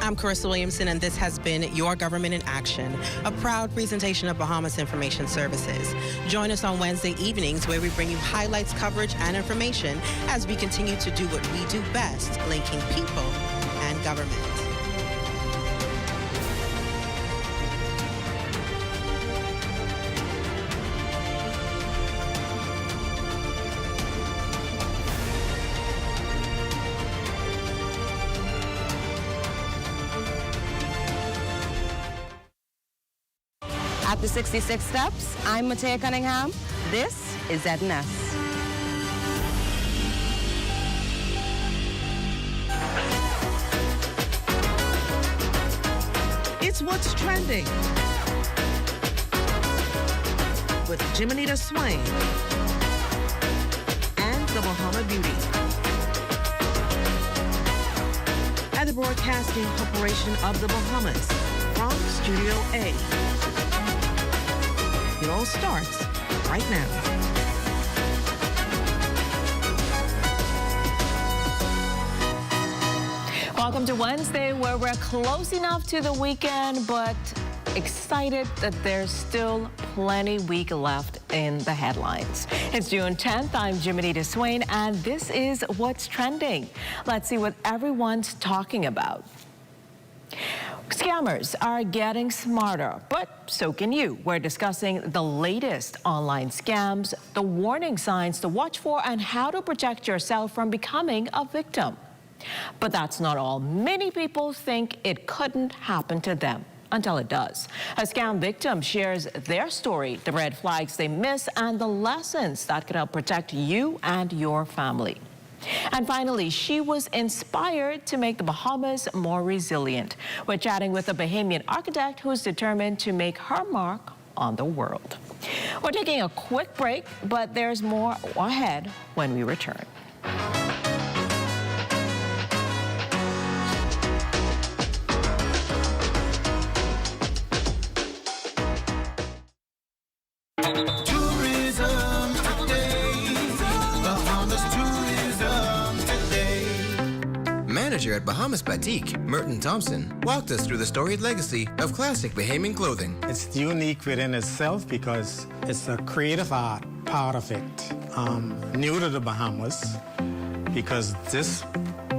I'm Carissa Williamson, and this has been Your Government in Action, a proud presentation of Bahamas Information Services. Join us on Wednesday evenings where we bring you highlights, coverage, and information as we continue to do what we do best, linking people and government. After 66 steps, I'm Matea Cunningham. This is ZNS. It's What's Trending with Jiminita Swain and the Bahama Beauty at the Broadcasting Corporation of the Bahamas from Studio A. It all starts right now. Welcome to Wednesday, where we're close enough to the weekend, but excited that there's still plenty week left in the headlines. It's June 10th. I'm Jiminita Swain, and this is What's Trending. Let's see what everyone's talking about. Scammers are getting smarter, but so can you. We're discussing the latest online scams, the warning signs to watch for, and how to protect yourself from becoming a victim. But that's not all. Many people think it couldn't happen to them until it does. A scam victim shares their story, the red flags they miss, and the lessons that could help protect you and your family. And finally, she was inspired to make the Bahamas more resilient. We're chatting with a Bahamian architect who's determined to make her mark on the world. We're taking a quick break, but there's more ahead when we return. Manager at Bahamas Batik, Merton Thompson, walked us through the storied legacy of classic Bahamian clothing. It's unique within itself because it's a creative art part of it. New to the Bahamas because this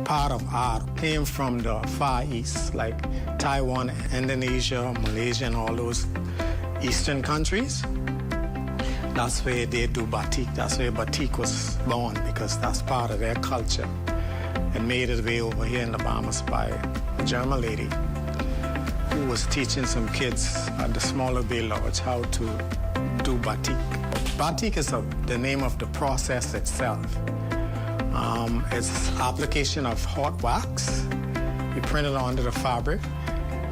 part of art came from the Far East, like Taiwan, Indonesia, Malaysia, and all those Eastern countries. That's where they do batik. That's where batik was born because that's part of their culture. And made it way over here in the Bahamas by a German lady who was teaching some kids at the smaller Bay Lodge how to do batik. Batik is the name of the process itself. It's application of hot wax. You print it onto the fabric,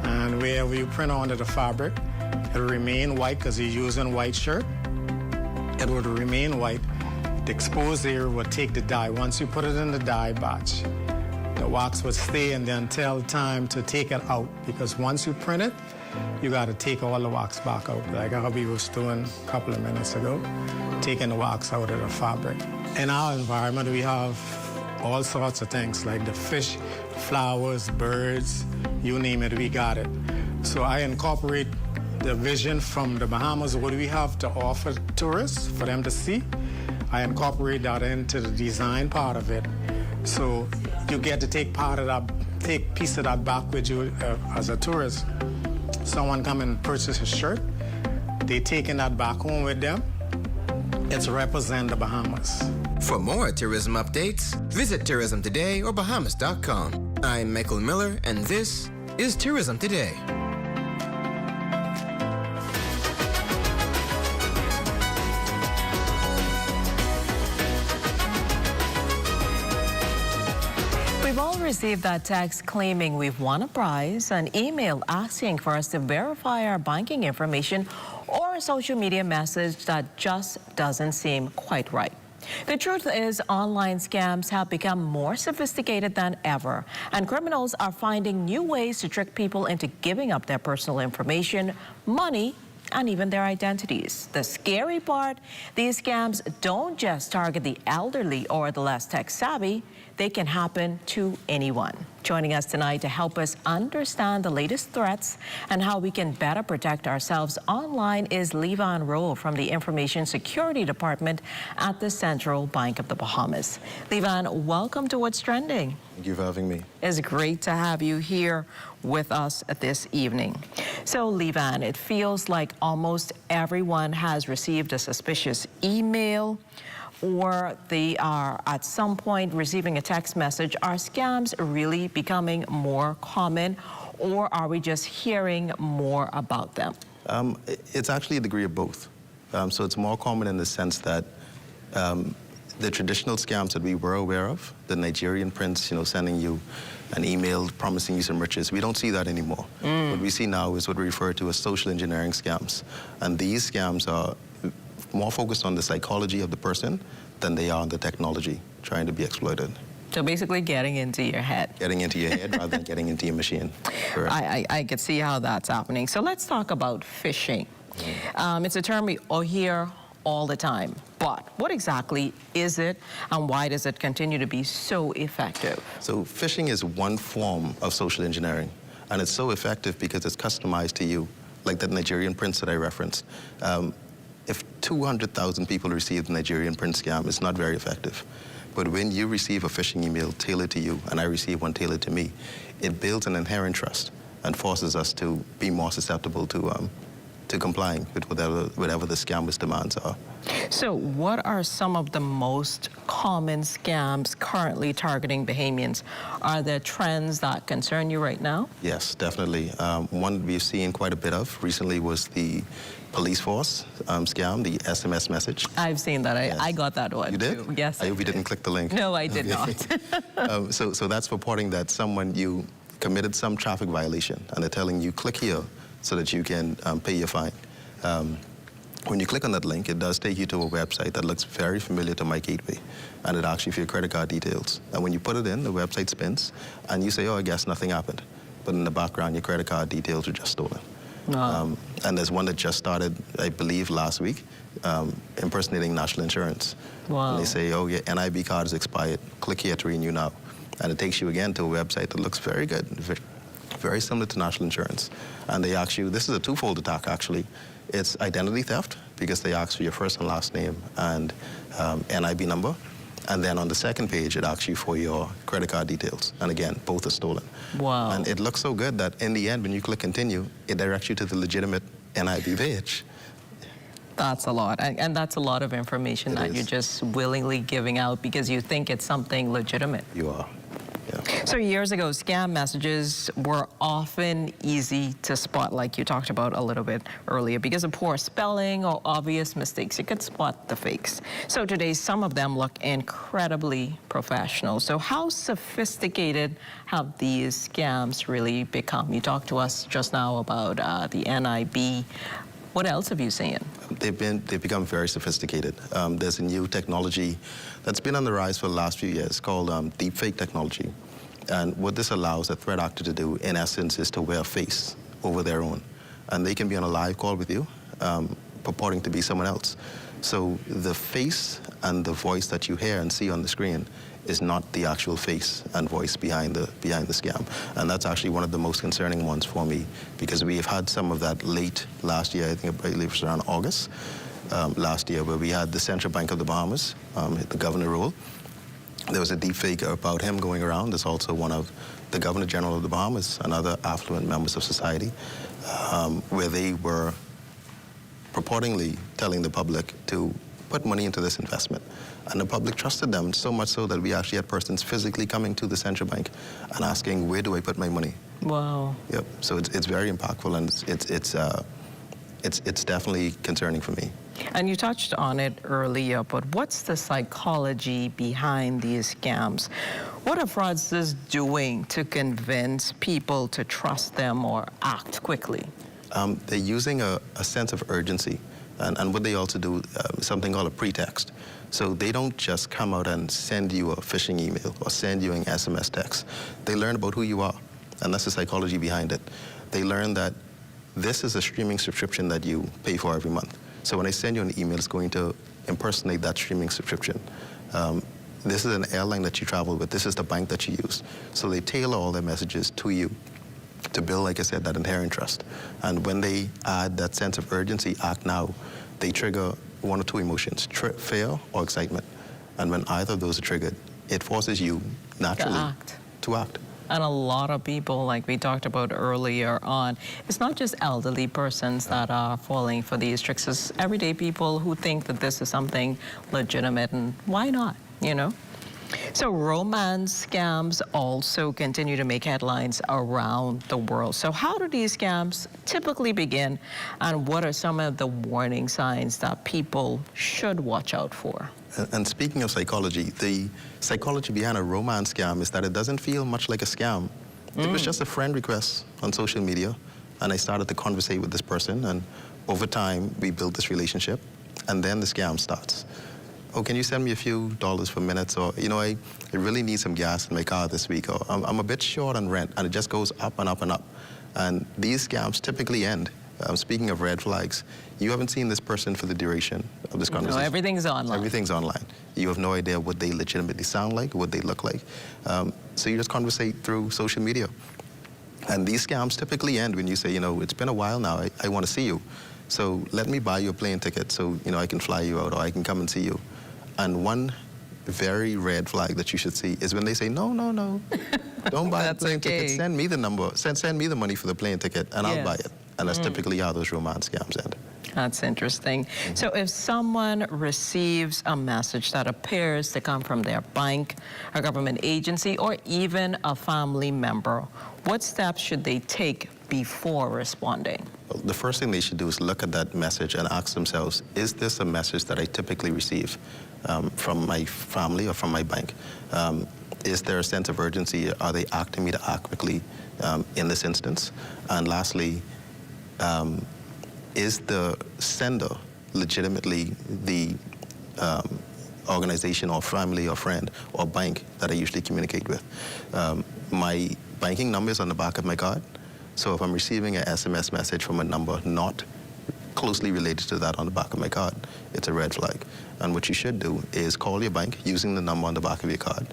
and wherever you print onto the fabric, it'll remain white because you're using white shirt. It would remain white. The exposed area will take the dye. Once you put it in the dye batch, the wax would stay and then tell time to take it out, because once you print it, you got to take all the wax back out, like Hubby was doing a couple of minutes ago, taking the wax out of the fabric. In our environment, we have all sorts of things, like the fish, flowers, birds, you name it, we got it. So I incorporate the vision from the Bahamas, what do we have to offer tourists for them to see? I incorporate that into the design part of it. So you get to take part of that, take piece of that back with you as a tourist. Someone come and purchase a shirt, they taking that back home with them. It's represent the Bahamas. For more tourism updates, visit Tourism Today or Bahamas.com. I'm Michael Miller, and this is Tourism Today. We've all received that text claiming we've won a prize, an email asking for us to verify our banking information, or a social media message that just doesn't seem quite right. The truth is, online scams have become more sophisticated than ever, and criminals are finding new ways to trick people into giving up their personal information, money, and even their identities. The scary part, these scams don't just target the elderly or the less tech savvy, they can happen to anyone. Joining us tonight to help us understand the latest threats and how we can better protect ourselves online is Levan Rowe from the Information Security Department at the Central Bank of the Bahamas. Levan, welcome to What's Trending. Thank you for having me. It's great to have you here with us this evening. So, Levan, it feels like almost everyone has received a suspicious email, or they are at some point receiving a text message. Are scams really becoming more common, or are we just hearing more about them? It's actually a degree of both. So it's more common in the sense that the traditional scams that we were aware of, the Nigerian prince, sending you an email promising you some riches, we don't see that anymore. What we see now is what we refer to as social engineering scams. And these scams are more focused on the psychology of the person than they are on the technology trying to be exploited. So basically getting into your head. Getting into your head rather than getting into your machine. I could see how that's happening. So let's talk about phishing. It's a term we all hear all the time. But what exactly is it, and why does it continue to be so effective? So phishing is one form of social engineering, and it's so effective because it's customized to you, like that Nigerian prince that I referenced. If 200,000 people receive the Nigerian prince scam, it's not very effective. But when you receive a phishing email tailored to you, and I receive one tailored to me, it builds an inherent trust and forces us to be more susceptible to complying with whatever the scammer's demands are. So what are some of the most common scams currently targeting Bahamians? Are there trends that concern you right now? Yes, definitely. One we've seen quite a bit of recently was the police force scam, the SMS message. I've seen that. Yes. I got that one. You did? Too. Yes. I hope you didn't click the link. No, I did not. So that's reporting that you committed some traffic violation, and they're telling you, click here so that you can pay your fine. When you click on that link, it does take you to a website that looks very familiar to my gateway, and it asks you for your credit card details. And when you put it in, the website spins, and you say, oh, I guess nothing happened. But in the background, your credit card details were just stolen. Wow. And there's one that just started, I believe, last week, impersonating national insurance. Wow. And they say, oh, your NIB card is expired. Click here to renew now. And it takes you again to a website that looks very good, very similar to national insurance. And they ask you, this is a twofold attack, actually. It's identity theft, because they ask for your first and last name and NIB number. And then on the second page, it asks you for your credit card details. And again, both are stolen. Wow. And it looks so good that in the end, when you click continue, it directs you to the legitimate NIB page. That's a lot. And that's a lot of information that you're just willingly giving out because you think it's something legitimate. You are. Yeah. So years ago, scam messages were often easy to spot, like you talked about a little bit earlier. Because of poor spelling or obvious mistakes, you could spot the fakes. So today, some of them look incredibly professional. So how sophisticated have these scams really become? You talked to us just now about the NIB. What else have you seen? They've become very sophisticated. There's a new technology that's been on the rise for the last few years called deepfake technology. And what this allows a threat actor to do, in essence, is to wear a face over their own. And they can be on a live call with you, purporting to be someone else. So the face and the voice that you hear and see on the screen is not the actual face and voice behind the scam. And that's actually one of the most concerning ones for me, because we have had some of that late last year. I believe it was around August last year, where we had the Central Bank of the Bahamas, the governor role. There was a deep fake about him going around. There's also one of the Governor General of the Bahamas and other affluent members of society, where they were purportedly telling the public to put money into this investment. And the public trusted them so much so that we actually had persons physically coming to the central bank and asking, where do I put my money? Wow. Yep. So it's very impactful, and it's definitely concerning for me. And you touched on it earlier, but what's the psychology behind these scams? What are fraudsters doing to convince people to trust them or act quickly? They're using a sense of urgency. And what they also do is something called a pretext. So they don't just come out and send you a phishing email or send you an SMS text. They learn about who you are, and that's the psychology behind it. They learn that this is a streaming subscription that you pay for every month. So when I send you an email, it's going to impersonate that streaming subscription. this is an airline that you travel with, this is the bank that you use. So they tailor all their messages to you to build, like I said, that inherent trust. And when they add that sense of urgency, act now, they trigger one or two emotions, fear or excitement. And when either of those are triggered, it forces you naturally to act. And a lot of people, like we talked about earlier on, it's not just elderly persons that are falling for these tricks. It's everyday people who think that this is something legitimate, and why not, you know? So romance scams also continue to make headlines around the world. So how do these scams typically begin, and what are some of the warning signs that people should watch out for? And speaking of psychology, the psychology behind a romance scam is that it doesn't feel much like a scam. It was just a friend request on social media, and I started to conversate with this person, and over time, we built this relationship, and then the scam starts. Oh, can you send me a few dollars for minutes? Or, you know, I really need some gas in my car this week, or I'm a bit short on rent, and it just goes up and up and up. And these scams typically end. Speaking of red flags, you haven't seen this person for the duration of this conversation. No, everything's online. Everything's online. You have no idea what they legitimately sound like, what they look like. So you just conversate through social media. And these scams typically end when you say, you know, it's been a while now, I want to see you. So let me buy you a plane ticket so, you know, I can fly you out, or I can come and see you. And one very red flag that you should see is when they say, no, no, no, don't buy a plane ticket, send me the number, send me the money for the plane ticket, and I'll buy it. And that's typically how those romance scams end. That's interesting. So if someone receives a message that appears to come from their bank, a government agency, or even a family member, what steps should they take before responding? Well, the first thing they should do is look at that message and ask themselves, is this a message that I typically receive from my family or from my bank? Is there a sense of urgency? Are they asking me to act quickly in this instance? And lastly, is the sender legitimately the organization or family or friend or bank that I usually communicate with? My banking number is on the back of my card, so if I'm receiving an SMS message from a number not closely related to that on the back of my card, it's a red flag. And what you should do is call your bank using the number on the back of your card,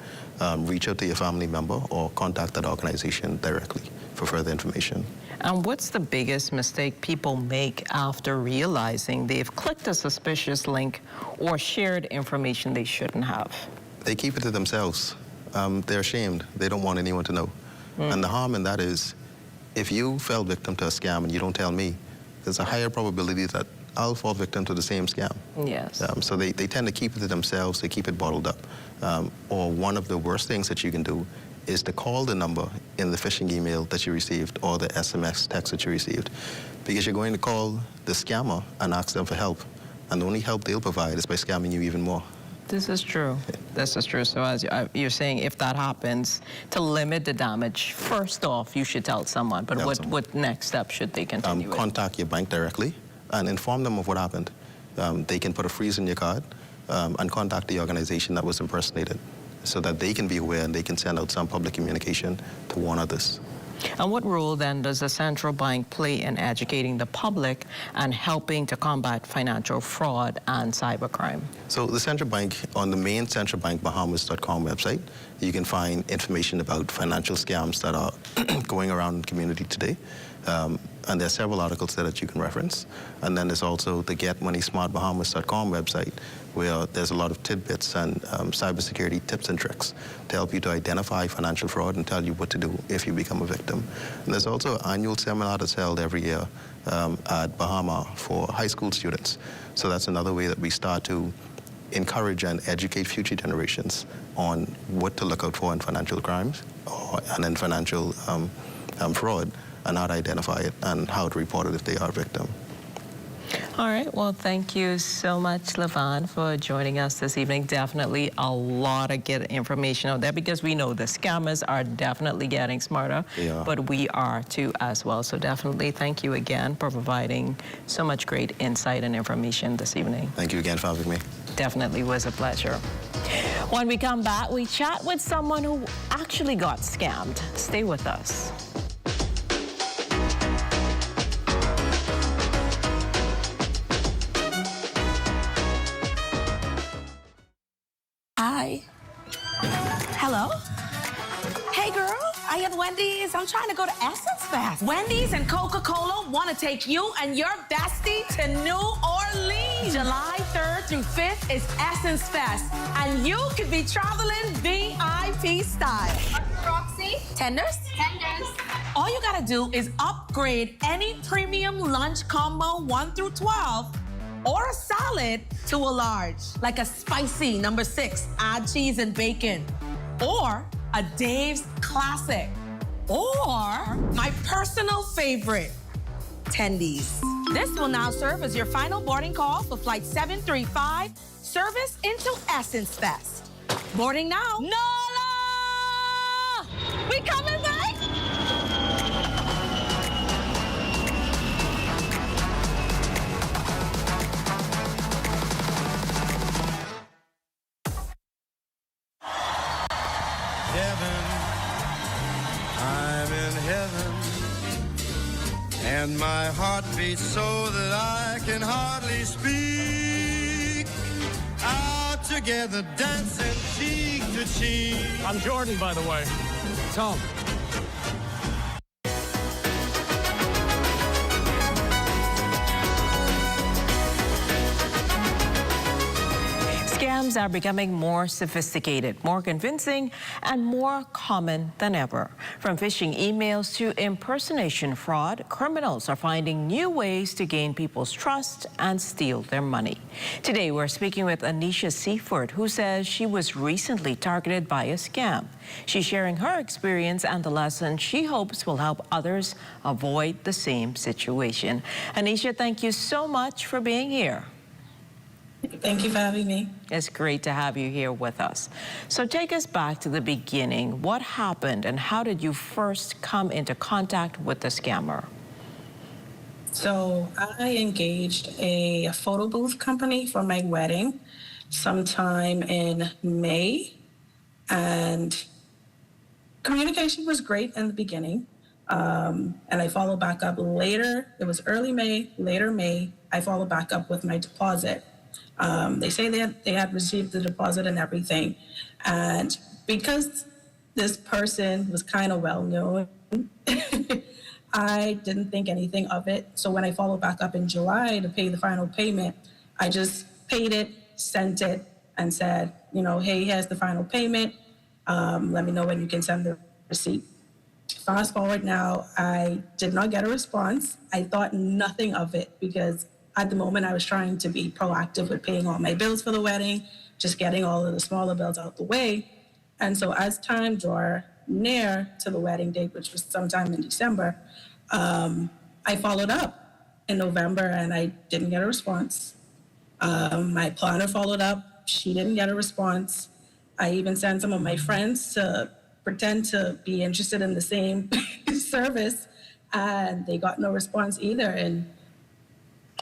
reach out to your family member, or contact that organization directly for further information. And what's the biggest mistake people make after realizing they've clicked a suspicious link or shared information they shouldn't have? They keep it to themselves. They're ashamed. They don't want anyone to know. And the harm in that is, if you fell victim to a scam and you don't tell me, there's a higher probability that I'll fall victim to the same scam. Yes. So they tend to keep it to themselves. They keep it bottled up. Or one of the worst things that you can do is to call the number in the phishing email that you received or the SMS text that you received, because you're going to call the scammer and ask them for help. And the only help they'll provide is by scamming you even more. This is true. This is true. So as you're saying, if that happens, to limit the damage, first off, you should tell someone. But what next step should they continue with? Contact your bank directly and inform them of what happened. They can put a freeze on your card and contact the organization that was impersonated, so that they can be aware and they can send out some public communication to warn others. And what role then does the central bank play in educating the public and helping to combat financial fraud and cybercrime? So the central bank, on the main centralbankbahamas.com website, you can find information about financial scams that are going around in the community today. And there are several articles there that you can reference. And then there's also the getmoneysmartbahamas.com website, where there's a lot of tidbits and cybersecurity tips and tricks to help you to identify financial fraud and tell you what to do if you become a victim. And there's also an annual seminar that's held every year at Bahama for high school students. So that's another way that we start to encourage and educate future generations on what to look out for in financial crimes and in financial fraud, and how to identify it and how to report it if they are a victim. All right. Well, thank you so much, Levon, for joining us this evening. Definitely a lot of good information out there, because we know the scammers are definitely getting smarter, but we are too as well. So definitely thank you again for providing so much great insight and information this evening. Thank you again for having me. Definitely was a pleasure. When we come back, we chat with someone who actually got scammed. Stay with us. I Wendy's. I'm trying to go to Essence Fest. Wendy's and Coca-Cola want to take you and your bestie to New Orleans. July 3rd through 5th is Essence Fest, and you could be traveling VIP style. Roxy? Tenders? Tenders. All you gotta do is upgrade any premium lunch combo 1 through 12 or a salad to a large, like a spicy number 6, add cheese and bacon, or a Dave's Classic, or my personal favorite, Tendies. This will now serve as your final boarding call for Flight 735, service into Essence Fest. Boarding now. Nola! We coming back? Heaven, I'm in heaven, and my heart beats so that I can hardly speak. Out together, dancing cheek to cheek. I'm Jordan, by the way. Tom. Scams are becoming more sophisticated, more convincing, and more common than ever. From phishing emails to impersonation fraud, criminals are finding new ways to gain people's trust and steal their money. Today, we're speaking with Anisha Seaford, who says she was recently targeted by a scam. She's sharing her experience and the lessons she hopes will help others avoid the same situation. Anisha, thank you so much for being here. Thank you for having me. It's great to have you here with us. So take us back to the beginning. What happened and how did you first come into contact with the scammer? So I engaged a photo booth company for my wedding sometime in May, and communication was great in the beginning. And I followed back up later. It was early May, later May. I followed back up with my deposit. They say they had received the deposit and everything. And because this person was kind of well known, I didn't think anything of it. So when I followed back up in July to pay the final payment, I just paid it, sent it, and said, you know, hey, here's the final payment. Let me know when you can send the receipt. Fast forward now, I did not get a response. I thought nothing of it because at the moment, I was trying to be proactive with paying all my bills for the wedding, just getting all of the smaller bills out the way. And so as time drew near to the wedding date, which was sometime in December, I followed up in November and I didn't get a response. My planner followed up. She didn't get a response. I even sent some of my friends to pretend to be interested in the same service, and they got no response either. And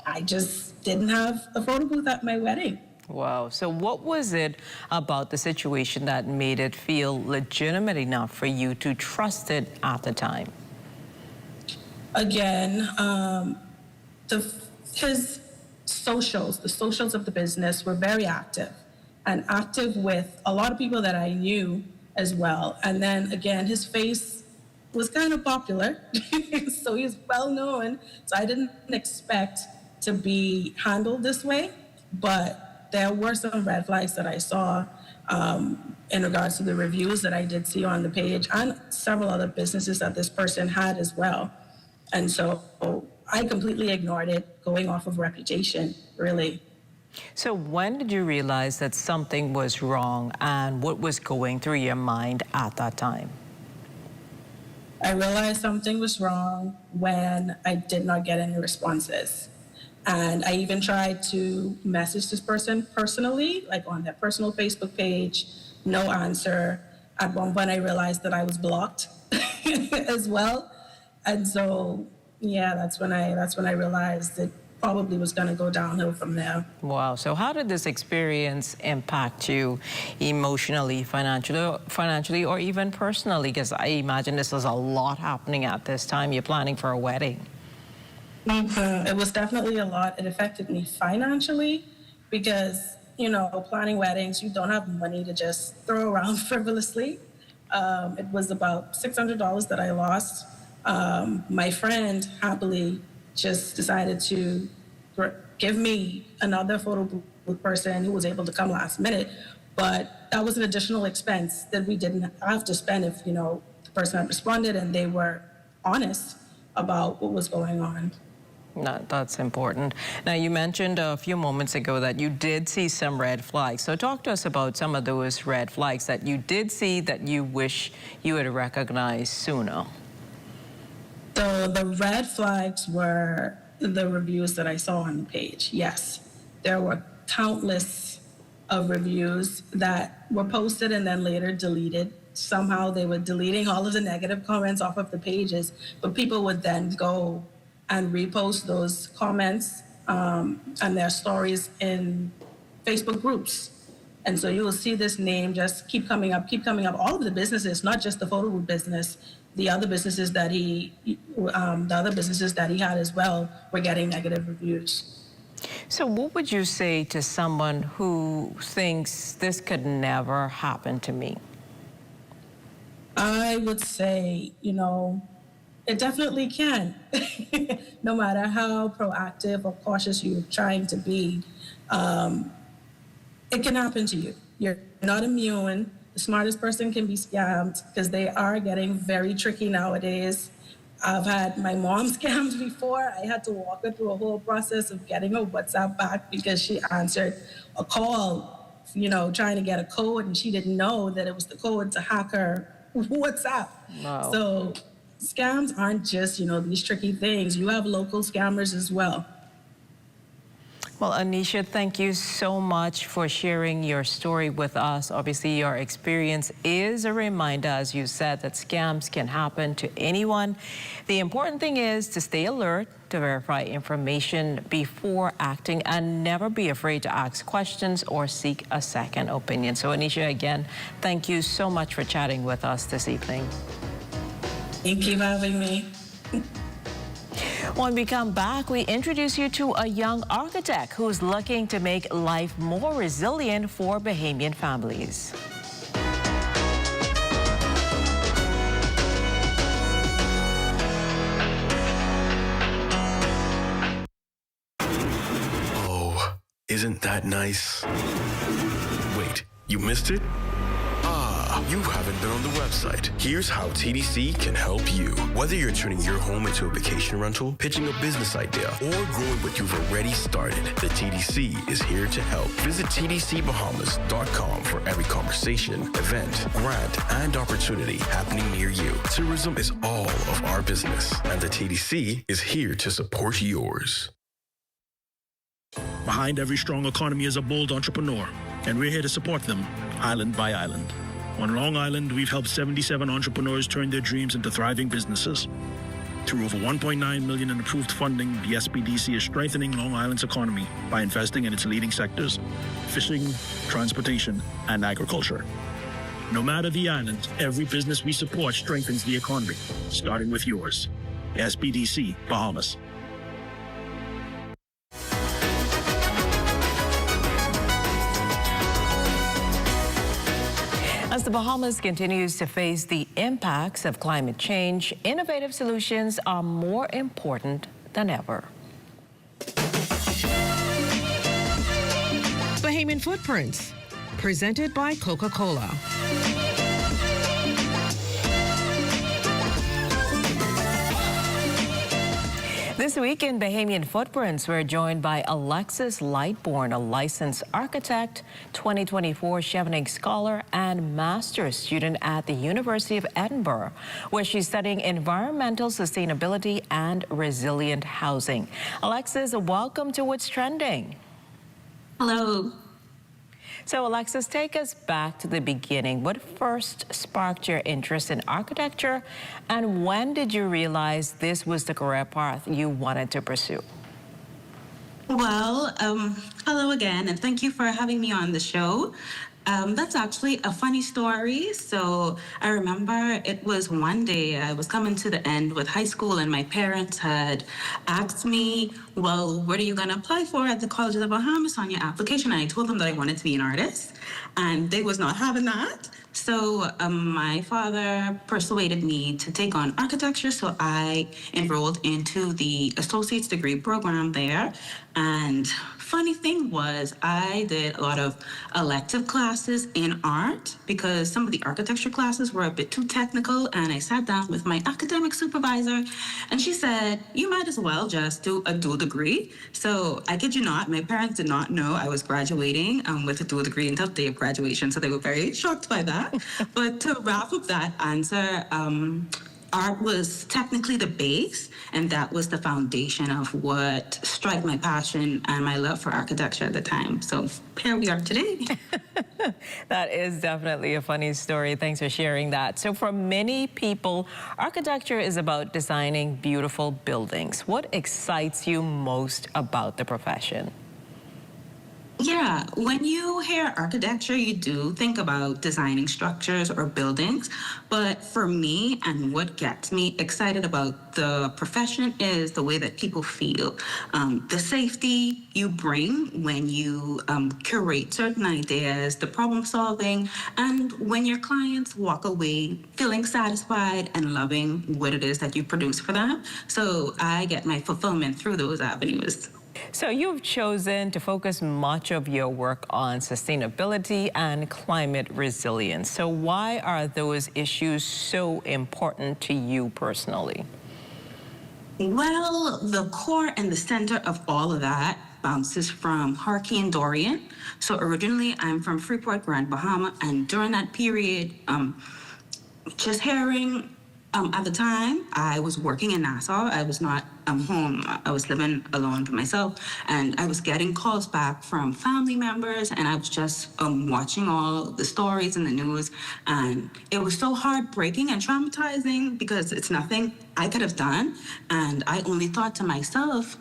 I just didn't have a photo booth at my wedding. Wow. So what was it about the situation that made it feel legitimate enough for you to trust it at the time? Again, his socials, the socials of the business were very active, and active with a lot of people that I knew as well. And then again, his face was kind of popular, so he's well known. So I didn't expect to be handled this way, but there were some red flags that I saw in regards to the reviews that I did see on the page and several other businesses that this person had as well. And so I completely ignored it, going off of reputation, really. So when did you realize that something was wrong and what was going through your mind at that time? I realized something was wrong when I did not get any responses. And I even tried to message this person personally, like on their personal Facebook page, no answer. At one point, I realized that I was blocked as well. And so, yeah, that's when I realized it probably was going to go downhill from there. Wow. So how did this experience impact you emotionally, financially, or even personally? Because I imagine this was a lot happening at this time. You're planning for a wedding. Mm-hmm. It was definitely a lot. It affected me financially because, you know, planning weddings, you don't have money to just throw around frivolously. It was about $600 that I lost. My friend happily just decided to give me another photo booth person who was able to come last minute. But that was an additional expense that we didn't have to spend if, you know, the person had responded and they were honest about what was going on. No, that's important. Now, you mentioned a few moments ago that you did see some red flags. So talk to us about some of those red flags that you did see that you wish you had recognized sooner. So the red flags were the reviews that I saw on the page. Yes, there were countless of reviews that were posted and then later deleted. Somehow they were deleting all of the negative comments off of the pages, but people would then go and repost those comments and their stories in Facebook groups. And so you will see this name just keep coming up. All of the businesses, not just the photo booth business, the other businesses that he had as well were getting negative reviews. So what would you say to someone who thinks this could never happen to me? I would say, you know, it definitely can. No matter how proactive or cautious you're trying to be, it can happen to you. You're not immune. The smartest person can be scammed because they are getting very tricky nowadays. I've had my mom scammed before. I had to walk her through a whole process of getting her WhatsApp back because she answered a call, you know, trying to get a code, and she didn't know that it was the code to hack her WhatsApp. Wow. So scams aren't just, you know, these tricky things. You have local scammers as well. Well, Anisha, thank you so much for sharing your story with us. Obviously, your experience is a reminder, as you said, that scams can happen to anyone. The important thing is to stay alert, to verify information before acting, and never be afraid to ask questions or seek a second opinion. So, Anisha, again, thank you so much for chatting with us this evening. Thank you for having me. When we come back, we introduce you to a young architect who's looking to make life more resilient for Bahamian families. Oh, isn't that nice? Wait, you missed it? You haven't been on the website. Here's how TDC can help you. Whether you're turning your home into a vacation rental, pitching a business idea, or growing what you've already started, the TDC is here to help. Visit tdcbahamas.com for every conversation, event, grant, and opportunity happening near you. Tourism is all of our business, and the TDC is here to support yours. Behind every strong economy is a bold entrepreneur, and we're here to support them, island by island. On Long Island, we've helped 77 entrepreneurs turn their dreams into thriving businesses. Through over $1.9 million in approved funding, the SBDC is strengthening Long Island's economy by investing in its leading sectors: fishing, transportation, and agriculture. No matter the island, every business we support strengthens the economy, starting with yours. SBDC, Bahamas. As the Bahamas continues to face the impacts of climate change, innovative solutions are more important than ever. Bahamian Footprints, presented by Coca-Cola. This week in Bahamian Footprints, we're joined by Alexis Lightbourne, a licensed architect, 2024 Chevening Scholar, and master's student at the University of Edinburgh, where she's studying environmental sustainability and resilient housing. Alexis, welcome to What's Trending. Hello. So, Alexis, take us back to the beginning. What first sparked your interest in architecture, and when did you realize this was the career path you wanted to pursue? Well, hello again, and thank you for having me on the show. That's actually a funny story. So I remember it was one day I was coming to the end with high school, and my parents had asked me, well, what are you going to apply for at the College of the Bahamas on your application? And I told them that I wanted to be an artist, and they was not having that. So my father persuaded me to take on architecture, so I enrolled into the associate's degree program there. And funny thing was, I did a lot of elective classes in art because some of the architecture classes were a bit too technical, and I sat down with my academic supervisor, and she said, you might as well just do a dual degree. So I kid you not, my parents did not know I was graduating with a dual degree until the day of graduation, so they were very shocked by that. But to wrap up that answer, art was technically the base, and that was the foundation of what struck my passion and my love for architecture at the time. So here we are today. That is definitely a funny story. Thanks for sharing that. So for many people, architecture is about designing beautiful buildings. What excites you most about the profession? Yeah, when you hear architecture, you do think about designing structures or buildings. But for me, and what gets me excited about the profession is the way that people feel. The safety you bring when you curate certain ideas, the problem solving, and when your clients walk away feeling satisfied and loving what it is that you produce for them. So I get my fulfillment through those avenues. So you've chosen to focus much of your work on sustainability and climate resilience. So why are those issues so important to you personally? Well, the core and the center of all of that bounces from Hurricane Dorian. So originally I'm from Freeport, Grand Bahama, and during that period, just hearing at the time, I was working in Nassau. I was not home. I was living alone by myself, and I was getting calls back from family members, and I was just watching all the stories in the news, and it was so heartbreaking and traumatizing because it's nothing I could have done, and I only thought to myself,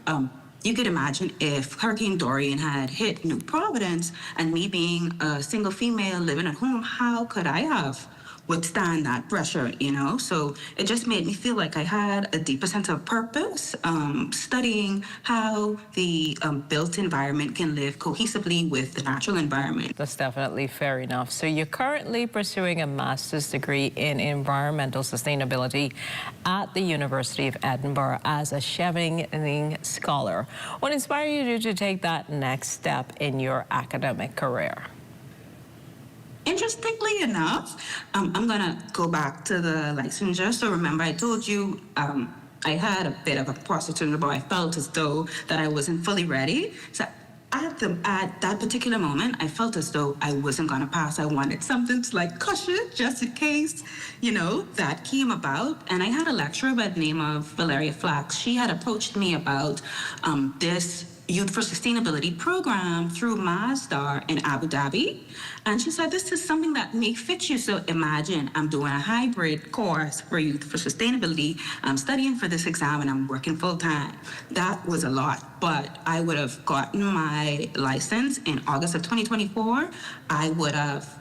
you could imagine if Hurricane Dorian had hit New Providence, and me being a single female living at home, how could I have withstand that pressure, you know? So it just made me feel like I had a deeper sense of purpose, studying how the built environment can live cohesively with the natural environment. That's definitely fair enough. So you're currently pursuing a master's degree in environmental sustainability at the University of Edinburgh as a Chevening Scholar. What inspired you to take that next step in your academic career? Interestingly enough, I'm going to go back to the licensure. So remember, I told you I had a bit of a process about I felt as though that I wasn't fully ready. So at that particular moment, I felt as though I wasn't going to pass. I wanted something to like cushion it just in case, you know, that came about. And I had a lecturer by the name of Valeria Flax. She had approached me about this Youth for Sustainability program through Masdar in Abu Dhabi. And she said, this is something that may fit you. So imagine I'm doing a hybrid course for Youth for Sustainability. I'm studying for this exam and I'm working full time. That was a lot, but I would have gotten my license in August of 2024. I would have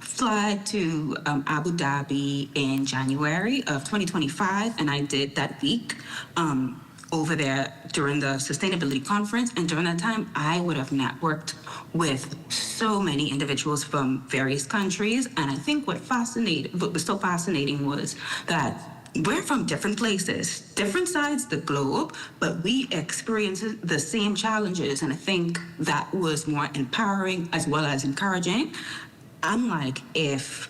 fly to Abu Dhabi in January of 2025, and I did that week over there during the sustainability conference. And during that time, I would have networked with so many individuals from various countries. And I think what was so fascinating was that we're from different places, different sides of the globe, but we experience the same challenges. And I think that was more empowering as well as encouraging. I'm like, if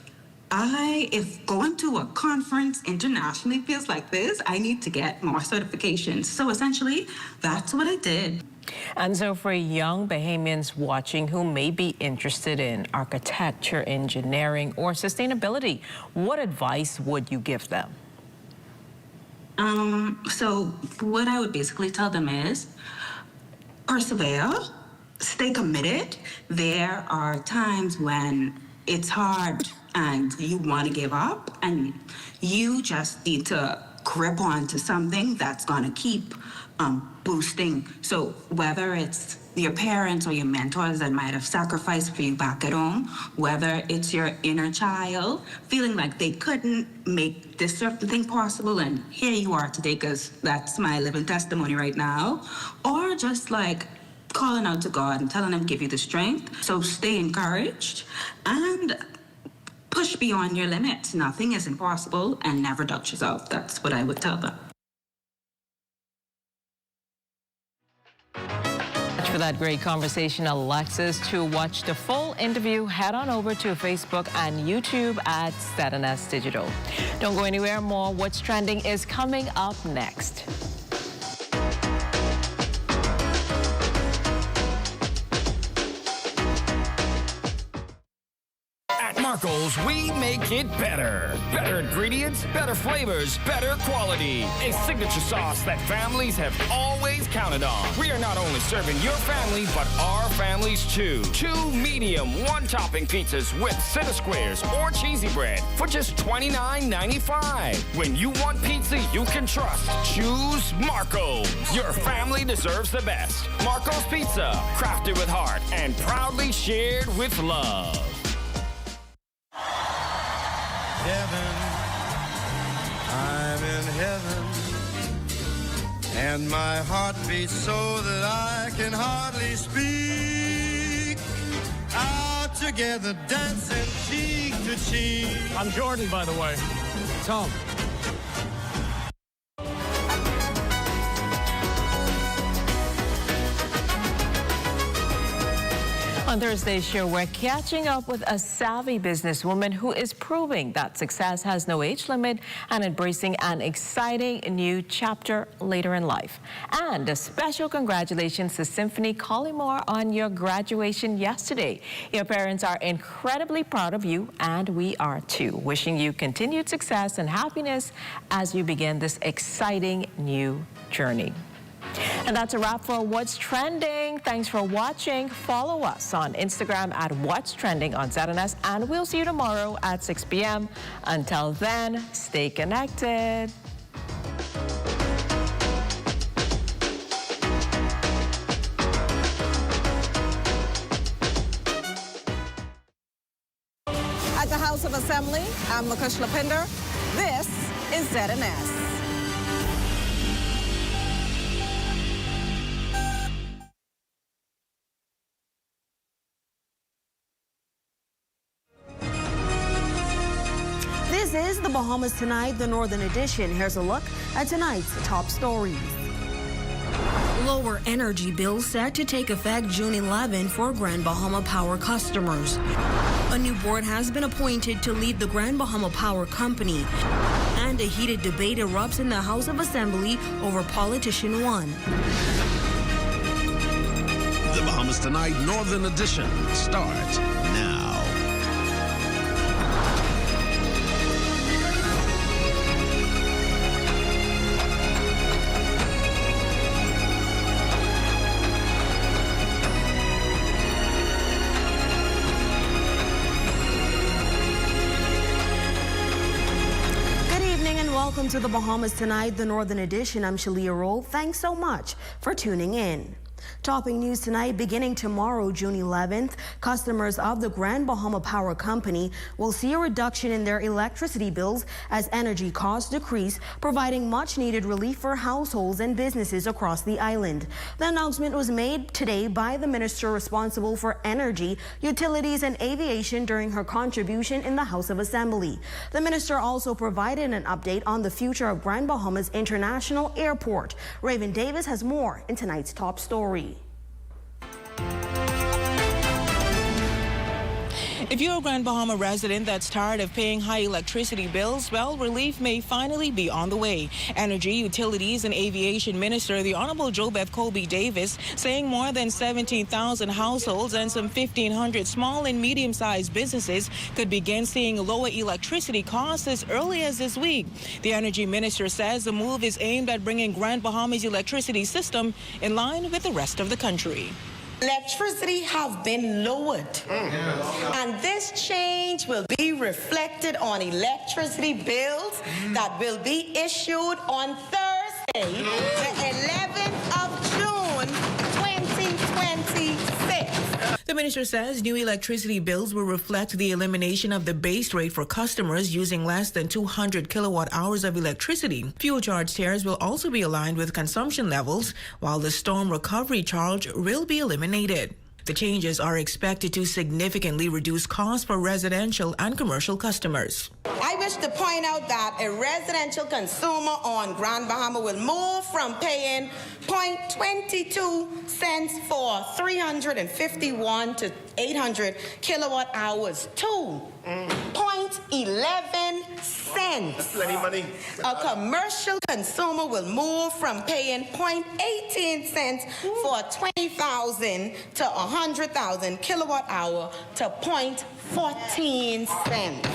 going to a conference internationally feels like this, I need to get more certifications. So essentially, that's what I did. And so for young Bahamians watching who may be interested in architecture, engineering, or sustainability, what advice would you give them? So what I would basically tell them is persevere, stay committed. There are times when it's hard and you want to give up, and you just need to grip onto something that's going to keep boosting. So whether it's your parents or your mentors that might have sacrificed for you back at home, whether it's your inner child feeling like they couldn't make this certain thing possible, and here you are today because that's my living testimony right now, or just like calling out to God and telling him give you the strength. So stay encouraged and push beyond your limit. Nothing is impossible, and never doubt yourself. That's what I would tell them. For that great conversation, Alexis. To watch the full interview, head on over to Facebook and YouTube at ZNS Digital. Don't go anywhere. More What's Trending is coming up next. Marco's, we make it better. Better ingredients, better flavors, better quality. A signature sauce that families have always counted on. We are not only serving your family, but our families too. 2 medium, 1-topping pizzas with center squares or cheesy bread for just $29.95. When you want pizza you can trust, choose Marco's. Your family deserves the best. Marco's Pizza, crafted with heart and proudly shared with love. Heaven, I'm in heaven, and my heart beats so that I can hardly speak. Out together, dancing cheek to cheek. I'm Jordan, by the way. Tom. On Thursday's show, we're catching up with a savvy businesswoman who is proving that success has no age limit and embracing an exciting new chapter later in life. And a special congratulations to Symphony Collymore on your graduation yesterday. Your parents are incredibly proud of you, and we are too. Wishing you continued success and happiness as you begin this exciting new journey. And that's a wrap for What's Trending. Thanks for watching. Follow us on Instagram at What's Trending on ZNS, and we'll see you tomorrow at 6 p.m. Until then, stay connected. At the House of Assembly, I'm Lakush Lapinder. This is ZNS. This is the Bahamas Tonight, the Northern Edition. Here's a look at tonight's top stories. Lower energy bills set to take effect June 11 for Grand Bahama Power customers. A new board has been appointed to lead the Grand Bahama Power Company. And a heated debate erupts in the House of Assembly over Politician 1. The Bahamas Tonight Northern Edition starts now. Welcome to the Bahamas Tonight, the Northern Edition. I'm Shalia Roll. Thanks so much for tuning in. Topping news tonight, beginning tomorrow, June 11th, customers of the Grand Bahama Power Company will see a reduction in their electricity bills as energy costs decrease, providing much-needed relief for households and businesses across the island. The announcement was made today by the minister responsible for energy, utilities, and aviation during her contribution in the House of Assembly. The minister also provided an update on the future of Grand Bahamas International Airport. Raven Davis has more in tonight's top story. If you're a Grand Bahama resident that's tired of paying high electricity bills, well, relief may finally be on the way. Energy, Utilities, and Aviation Minister, the Honorable JoBeth Colby Davis, saying more than 17,000 households and some 1,500 small and medium-sized businesses could begin seeing lower electricity costs as early as this week. The Energy Minister says the move is aimed at bringing Grand Bahama's electricity system in line with the rest of the country. Electricity have been lowered, and this change will be reflected on electricity bills that will be issued on Thursday, the 11th of June, 2026. The minister says new electricity bills will reflect the elimination of the base rate for customers using less than 200 kilowatt hours of electricity. Fuel charge tiers will also be aligned with consumption levels, while the storm recovery charge will be eliminated. The changes are expected to significantly reduce costs for residential and commercial customers. I wish to point out that a residential consumer on Grand Bahama will move from paying 0.22 cents for 351 to 800 kilowatt hours to 0.11 cents. That's plenty of money. A commercial consumer will move from paying 0.18 cents for 20,000 to 100,000 kilowatt hour to 0.14 cents.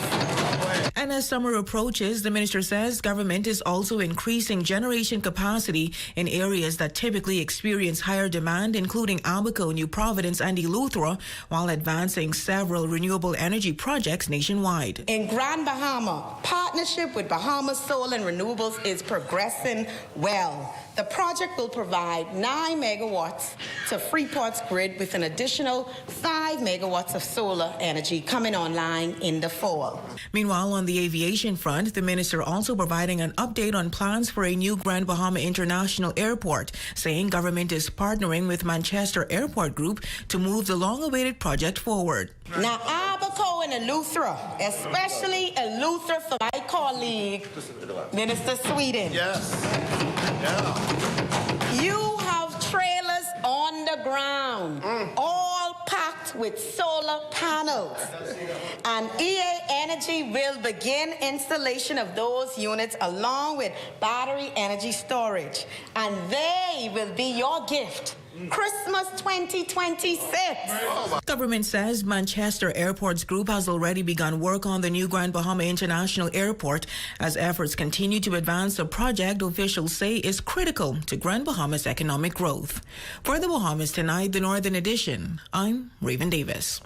And as summer approaches, the minister says government is also increasing generation capacity in areas that typically experience higher demand, including Abaco, New Providence, and Eleuthera, while advancing several renewable energy projects nationwide. In Grand Bahama, partnership with Bahamas Solar and Renewables is progressing well. The project will provide 9 megawatts to Freeport's grid with an additional 5 megawatts of solar energy coming online in the fall. Meanwhile, on the aviation front, the minister also providing an update on plans for a new Grand Bahama International Airport, saying government is partnering with Manchester Airport Group to move the long-awaited project forward. Now, Abaco and Eleuthera, especially Eleuthera for my colleague, Minister Sweden. Yes. Yeah. You have trailers on the ground, all packed with solar panels. And EA Energy will begin installation of those units along with battery energy storage. And they will be your gift. Christmas 2026. Government says Manchester Airports Group has already begun work on the new Grand Bahama International Airport as efforts continue to advance a project officials say is critical to Grand Bahama's economic growth. For the Bahamas Tonight, the Northern Edition, I'm Raven Davis.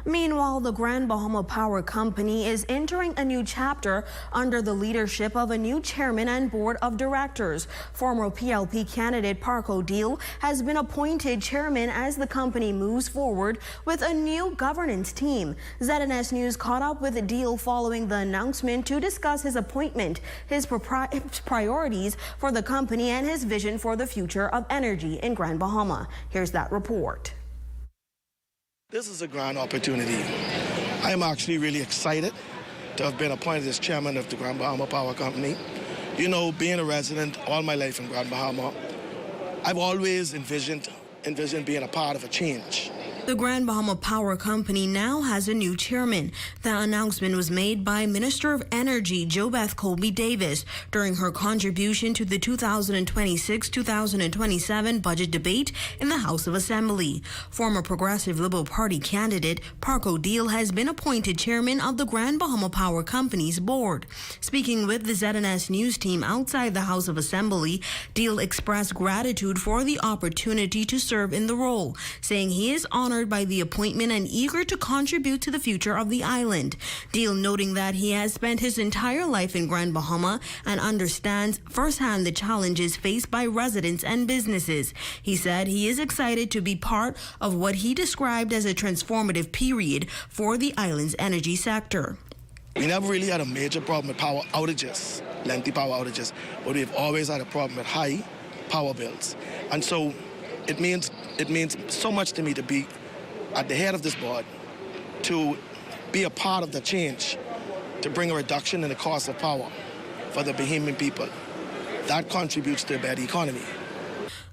Meanwhile, the Grand Bahama Power Company is entering a new chapter under the leadership of a new chairman and board of directors. Former PLP candidate Parko Deal has been appointed chairman as the company moves forward with a new governance team. ZNS News caught up with Deal following the announcement to discuss his appointment, his priorities for the company, and his vision for the future of energy in Grand Bahama. Here's that report. This is a grand opportunity. I am actually really excited to have been appointed as chairman of the Grand Bahama Power Company. You know, being a resident all my life in Grand Bahama, I've always envisioned being a part of a change. The Grand Bahama Power Company now has a new chairman. The announcement was made by Minister of Energy JoBeth Colby Davis during her contribution to the 2026-2027 budget debate in the House of Assembly. Former Progressive Liberal Party candidate Parko Deal has been appointed chairman of the Grand Bahama Power Company's board. Speaking with the ZNS News team outside the House of Assembly, Deal expressed gratitude for the opportunity to serve in the role, saying he is honored by the appointment and eager to contribute to the future of the island. Deal noting that he has spent his entire life in Grand Bahama and understands firsthand the challenges faced by residents and businesses. He said he is excited to be part of what he described as a transformative period for the island's energy sector. We never really had a major problem with power outages, lengthy power outages, but we've always had a problem with high power bills. And so it means so much to me to be at the head of this board, to be a part of the change, to bring a reduction in the cost of power for the Bahamian people. That contributes to a better economy.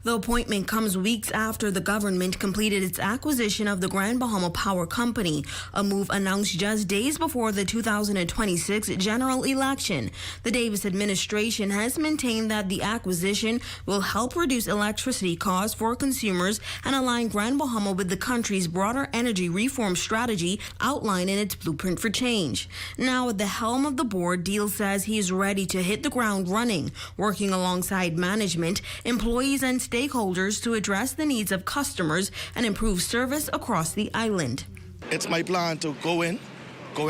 The appointment comes weeks after the government completed its acquisition of the Grand Bahama Power Company, a move announced just days before the 2026 general election. The Davis administration has maintained that the acquisition will help reduce electricity costs for consumers and align Grand Bahama with the country's broader energy reform strategy outlined in its blueprint for change. Now at the helm of the board, Deal says he is ready to hit the ground running, working alongside management, employees, and stakeholders to address the needs of customers and improve service across the island. It's my plan to go in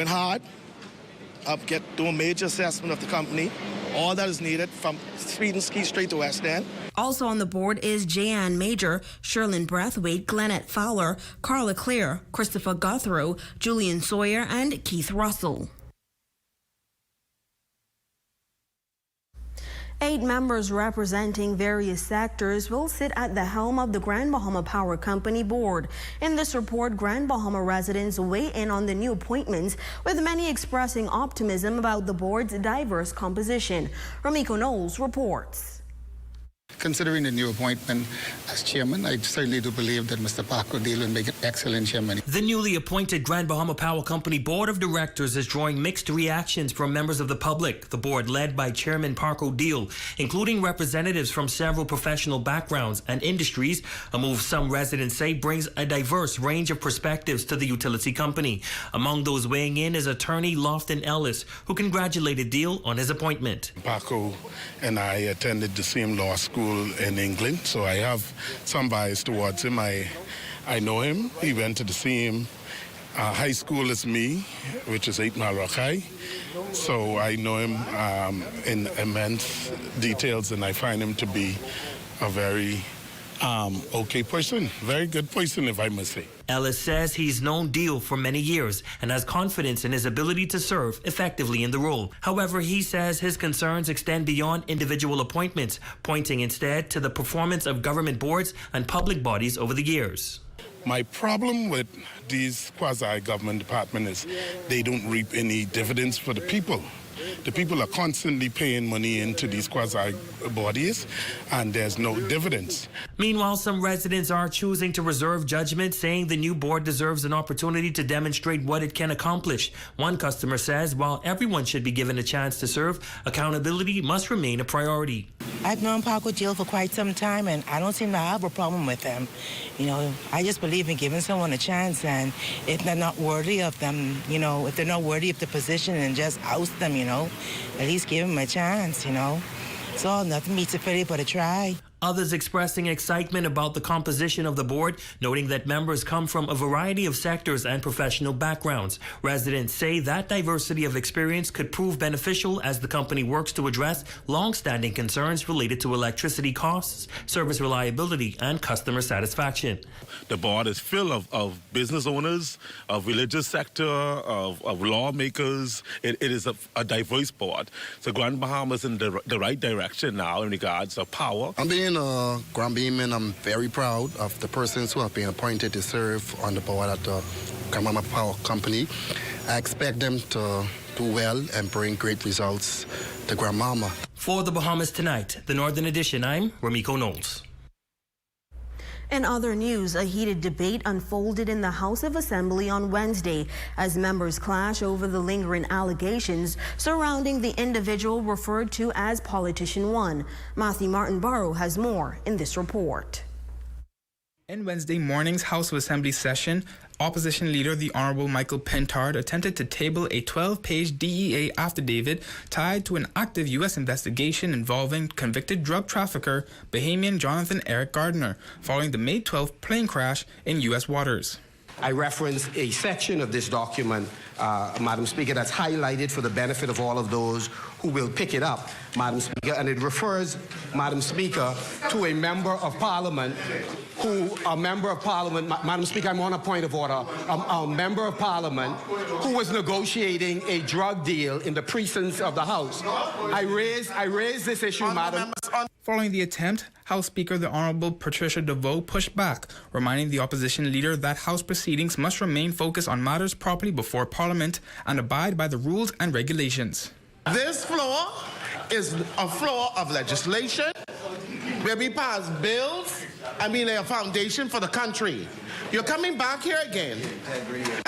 hard, do a major assessment of the company, all that is needed from Sweden Ski straight to West End. Also on the board is Jayanne Major, Sherlyn Brathwaite, Glennette Fowler, Carla Clare, Christopher Guthrow, Julian Sawyer, and Keith Russell. 8 members representing various sectors will sit at the helm of the Grand Bahama Power Company board. In this report, Grand Bahama residents weigh in on the new appointments, with many expressing optimism about the board's diverse composition. Ramiko Knowles reports. Considering the new appointment as chairman, I certainly do believe that Mr. Paco Deal will make an excellent chairman. The newly appointed Grand Bahama Power Company Board of Directors is drawing mixed reactions from members of the public. The board, led by Chairman Paco Deal, including representatives from several professional backgrounds and industries, a move some residents say brings a diverse range of perspectives to the utility company. Among those weighing in is attorney Lofton Ellis, who congratulated Deal on his appointment. Paco and I attended the same law school in England, so I have some bias towards him. I know him. He went to the same high school as me, which is 8 Mile Rock High. So I know him in immense details, and I find him to be a very okay person, very good person, if I must say. Ellis says he's known Deal for many years and has confidence in his ability to serve effectively in the role. However, he says his concerns extend beyond individual appointments, pointing instead to the performance of government boards and public bodies over the years. My problem with these quasi-government departments is they don't reap any dividends for the people. The people are constantly paying money into these quasi-bodies, and there's no dividends. Meanwhile, some residents are choosing to reserve judgment, saying the new board deserves an opportunity to demonstrate what it can accomplish. One customer says while everyone should be given a chance to serve, accountability must remain a priority. I've known Paco Deal for quite some time, and I don't seem to have a problem with him. You know, I just believe in giving someone a chance, and if they're not worthy of them, you know, if they're not worthy of the position, and just oust them, you know, at least give them a chance, you know. So nothing beats a pity but a try. Others expressing excitement about the composition of the board, noting that members come from a variety of sectors and professional backgrounds. Residents say that diversity of experience could prove beneficial as the company works to address long-standing concerns related to electricity costs, service reliability, and customer satisfaction. The board is full of business owners, of religious sector, of lawmakers. It is a diverse board. So Grand Bahama's in the right direction now in regards to power. I'm being a Grand Bahamian, I'm very proud of the persons who have been appointed to serve on the board at the Grand Bahama Power Company. I expect them to do well and bring great results to Grand Bahama. For the Bahamas Tonight, the Northern Edition, I'm Ramiko Knowles. In other news, a heated debate unfolded in the House of Assembly on Wednesday as members clash over the lingering allegations surrounding the individual referred to as Politician 1. Matthew Martin Barrow has more in this report. In Wednesday morning's House of Assembly session, Opposition Leader the Honourable Michael Pintard attempted to table a 12-page DEA affidavit tied to an active U.S. investigation involving convicted drug trafficker Bahamian Jonathan Eric Gardner following the May 12th plane crash in U.S. waters. I referenced a section of this document, Madam Speaker, that's highlighted for the benefit of all of those who will pick it up, Madam Speaker, and it refers, Madam Speaker, to a member of Parliament Madam Speaker, I'm on a point of order, a member of Parliament who was negotiating a drug deal in the precincts of the House. I raised this issue, Madam. Following the attempt, House Speaker the Honourable Patricia DeVoe pushed back, reminding the opposition leader that House proceedings must remain focused on matters properly before Parliament and abide by the rules and regulations. This floor is a floor of legislation where we pass bills and we lay a foundation for the country. You're coming back here again,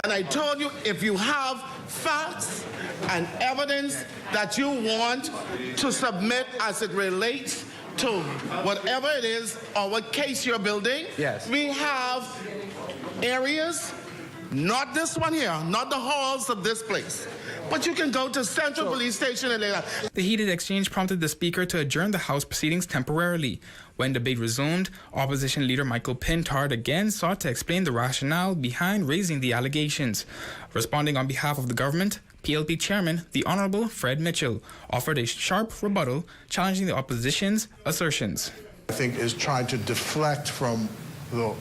and I told you if you have facts and evidence that you want to submit as it relates to whatever it is or what case you're building, yes. We have areas, not this one here, not the halls of this place, but you can go to Central Police Station and later. The heated exchange prompted the Speaker to adjourn the House proceedings temporarily. When debate resumed, Opposition Leader Michael Pintard again sought to explain the rationale behind raising the allegations. Responding on behalf of the government, PLP Chairman, the Honourable Fred Mitchell, offered a sharp rebuttal challenging the opposition's assertions. I think is trying to deflect from the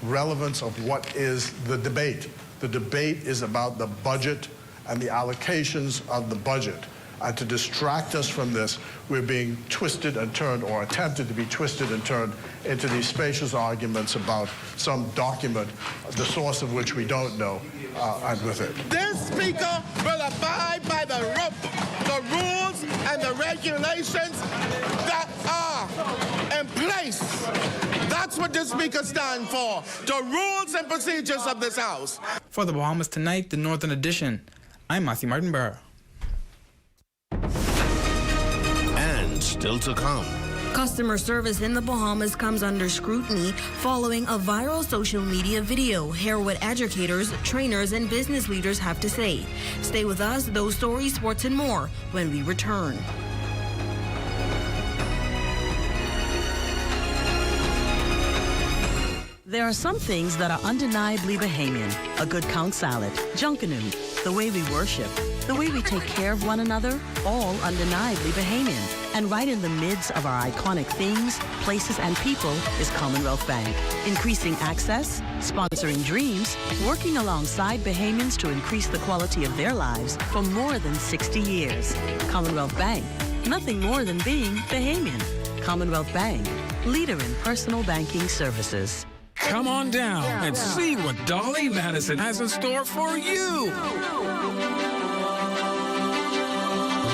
relevance of what is the debate. The debate is about the budget and the allocations of the budget. And to distract us from this, we're being twisted and turned, or attempted to be twisted and turned, into these spacious arguments about some document, the source of which we don't know, and with it. This speaker will abide by the rules and the regulations that are in place. That's what this speaker stands for, the rules and procedures of this House. For the Bahamas Tonight, the Northern Edition, I'm Matthew Martinborough. And still to come. Customer service in the Bahamas comes under scrutiny following a viral social media video. Hear what educators, trainers, and business leaders have to say. Stay with us, those stories, sports, and more when we return. There are some things that are undeniably Bahamian. A good count salad, junkanoo, the way we worship, the way we take care of one another, all undeniably Bahamian. And right in the midst of our iconic things, places, and people is Commonwealth Bank. Increasing access, sponsoring dreams, working alongside Bahamians to increase the quality of their lives for more than 60 years. Commonwealth Bank, nothing more than being Bahamian. Commonwealth Bank, leader in personal banking services. Come on down and see what Dolly Madison has in store for you.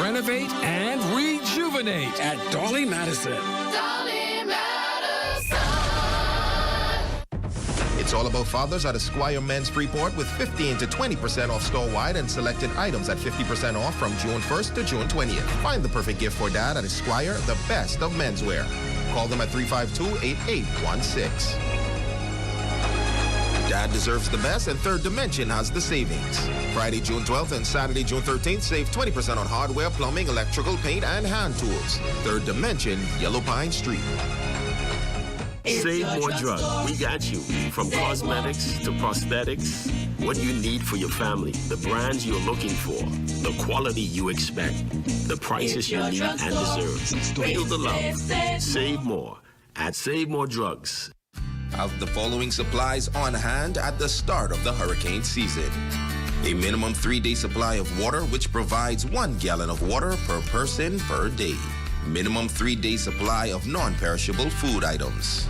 Renovate and rejuvenate at Dolly Madison. Dolly Madison. It's all about fathers at Esquire Men's Freeport with 15 to 20% off store-wide and selected items at 50% off from June 1st to June 20th. Find the perfect gift for dad at Esquire, the best of menswear. Call them at 352-8816. Dad deserves the best, and Third Dimension has the savings. Friday, June 12th and Saturday, June 13th, save 20% on hardware, plumbing, electrical, paint, and hand tools. Third Dimension, Yellow Pine Street. Save more drugs. We got you. From cosmetics to prosthetics, what you need for your family, the brands you're looking for, the quality you expect, the prices you need and deserve. Feel the love. Save more at Save More Drugs. Have the following supplies on hand at the start of the hurricane season. A minimum 3-day supply of water, which provides 1 gallon of water per person per day. Minimum 3-day supply of non-perishable food items.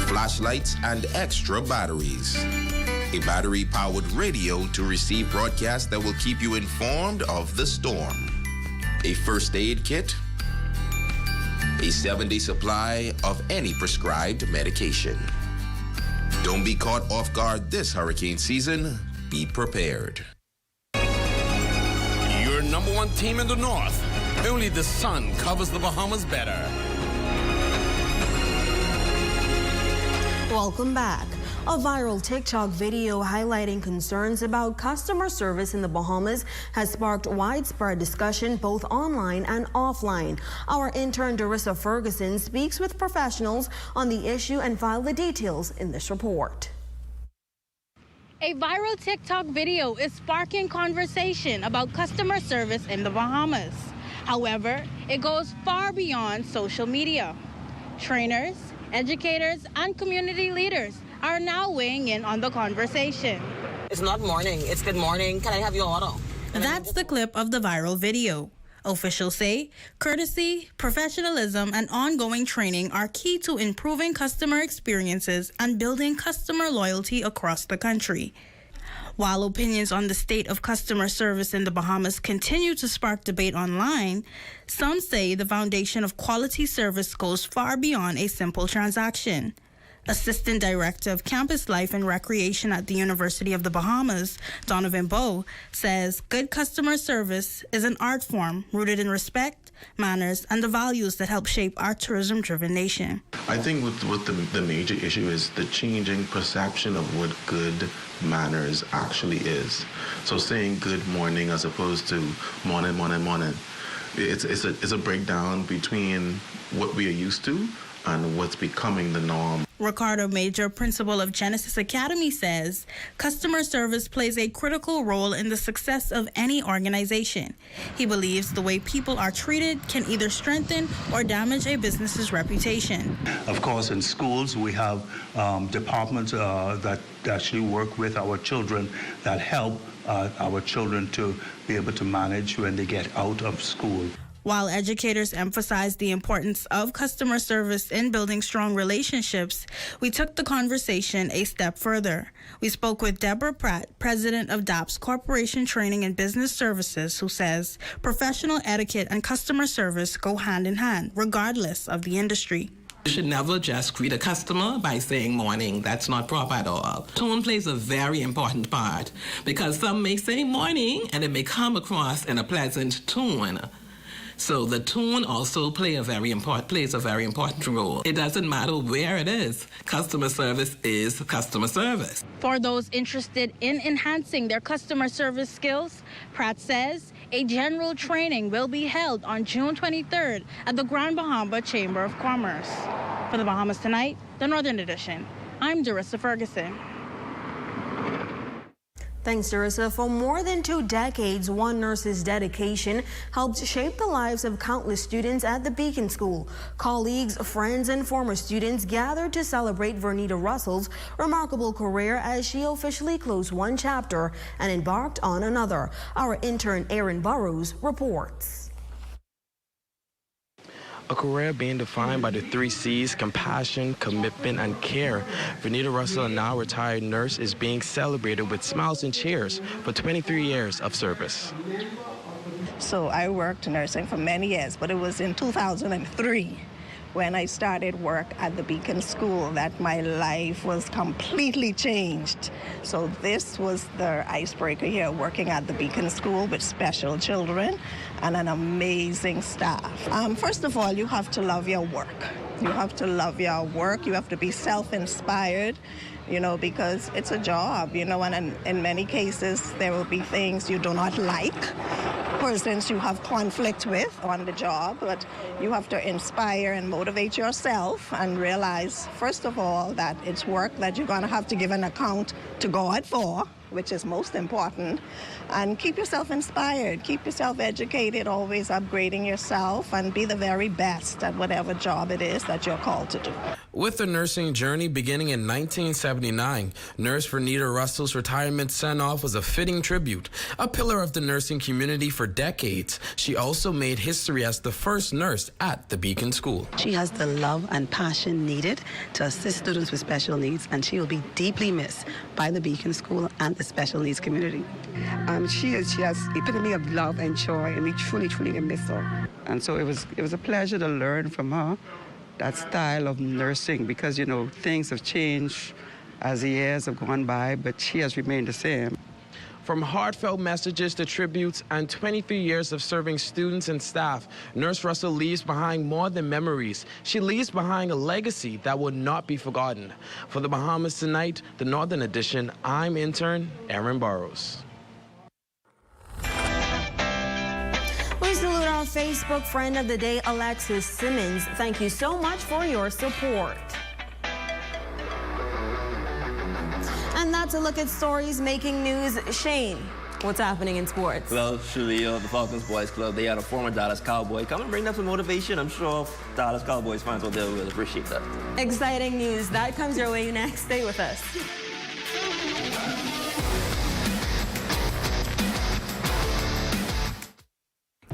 Flashlights and extra batteries. A battery-powered radio to receive broadcasts that will keep you informed of the storm. A first aid kit. A 7-day supply of any prescribed medication. Don't be caught off guard this hurricane season. Be prepared. Your number one team in the North. Only the sun covers the Bahamas better. Welcome back. A viral TikTok video highlighting concerns about customer service in the Bahamas has sparked widespread discussion both online and offline. Our intern Darissa Ferguson speaks with professionals on the issue and filed the details in this report. A viral TikTok video is sparking conversation about customer service in the Bahamas. However, it goes far beyond social media. Trainers, educators, and community leaders are now weighing in on the conversation. It's not morning, it's good morning. Can I have your order? That's the clip of the viral video. Officials say courtesy, professionalism, and ongoing training are key to improving customer experiences and building customer loyalty across the country. While opinions on the state of customer service in the Bahamas continue to spark debate online, some say the foundation of quality service goes far beyond a simple transaction. Assistant Director of Campus Life and Recreation at the University of the Bahamas, Donovan Bowe, says good customer service is an art form rooted in respect, manners, and the values that help shape our tourism-driven nation. I think what the major issue is the changing perception of what good manners actually is. So saying good morning as opposed to morning, morning, morning, it's a breakdown between what we are used to and what's becoming the norm. Ricardo Major, principal of Genesis Academy, says customer service plays a critical role in the success of any organization. He believes the way people are treated can either strengthen or damage a business's reputation. Of course, in schools, we have departments that actually work with our children that help our children to be able to manage when they get out of school. While educators emphasized the importance of customer service in building strong relationships, we took the conversation a step further. We spoke with Deborah Pratt, president of DAPS Corporation Training and Business Services, who says professional etiquette and customer service go hand in hand, regardless of the industry. You should never just greet a customer by saying morning. That's not proper at all. Tone plays a very important part because some may say morning and it may come across in a pleasant tone. So the tone also plays a very important role. It doesn't matter where it is. Customer service is customer service. For those interested in enhancing their customer service skills, Pratt says a general training will be held on June 23rd at the Grand Bahama Chamber of Commerce. For the Bahamas Tonight, the Northern Edition, I'm Darissa Ferguson. Thanks, Darissa. For more than 2 decades, one nurse's dedication helped shape the lives of countless students at the Beacon School. Colleagues, friends, and former students gathered to celebrate Vernita Russell's remarkable career as she officially closed one chapter and embarked on another. Our intern, Aaron Burrows, reports. A career being defined by the 3 C's: compassion, commitment, and care. Vernita Russell, a now retired nurse, is being celebrated with smiles and cheers for 23 years of service. So I worked nursing for many years, but it was in 2003 when I started work at the Beacon School that my life was completely changed. So this was the icebreaker here, working at the Beacon School with special children and an amazing staff. First of all, you have to love your work. You have to love your work. You have to be self-inspired, because it's a job, and in many cases there will be things you do not like, persons you have conflict with on the job, but you have to inspire and motivate yourself and realize, first of all, that it's work that you're going to have to give an account to God for, which is most important, and keep yourself inspired, keep yourself educated, always upgrading yourself, and be the very best at whatever job it is that you're called to do. With the nursing journey beginning in 1979, Nurse Vernita Russell's retirement send-off was a fitting tribute. A pillar of the nursing community for decades, she also made history as the first nurse at the Beacon School. She has the love and passion needed to assist students with special needs, and she will be deeply missed by the Beacon School and the special needs community. She has epitome of love and joy, and we truly miss her. And so it was a pleasure to learn from her that style of nursing, because things have changed as the years have gone by, but she has remained the same. From heartfelt messages to tributes and 23 years of serving students and staff, Nurse Russell leaves behind more than memories. She leaves behind a legacy that will not be forgotten. For the Bahamas Tonight, the Northern Edition, I'm intern Aaron Burrows. We salute our Facebook friend of the day, Alexis Simmons. Thank you so much for your support. And that's a look at stories making news. Shane, what's happening in sports? Well, surely the Falcons Boys Club, they had a former Dallas Cowboy come and bring them some motivation. I'm sure Dallas Cowboys fans will really appreciate that. Exciting news. That comes your way next. Stay with us.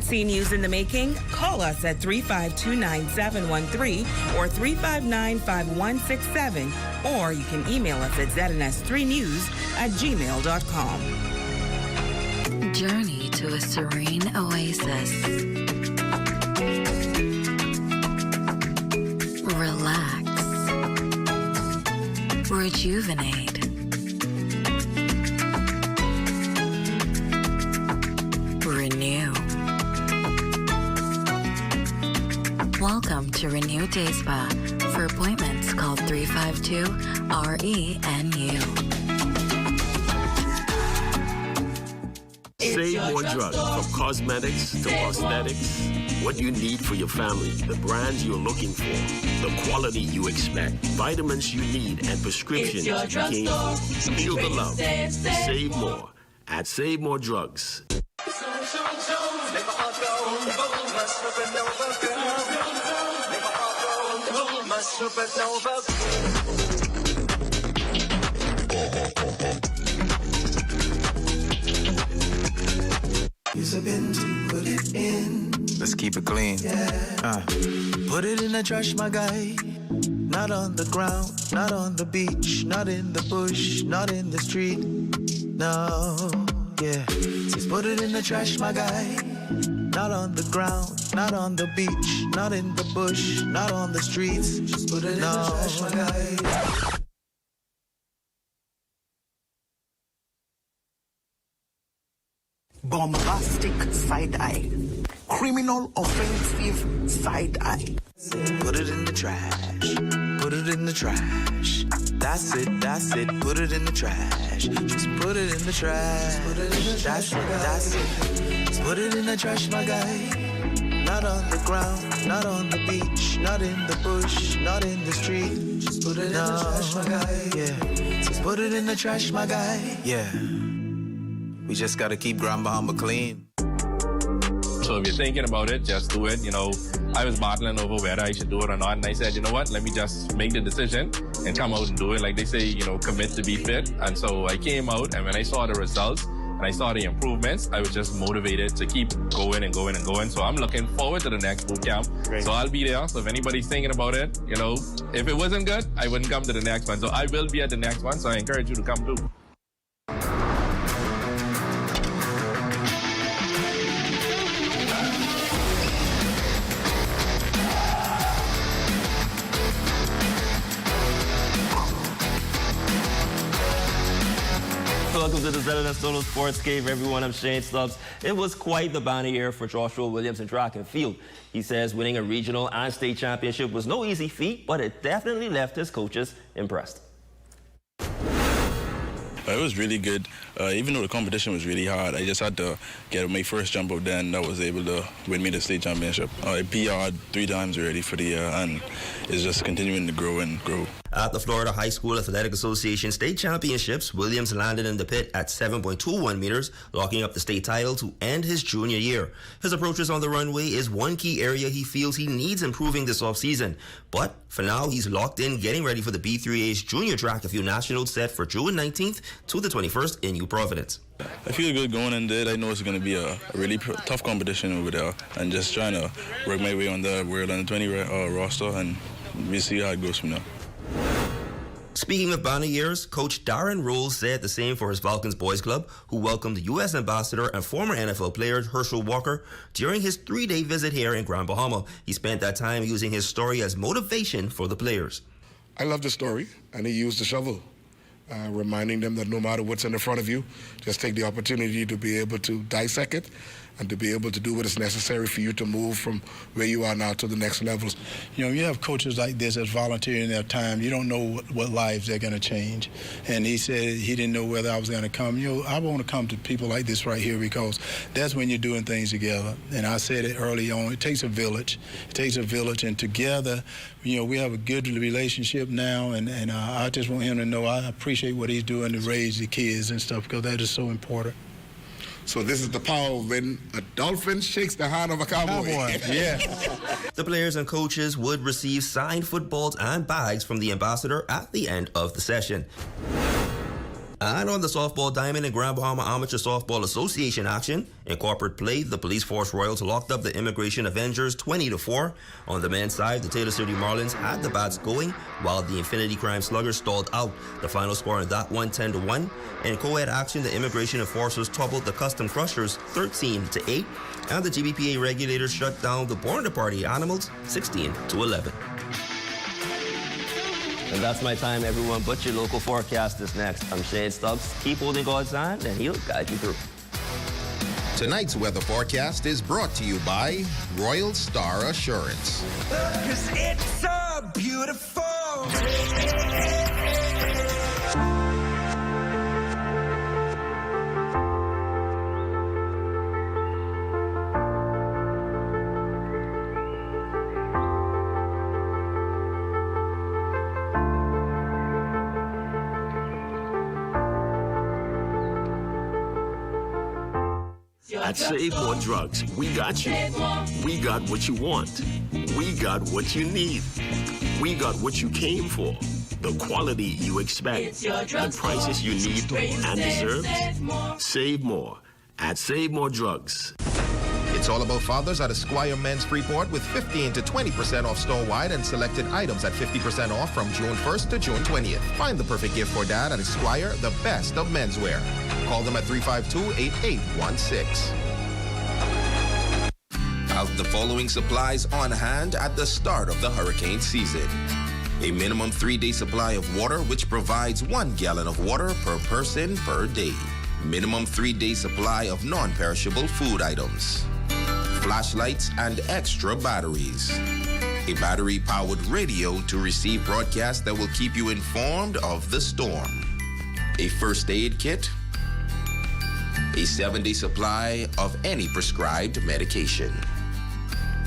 See news in the making? Call us at 352-9713 or 359-5167, or you can email us at zns3news@gmail.com. Journey to a serene oasis. Relax. Rejuvenate. Renew. Welcome to Renew Day Spa. For appointments, call 352-RENU. Save more drugs, from cosmetics to prosthetics. What you need for your family, the brands you're looking for, the quality you expect, vitamins you need, and prescriptions you came for. Feel the love. Save more at Save More Drugs. Let's keep it clean. Put it in the trash, my guy. Not on the ground, not on the beach, not in the bush, not in the street. No, yeah. Just put it in the trash, my guy. Not on the ground, not on the beach, not in the bush, not on the streets. Just put it in the trash, my guy. Bombastic side-eye. Criminal offensive side-eye. Put it in the trash. Put it in the trash. That's it, that's it. Put it in the trash. Just put it in the trash. Put it in the trash. That's it. Just put it in the trash, my guy. Not on the ground, not on the beach, not in the bush, not in the street. Just put it in the trash, my guy. Yeah. Just put it in the trash, my guy. Yeah. We just gotta keep Grand Bahama clean. So if you're thinking about it, just do it. You know, I was battling over whether I should do it or not, and I said, you know what, let me just make the decision and come out and do it. Like they say, you know, commit to be fit. And so I came out, and when I saw the results and I saw the improvements, I was just motivated to keep going and going and going. So I'm looking forward to the next boot camp. Great. So I'll be there. So if anybody's thinking about it, you know, if it wasn't good, I wouldn't come to the next one. So I will be at the next one. So I encourage you to come too. Welcome to the ZNS Solo Sports Cave, everyone. I'm Shane Stubbs. It was quite the banner year for Joshua Williams in track and field. He says winning a regional and state championship was no easy feat, but it definitely left his coaches impressed. It was really good. Even though the competition was really hard, I just had to get my first jump up there, and that was able to win me the state championship. I PR'd 3 times already for the year, and it's just continuing to grow and grow. At the Florida High School Athletic Association State Championships, Williams landed in the pit at 7.21 meters, locking up the state title to end his junior year. His approaches on the runway is one key area he feels he needs improving this offseason. But for now, he's locked in getting ready for the B3A's Junior Track and Field Nationals set for June 19th to the 21st in New Providence. I feel good going in there. I know it's going to be a really tough competition over there, and just trying to work my way on the World Under 20 roster, and we'll see how it goes from there. Speaking of banner years, Coach Darren Rolls said the same for his Falcons Boys Club, who welcomed the U.S. Ambassador and former NFL player Herschel Walker during his 3-day visit here in Grand Bahama. He spent that time using his story as motivation for the players. I love the story, and he used the shovel, reminding them that no matter what's in the front of you, just take the opportunity to be able to dissect it and to be able to do what is necessary for you to move from where you are now to the next levels. You know, you have coaches like this that's volunteering their time. You don't know what lives they're going to change. And he said he didn't know whether I was going to come. You know, I want to come to people like this right here because that's when you're doing things together. And I said it early on, it takes a village. It takes a village, and together, you know, we have a good relationship now, and I just want him to know I appreciate what he's doing to raise the kids and stuff, because that is so important. So this is the power of when a dolphin shakes the hand of a cowboy. Yeah. The players and coaches would receive signed footballs and bags from the ambassador at the end of the session. And on the softball diamond in Grand Bahama Amateur Softball Association action, in corporate play, the Police Force Royals locked up the Immigration Avengers 20-4. On the men's side, the Taylor City Marlins had the bats going, while the Infinity Crime Sluggers stalled out. The final score in that one, 10-1. In co-ed action, the Immigration Enforcers toppled the Custom Crushers 13-8, and the GBPA regulators shut down the Born to Party Animals 16-11. And that's my time, everyone, but your local forecast is next. I'm Shane Stubbs. Keep holding God's hand, and he'll guide you through. Tonight's weather forecast is brought to you by Royal Star Assurance. 'Cause it's so beautiful. At Save More Drugs, we got you. We got what you want. We got what you need. We got what you came for. The quality you expect. The prices you need and deserve. Save more at Save More Drugs. It's all about fathers at Esquire Men's Freeport with 15 to 20% off store-wide and selected items at 50% off from June 1st to June 20th. Find the perfect gift for dad at Esquire, the best of menswear. Call them at 352-8816. Have the following supplies on hand at the start of the hurricane season. A minimum 3-day supply of water, which provides 1 gallon of water per person per day. Minimum 3-day supply of non-perishable food items. Flashlights and extra batteries. A battery-powered radio to receive broadcasts that will keep you informed of the storm. A first aid kit. A 7-day supply of any prescribed medication.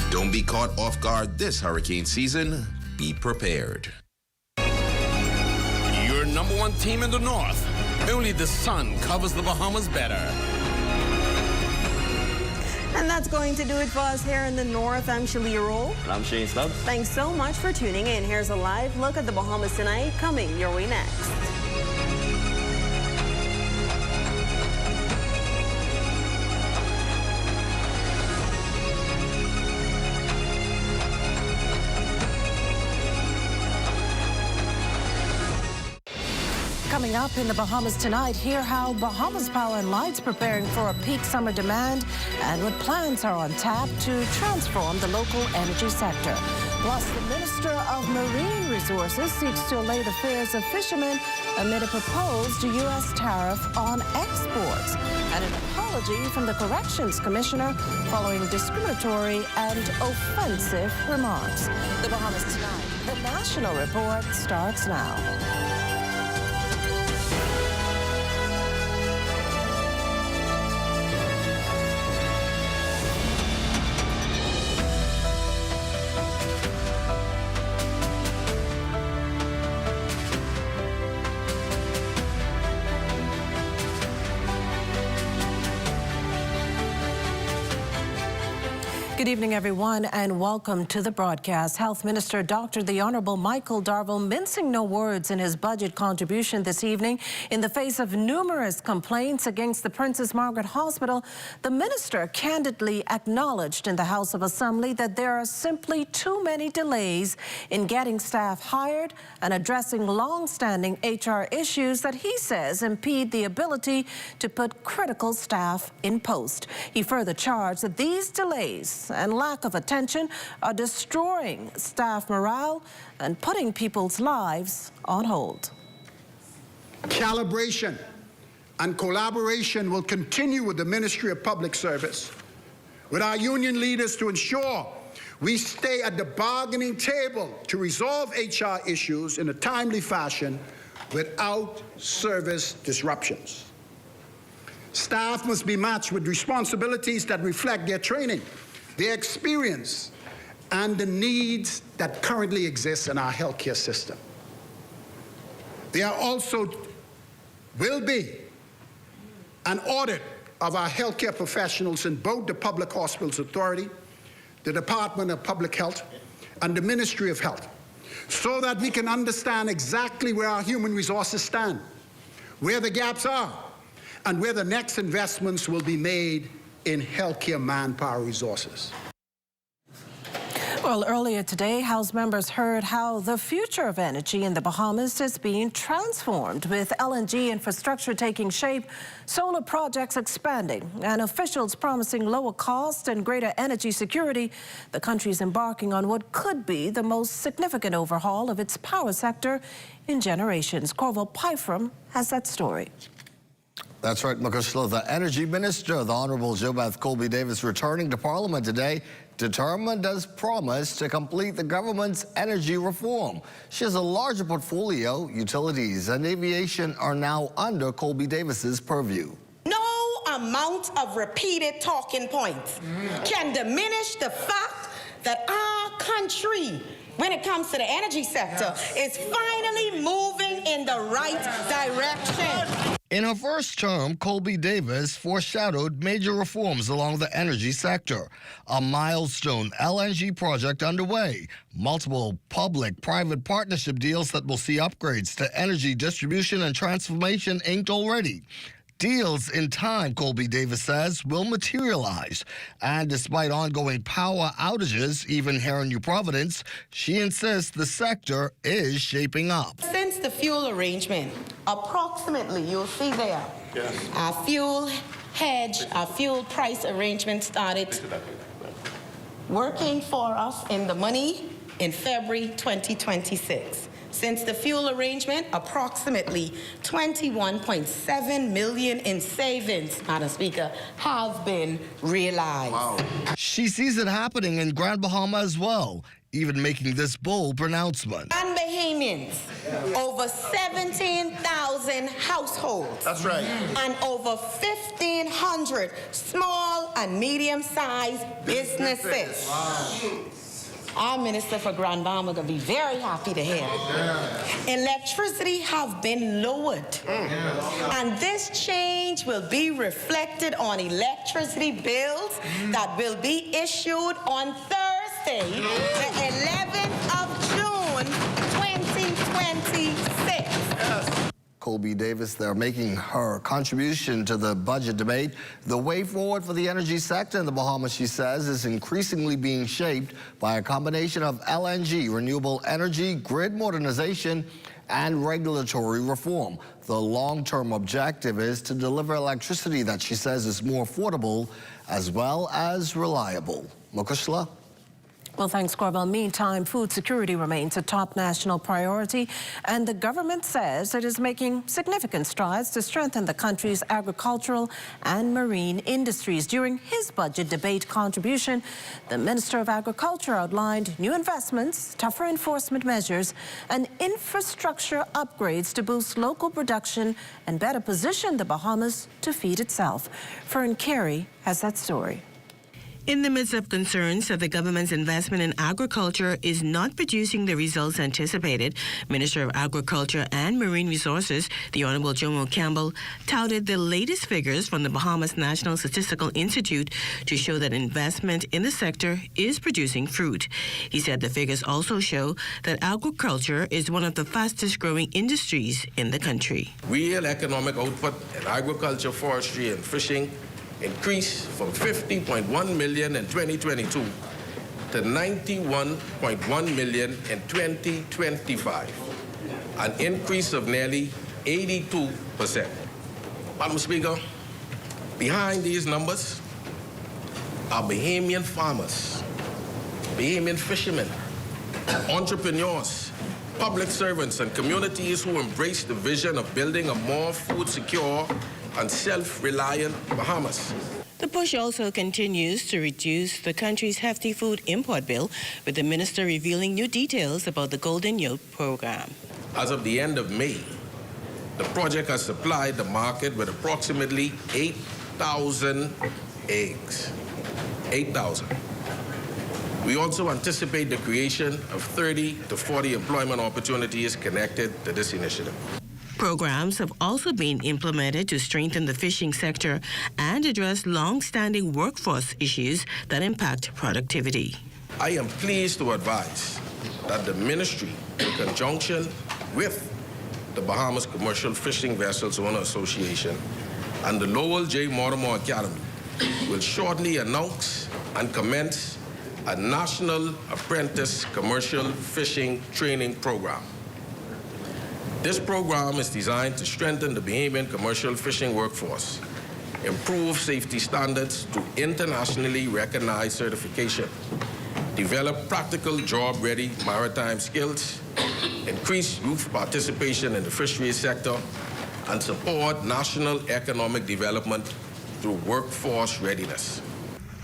Don't be caught off guard this hurricane season. Be prepared. Your #1 team in the North. Only the sun covers the Bahamas better. And that's going to do it for us here in the North. I'm Shalia Roll. I'm Shane Stubbs. Thanks so much for tuning in. Here's a live look at the Bahamas tonight, coming your way next. Coming up in the Bahamas tonight, hear how Bahamas Power and Light's preparing for a peak summer demand and what plans are on tap to transform the local energy sector. Plus, the Minister of Marine Resources seeks to allay the fears of fishermen amid a proposed U.S. tariff on exports. And an apology from the Corrections Commissioner following discriminatory and offensive remarks. The Bahamas tonight, the National Report starts now. Good evening, everyone, and welcome to the broadcast. Health Minister Dr. the Honorable Michael Darville mincing no words in his budget contribution this evening. In the face of numerous complaints against the Princess Margaret Hospital, the minister candidly acknowledged in the House of Assembly that there are simply too many delays in getting staff hired and addressing long-standing HR issues that he says impede the ability to put critical staff in post. He further charged that these delays and lack of attention are destroying staff morale and putting people's lives on hold. Calibration and collaboration will continue with the Ministry of Public Service, with our union leaders to ensure we stay at the bargaining table to resolve HR issues in a timely fashion without service disruptions. Staff must be matched with responsibilities that reflect their training, their experience, and the needs that currently exist in our healthcare system. There also will be an audit of our healthcare professionals in both the Public Hospitals Authority, the Department of Public Health, and the Ministry of Health, so that we can understand exactly where our human resources stand, where the gaps are, and where the next investments will be made in healthcare manpower resources. Well, earlier today, House members heard how the future of energy in the Bahamas is being transformed, with LNG infrastructure taking shape, solar projects expanding, and officials promising lower cost and greater energy security. The country is embarking on what could be the most significant overhaul of its power sector in generations. Corval Pyfram has that story. That's right, Makushla. The Energy Minister, the Honorable JoBeth Colby-Davis, returning to Parliament today, determined as promised to complete the government's energy reform. She has a larger portfolio. Utilities and aviation are now under Colby-Davis's purview. No amount of repeated talking points can diminish the fact that our country, when it comes to the energy sector, is finally moving in the right direction. In her first term, Colby-Davis foreshadowed major reforms along the energy sector. A milestone LNG project underway, multiple public-private partnership deals that will see upgrades to energy distribution and transformation inked already. Deals in time, Colby Davis says, will materialize. And despite ongoing power outages, even here in New Providence, she insists the sector is shaping up. Since the fuel arrangement, approximately, you'll see there, our fuel hedge, our fuel price arrangement started working for us in the money in February 2026. Since the fuel arrangement, approximately $21.7 million in savings, Madam Speaker, have been realized. Wow. She sees it happening in Grand Bahama as well, even making this bold pronouncement. And Bahamians, over 17,000 households. That's right. And over 1,500 small and medium-sized businesses. Wow. Our Minister for Grand Bahama will be very happy to hear. Electricity have been lowered. And this change will be reflected on electricity bills that will be issued on Thursday, the 11th of June, 2026. Colby Davis there making her contribution to the budget debate. The way forward for the energy sector in the Bahamas, she says, is increasingly being shaped by a combination of LNG, renewable energy, grid modernization, and regulatory reform. The long-term objective is to deliver electricity that she says is more affordable as well as reliable. Mokushla. Well, thanks, Corbell. Meantime, food security remains a top national priority, and the government says it is making significant strides to strengthen the country's agricultural and marine industries. During his budget debate contribution, the Minister of Agriculture outlined new investments, tougher enforcement measures, and infrastructure upgrades to boost local production and better position the Bahamas to feed itself. Fern Carey has that story. In the midst of concerns that the government's investment in agriculture is not producing the results anticipated, Minister of Agriculture and Marine Resources, the Honorable Jomo Campbell, touted the latest figures from the Bahamas National Statistical Institute to show that investment in the sector is producing fruit. He said the figures also show that agriculture is one of the fastest growing industries in the country. Real economic output in agriculture, forestry, and fishing increased from 50.1 million in 2022 to 91.1 million in 2025, an increase of nearly 82%. Madam Speaker, behind these numbers are Bahamian farmers, Bahamian fishermen, entrepreneurs, public servants, and communities who embrace the vision of building a more food secure and self-reliant Bahamas. The push also continues to reduce the country's hefty food import bill, with the minister revealing new details about the Golden Yoke program. As of the end of May, the project has supplied the market with approximately 8,000 eggs. 8,000. We also anticipate the creation of 30 to 40 employment opportunities connected to this initiative. Programs have also been implemented to strengthen the fishing sector and address long-standing workforce issues that impact productivity. I am pleased to advise that the ministry, in conjunction with the Bahamas Commercial Fishing Vessels Owner Association and the Lowell J. Mortimer Academy, will shortly announce and commence a National Apprentice Commercial Fishing Training Program. This program is designed to strengthen the Bahamian commercial fishing workforce, improve safety standards through internationally recognized certification, develop practical job-ready maritime skills, increase youth participation in the fisheries sector, and support national economic development through workforce readiness.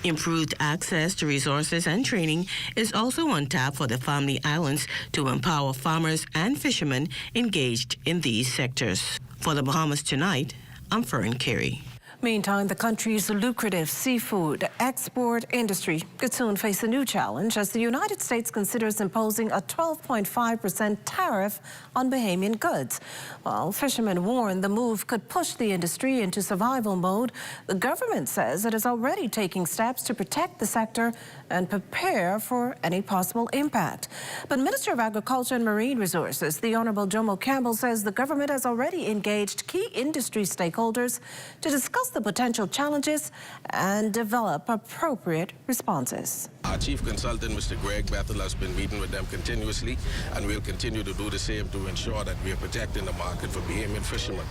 Improved access to resources and training is also on tap for the Family Islands to empower farmers and fishermen engaged in these sectors. For the Bahamas Tonight, I'm Fern Carey. Meantime, the country's lucrative seafood export industry could soon face a new challenge as the United States considers imposing a 12.5% tariff on Bahamian goods. While fishermen warn the move could push the industry into survival mode, the government says it is already taking steps to protect the sector and prepare for any possible impact. But Minister of Agriculture and Marine Resources, the Honourable Jomo Campbell, says the government has already engaged key industry stakeholders to discuss the potential challenges and develop appropriate responses. Our chief consultant, Mr. Greg Bethel, has been meeting with them continuously, and we'll continue to do the same to ensure that we are protecting the market for Bahamian fishermen.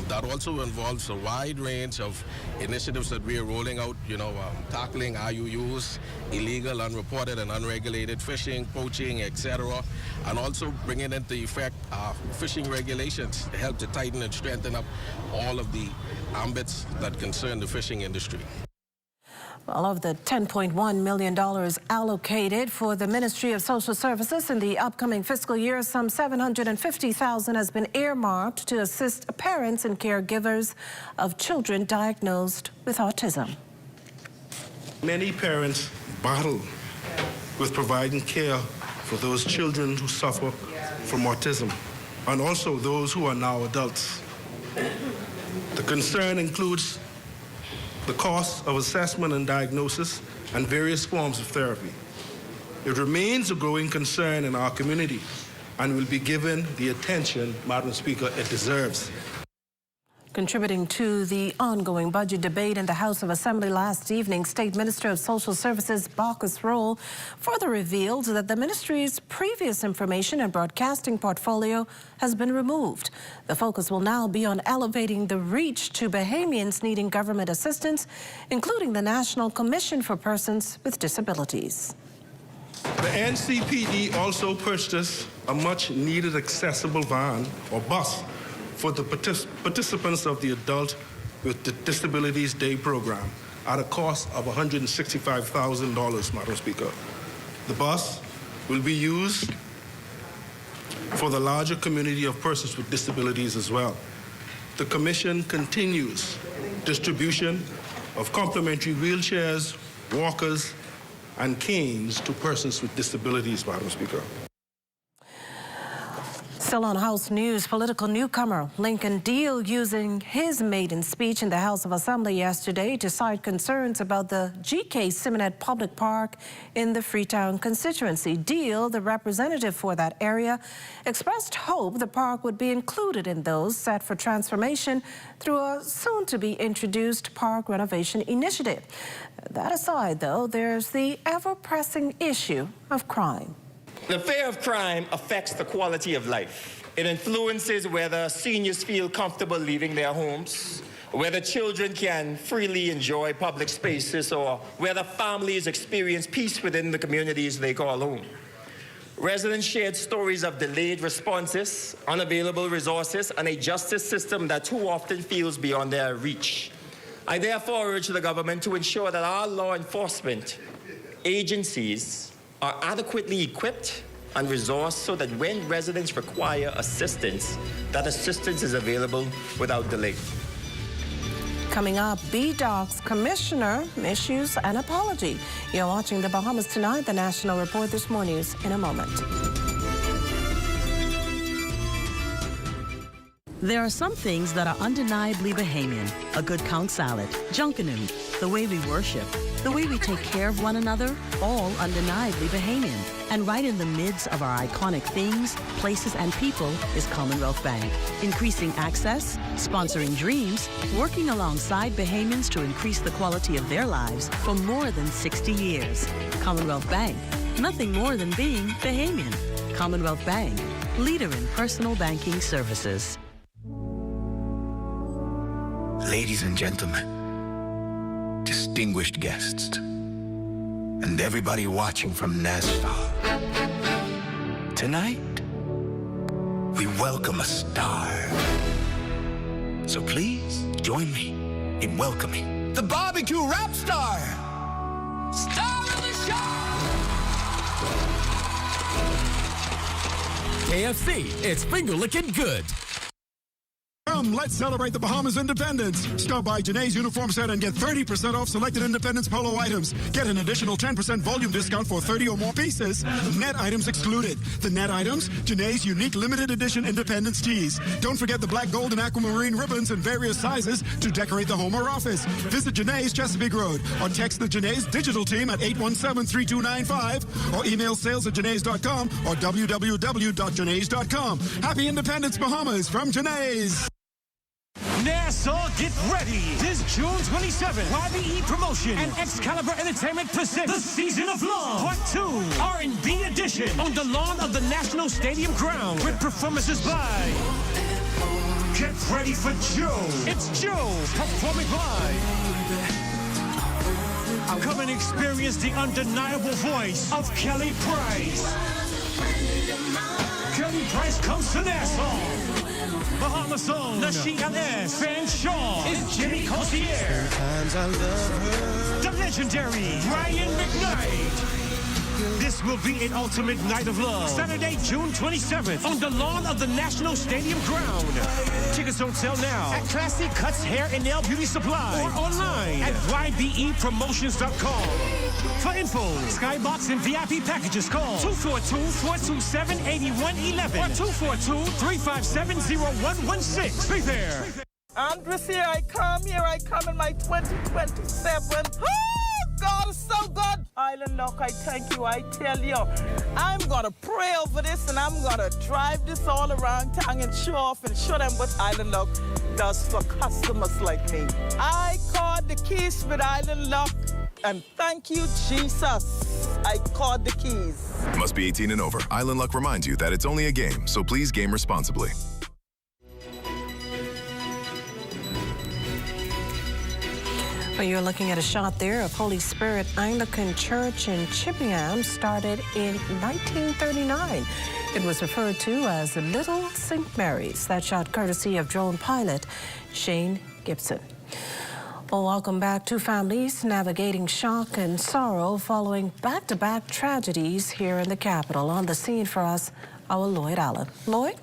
That also involves a wide range of initiatives that we are rolling out, tackling IUUs, illegal, unreported, and unregulated fishing, poaching, etc., and also bringing into effect fishing regulations to help to tighten and strengthen up all of the ambits that concern the fishing industry. Well, of the $10.1 million allocated for the Ministry of Social Services in the upcoming fiscal year, some $750,000 has been earmarked to assist parents and caregivers of children diagnosed with autism. Many parents battle with providing care for those children who suffer from autism, and also those who are now adults. The concern includes the cost of assessment and diagnosis and various forms of therapy. It remains a growing concern in our community and will be given the attention, Madam Speaker, it deserves. Contributing to the ongoing budget debate in the House of Assembly last evening, State Minister of Social Services Baucus Roll further revealed that the ministry's previous information and broadcasting portfolio has been removed. The focus will now be on elevating the reach to Bahamians needing government assistance, including the National Commission for Persons with Disabilities. The NCPD also purchased a much-needed accessible van or bus for the participants of the Adult with Disabilities Day program at a cost of $165,000, Madam Speaker. The bus will be used for the larger community of persons with disabilities as well. The Commission continues distribution of complimentary wheelchairs, walkers, and canes to persons with disabilities, Madam Speaker. Still on House News, political newcomer Lincoln Deal using his maiden speech in the House of Assembly yesterday to cite concerns about the GK Simonette Public Park in the Freetown constituency. Deal, the representative for that area, expressed hope the park would be included in those set for transformation through a soon-to-be-introduced park renovation initiative. That aside, though, there's the ever-pressing issue of crime. The fear of crime affects the quality of life. It influences whether seniors feel comfortable leaving their homes, whether children can freely enjoy public spaces, or whether families experience peace within the communities they call home. Residents shared stories of delayed responses, unavailable resources, and a justice system that too often feels beyond their reach. I therefore urge the government to ensure that our law enforcement agencies are adequately equipped and resourced so that when residents require assistance, that assistance is available without delay. Coming up, BDOC's commissioner issues an apology. You're watching The Bahamas Tonight, the National Report. There's more news in a moment. There are some things that are undeniably Bahamian. A good conch salad, junkanoo, the way we worship, the way we take care of one another, all undeniably Bahamian. And right in the midst of our iconic things, places, and people is Commonwealth Bank. Increasing access, sponsoring dreams, working alongside Bahamians to increase the quality of their lives for more than 60 years. Commonwealth Bank, nothing more than being Bahamian. Commonwealth Bank, leader in personal banking services. Ladies and gentlemen, distinguished guests, and everybody watching from Nassau. Tonight, we welcome a star. So please join me in welcoming the barbecue rap star, star of the show! KFC, it's finger-licking good. Come, let's celebrate the Bahamas' independence. Stop by Janae's Uniform Set and get 30% off selected Independence Polo items. Get an additional 10% volume discount for 30 or more pieces. Net items excluded. The net items, Janae's unique limited edition Independence tees. Don't forget the black, gold, and aquamarine ribbons in various sizes to decorate the home or office. Visit Janae's Chesapeake Road or text the Janae's digital team at 817-3295 or email sales@janae's.com or www.janae's.com. Happy Independence, Bahamas from Janae's. Nassau, get ready. This June 27th, YBE Promotion and Excalibur Entertainment presents The Season of Love, Part 2, R&B edition, on the lawn of the National Stadium ground with performances by... Get ready for Joe. It's Joe performing live. Come and experience the undeniable voice of Kelly Price. Kelly Price comes to Nassau. Bahamas own Nashi LS, Fan Shaw, is Jimmy Cossier. Sometimes I love her. The legendary Ryan McKnight. This will be an ultimate night of love. Saturday, June 27th, on the lawn of the National Stadium ground. Tickets on sale now at Classy Cuts Hair and Nail Beauty Supply or online at ybepromotions.com. For info, Skybox and VIP packages, call 242-427-8111 or 242-357-0116. Be there. And this year I come in my 2027. God is so good. Island Lock, I thank you. I tell you, I'm going to pray over this and I'm going to drive this all around town and show off and show them what Island Lock does for customers like me. I called the keys with Island Lock and thank you, Jesus. I called the keys. Must be 18 and over. Island Luck reminds you that it's only a game, so please game responsibly. Well, you're looking at a shot there of Holy Spirit Anglican Church in Chippenham, started in 1939. It was referred to as Little St. Mary's. That shot courtesy of drone pilot Shane Gibson. Well, welcome back. Two families navigating shock and sorrow following back-to-back tragedies here in the capital. On the scene for us, our Lloyd Allen. Lloyd?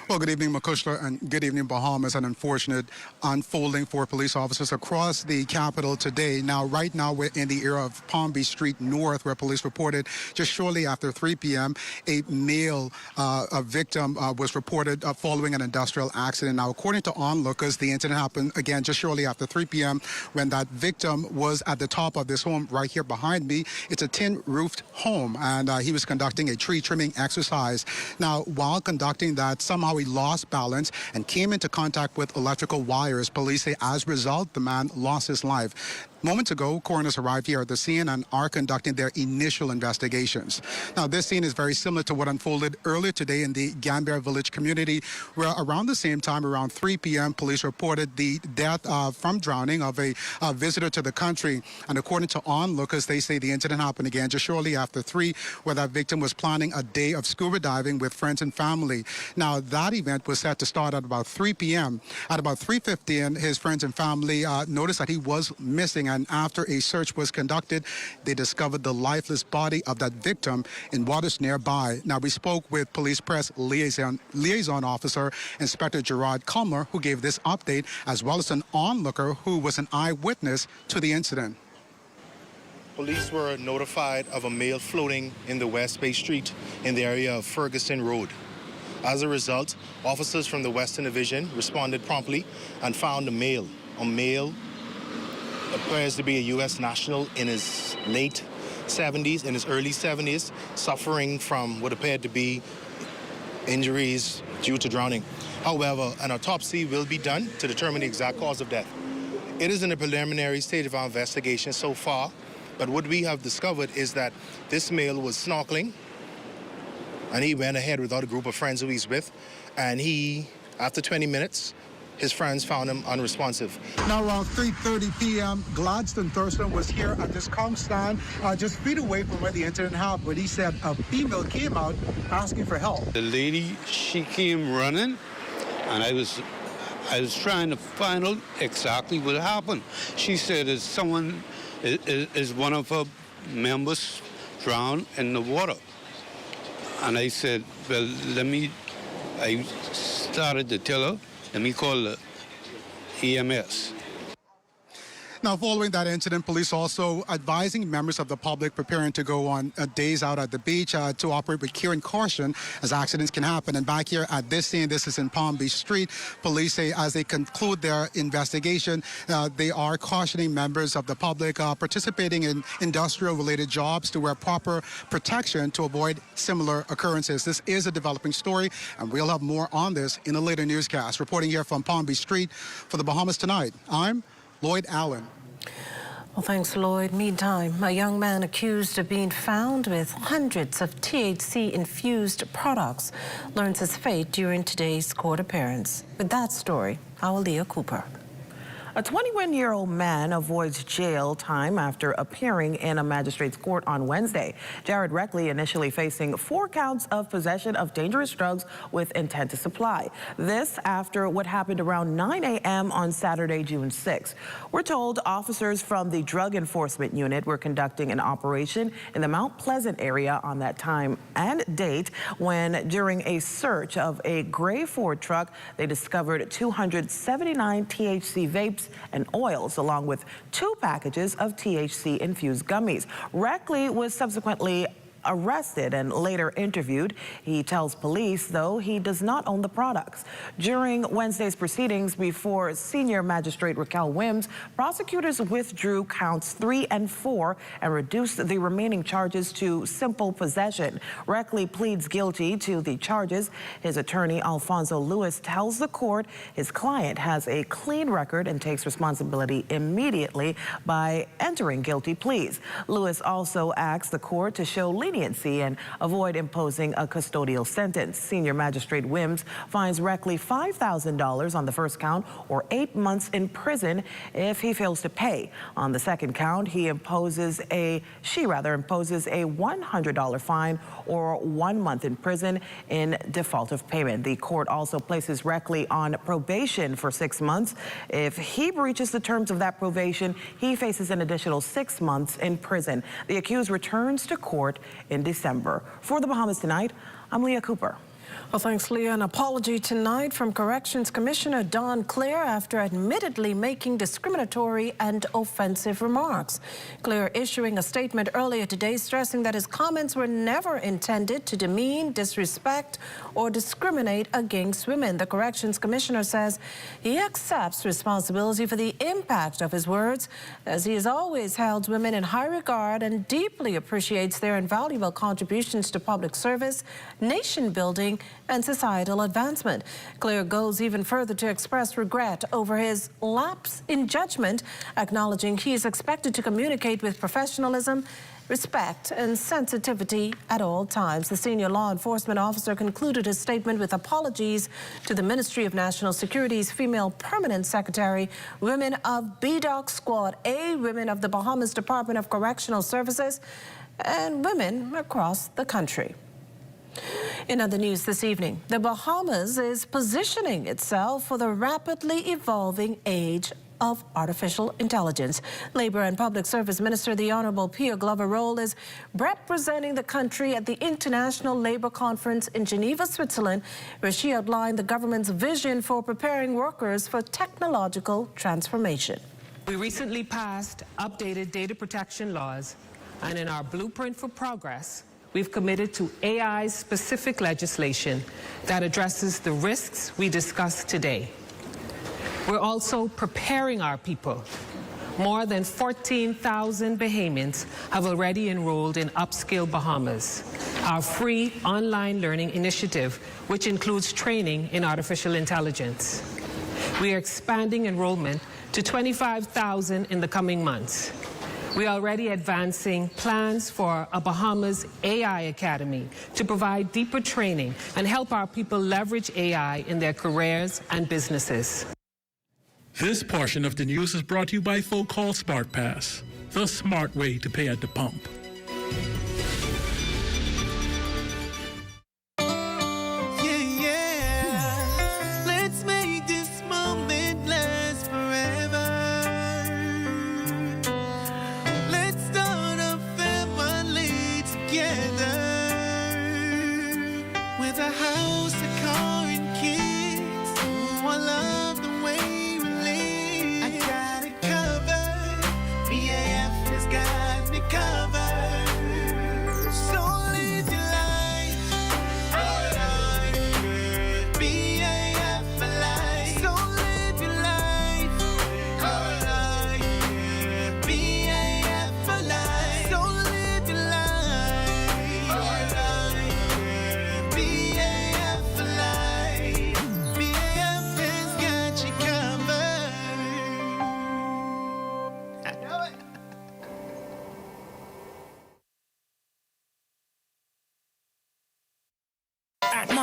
Well, good evening, Makushla, and good evening, Bahamas. An unfortunate unfolding for police officers across the capital today. Now, right now, we're in the area of Palm Beach Street North, where police reported just shortly after 3 p.m., a male victim was reported following an industrial accident. Now, according to onlookers, the incident happened, again, just shortly after 3 p.m., when that victim was at the top of this home right here behind me. It's a tin-roofed home, and he was conducting a tree trimming exercise. Now, while conducting that, somehow he lost balance and came into contact with electrical wires. Police say as a result, the man lost his life. Moments ago, coroners arrived here at the scene and are conducting their initial investigations. Now, this scene is very similar to what unfolded earlier today in the Gambier Village community, where around the same time, around 3 p.m., police reported the death from drowning of a visitor to the country. And according to onlookers, they say the incident happened again just shortly after 3, where that victim was planning a day of scuba diving with friends and family. Now, that event was set to start at about 3 p.m. At about 3:15, his friends and family noticed that he was missing. And after a search was conducted, they discovered the lifeless body of that victim in waters nearby. Now, we spoke with police press liaison officer, Inspector Gerard Culmer, who gave this update, as well as an onlooker who was an eyewitness to the incident. Police were notified of a male floating in the West Bay Street in the area of Ferguson Road. As a result, officers from the Western Division responded promptly and found a male. A male appears to be a U.S. national in his late 70s, in his early 70s, suffering from what appeared to be injuries due to drowning. However, an autopsy will be done to determine the exact cause of death. It is in a preliminary stage of our investigation so far, but what we have discovered is that this male was snorkeling, and he went ahead without a group of friends who he's with, and he, after 20 minutes, his friends found him unresponsive. Now, around 3:30 p.m., Gladstone Thurston was here at this conch stand just feet away from where the incident happened. He said a female came out asking for help. The lady, she came running, and I was trying to find out exactly what happened. She said is one of her members drowned in the water. And I said, well, I started to tell her, let me call the EMS. Now, following that incident, police also advising members of the public preparing to go on days out at the beach to operate with care and caution as accidents can happen. And back here at this scene, this is in Palm Beach Street, police say as they conclude their investigation, they are cautioning members of the public participating in industrial-related jobs to wear proper protection to avoid similar occurrences. This is a developing story, and we'll have more on this in a later newscast. Reporting here from Palm Beach Street for the Bahamas Tonight, I'm Lloyd Allen. Well, thanks, Lloyd. Meantime, a young man accused of being found with hundreds of THC-infused products learns his fate during today's court appearance. With that story, our Leah Cooper. A 21-year-old man avoids jail time after appearing in a magistrate's court on Wednesday. Jared Reckley initially facing 4 counts of possession of dangerous drugs with intent to supply. This after what happened around 9 a.m. on Saturday, June 6. We're told officers from the Drug Enforcement Unit were conducting an operation in the Mount Pleasant area on that time and date when, during a search of a gray Ford truck, they discovered 279 THC vapes and oils, along with 2 packages of THC-infused gummies. Reckley was subsequently arrested and later interviewed. He tells police, though, he does not own the products. During Wednesday's proceedings before Senior Magistrate Raquel Wims, prosecutors withdrew counts 3 and 4 and reduced the remaining charges to simple possession. Reckley pleads guilty to the charges. His attorney, Alfonso Lewis, tells the court his client has a clean record and takes responsibility immediately by entering guilty pleas. Lewis also asks the court to show leniency and avoid imposing a custodial sentence. Senior Magistrate Wims fines Reckley $5,000 on the first count or 8 months in prison if he fails to pay. On the second count, she imposes a $100 fine or 1 month in prison in default of payment. The court also places Reckley on probation for 6 months. If he breaches the terms of that probation, he faces an additional 6 months in prison. The accused returns to court in December. For the Bahamas Tonight, I'm Leah Cooper. Well, thanks, Leah. An apology tonight from Corrections Commissioner Don Clare after admittedly making discriminatory and offensive remarks. Clare issuing a statement earlier today stressing that his comments were never intended to demean, disrespect, or discriminate against women. The Corrections Commissioner says he accepts responsibility for the impact of his words, as he has always held women in high regard and deeply appreciates their invaluable contributions to public service, nation building, and societal advancement. Clare goes even further to express regret over his lapse in judgment, acknowledging he is expected to communicate with professionalism, respect, and sensitivity at all times. The senior law enforcement officer concluded his statement with apologies to the Ministry of National Security's female permanent secretary, women of BDOC Squad A, women of the Bahamas Department of Correctional Services, and women across the country. In other news this evening, the Bahamas is positioning itself for the rapidly evolving age of artificial intelligence. Labor and Public Service Minister, the Honorable Pia Glover-Roll, is representing the country at the International Labor Conference in Geneva, Switzerland, where she outlined the government's vision for preparing workers for technological transformation. We recently passed updated data protection laws, and in our Blueprint for Progress, we've committed to AI-specific legislation that addresses the risks we discussed today. We're also preparing our people. More than 14,000 Bahamians have already enrolled in Upskill Bahamas, our free online learning initiative, which includes training in artificial intelligence. We are expanding enrollment to 25,000 in the coming months. We are already advancing plans for a Bahamas AI Academy to provide deeper training and help our people leverage AI in their careers and businesses. This portion of the news is brought to you by Folk Call Smart Pass, the smart way to pay at the pump.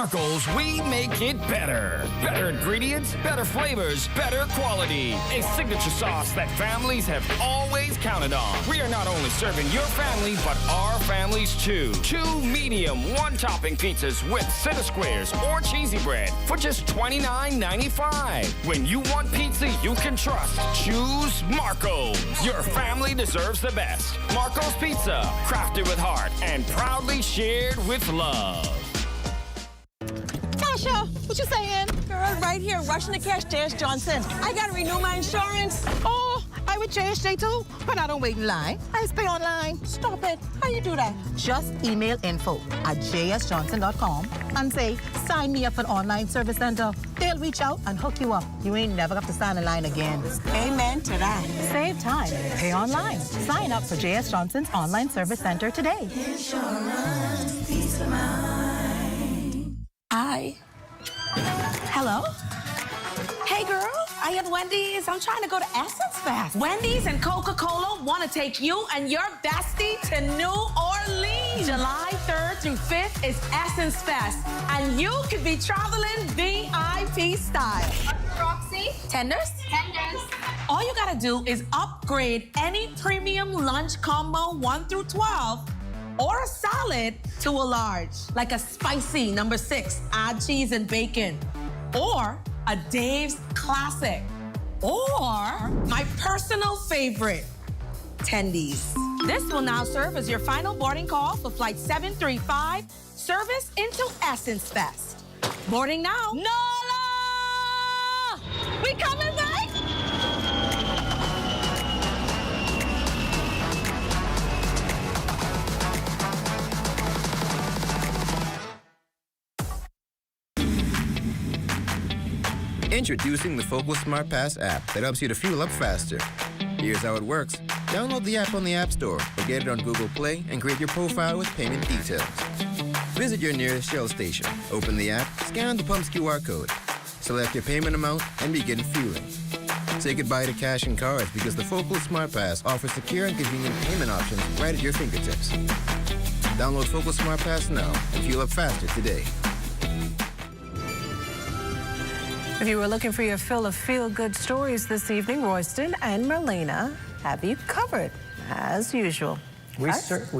Marco's, we make it better. Better ingredients, better flavors, better quality. A signature sauce that families have always counted on. We are not only serving your family, but our families too. 2 medium, 1-topping pizzas with center squares or cheesy bread for just $29.95. When you want pizza you can trust, choose Marco's. Your family deserves the best. Marco's Pizza, crafted with heart and proudly shared with love. Tasha, what you saying? Girl, right here, rushing to cash, JS Johnson. I gotta renew my insurance. Oh, I with JSJ too, but I don't wait in line. I just pay online. Stop it. How you do that? Just email info@jsjohnson.com and say, sign me up for an online service center. They'll reach out and hook you up. You ain't never have to stand in line again. Amen to that. Save time. Pay online. Sign up for JS Johnson's online service center today. Insurance, peace of mind. Hi. Hello? Hey, girl. I am Wendy's. I'm trying to go to Essence Fest. Wendy's and Coca-Cola want to take you and your bestie to New Orleans. July 3rd through 5th is Essence Fest, and you could be traveling VIP style. Roxy? Tenders? Tenders. All you gotta do is upgrade any premium lunch combo 1 through 12 or a salad to a large, like a spicy number 6, add cheese and bacon, or a Dave's Classic, or my personal favorite, Tendies. This will now serve as your final boarding call for Flight 735, service into Essence Fest. Boarding now. Nola! We coming back? Introducing the Focal Smart Pass app that helps you to fuel up faster. Here's how it works. Download the app on the App Store or get it on Google Play and create your profile with payment details. Visit your nearest Shell station. Open the app, scan the pump's QR code, select your payment amount, and begin fueling. Say goodbye to cash and cards because the Focal Smart Pass offers secure and convenient payment options right at your fingertips. Download Focal Smart Pass now and fuel up faster today. If you were looking for your fill of feel-good stories this evening, Royston and Marlena have you covered, as usual. We